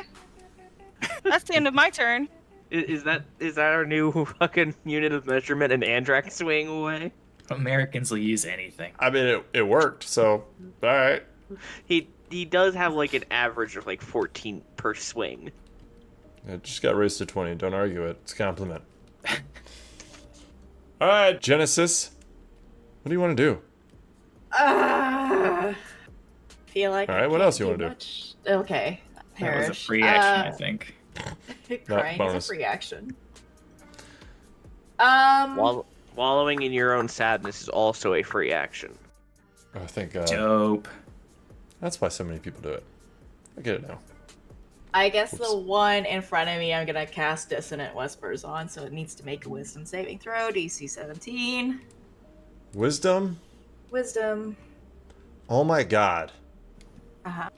That's the end of my turn. Is that our new fucking unit of measurement? An Andrak swing away? Americans will use anything. I mean, it worked, so, alright. He does have like an average of like 14 per swing. It just got raised to 20. Don't argue it. It's a compliment. Alright, Genesis. What do you want to do? Feel like. All right, I what can't else you do wanna do? much. Okay. That was a Perish. free action, I think. Crying is bonus. a free action. Wallowing in your own sadness is also a free action. I think Dope. that's why so many people do it. I get it now. I guess Oops. the one in front of me I'm gonna cast Dissonant Whispers on, so it needs to make a wisdom saving throw, DC 17. Wisdom? Wisdom. Oh my god. Uh-huh.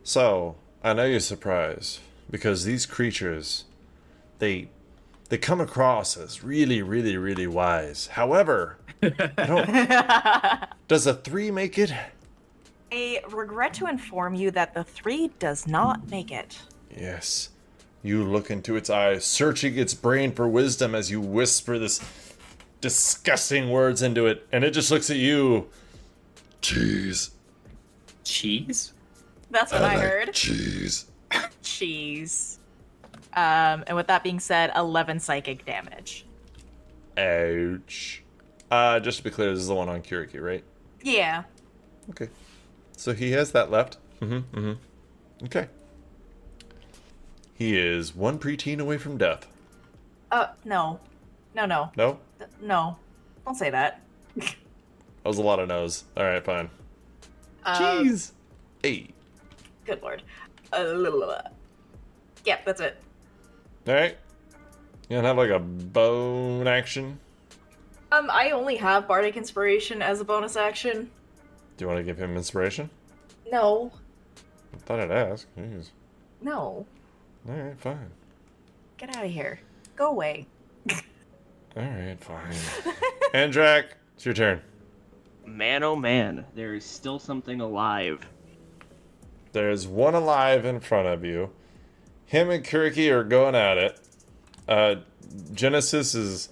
So, I know you're surprised, because these creatures, they come across as really, really, really wise. However, does a 3 make it? I regret to inform you that the 3 does not make it. Yes. You look into its eyes, searching its brain for wisdom as you whisper this disgusting words into it, and it just looks at you. Cheese. Cheese? That's what I like heard. Cheese. Cheese. And with that being said, 11 psychic damage. Ouch. Just to be clear, this is the one on Kiriki, right? Yeah. Okay. So he has that left. Okay. He is one preteen away from death. No. No. No? No. Don't say that. That was a lot of no's. Alright, fine. Cheese. Hey. Good lord. Yep, that's it. Alright. You don't have like a bone action? I only have Bardic Inspiration as a bonus action. Do you want to give him inspiration? No. I thought I'd ask. Jeez. No. Alright, fine. Get out of here. Go away. Alright, fine. Andrak, it's your turn. Man, oh man, there is still something alive. There's one alive in front of you. Him and Kiriki are going at it. Genesis is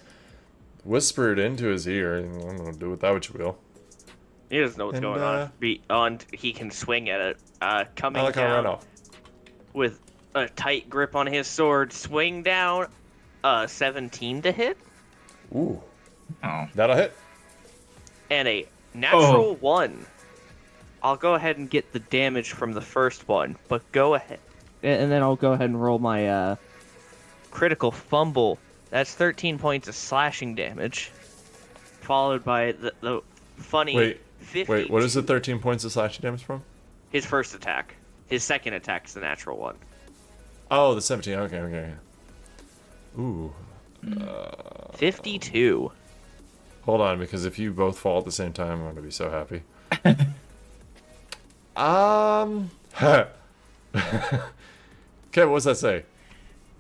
whispered into his ear. I'm gonna do with that what you will. He doesn't know what's And, going on. Beyond, he can swing at it. Coming I like how I ran down off. with a tight grip on his sword, swing down. 17 to hit, Ooh, Oh. that'll hit. and a natural 1. I'll go ahead and get the damage from the first one, but go ahead. And then I'll go ahead and roll my critical fumble. That's 13 points of slashing damage, followed by the funny Wait, 50. what is the 13 points of slashing damage from? His first attack. His second attack is the natural one. Oh, the 17. Okay. Ooh. 52. Hold on, because if you both fall at the same time, I'm going to be so happy. Okay, what does that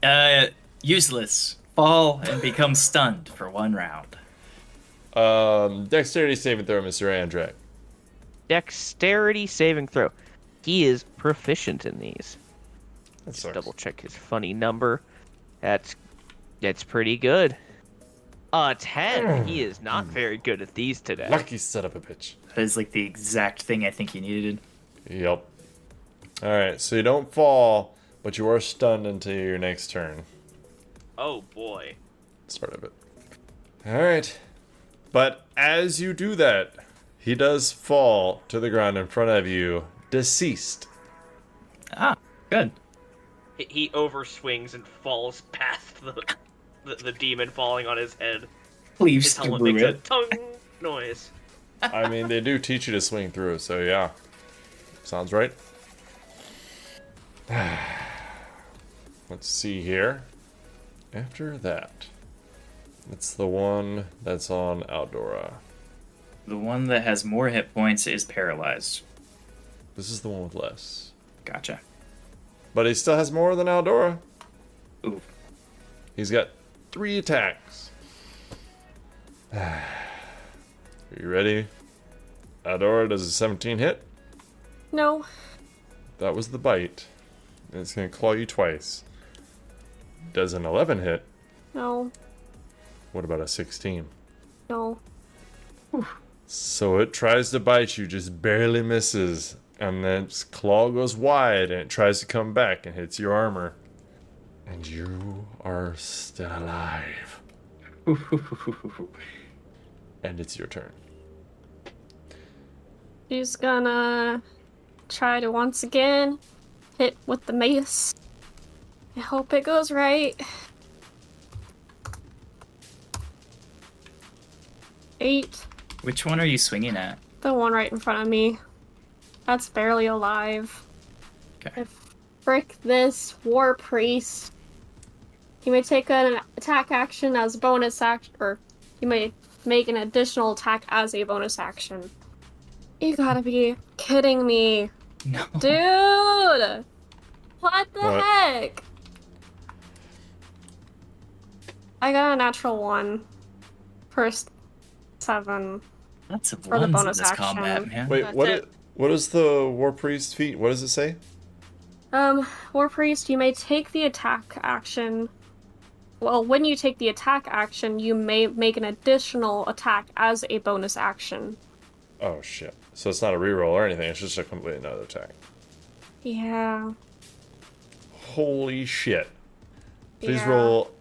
say? Useless. Fall and become stunned for 1 round. Dexterity saving throw, Mr. Andrak. Dexterity saving throw. He is proficient in these. That Just sucks. double check his funny number. That's pretty good. 10. He is not very good at these today. Lucky son of a bitch. That is like the exact thing I think you needed. Yep. Alright, so you don't fall, but you are stunned until your next turn. Oh boy. Start of it. Alright. But as you do that, he does fall to the ground in front of you, deceased. Ah, good. He overswings and falls past the demon falling on his head. Please His helmet through makes a it. tongue noise. I mean, they do teach you to swing through, so yeah. Sounds right. Let's see here. After that, it's the one that's on Aldora. The one that has more hit points is paralyzed. This is the one with less. Gotcha. But he still has more than Aldora. Ooh. He's got 3 attacks. Are you ready? Aldora, does a 17 hit? No. That was the bite. It's going to claw you twice. Does an 11 hit? No. What about a 16? No. So it tries to bite you, just barely misses. And then its claw goes wide and it tries to come back and hits your armor. And you are still alive. And it's your turn. She's gonna try to once again hit with the mace. I hope it goes right. 8. Which one are you swinging at? The one right in front of me. That's barely alive. Okay. Frick this war priest. You may take an attack action as a bonus action, or you may make an additional attack as a bonus action. You gotta be kidding me. No. Dude! What the What? heck? I got a natural 1. First 7. Lots of For the ones in bonus this action. combat, man. Wait, That's what? it. What is the War Priest feat? What does it say? War priest, you may take the attack action. Well, when you take the attack action, you may make an additional attack as a bonus action. Oh shit! So it's not a reroll or anything. It's just a completely another attack. Yeah. Holy shit! Please Yeah. roll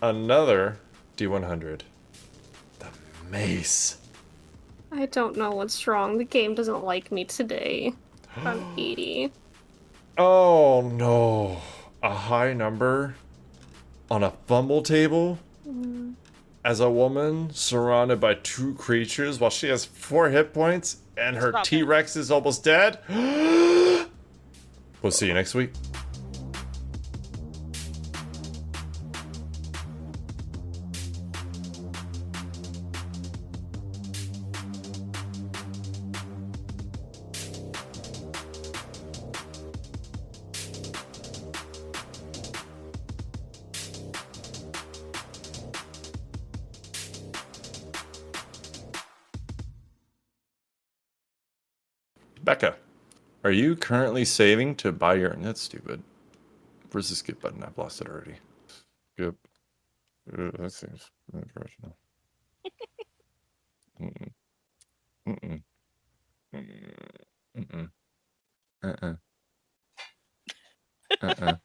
another D100. The mace. I don't know what's wrong. The game doesn't like me today. I'm 80. Oh no! A high number on a fumble table as a woman surrounded by 2 creatures while she has 4 hit points and her Stop it. T-Rex is almost dead. We'll see you next week. Becca, are you currently saving to buy your... That's stupid. Where's the skip button? I've lost it already. Skip. That seems unprofessional. Mm-mm. Mm-mm. Mm-mm. Mm-mm. Uh-uh. Uh-uh.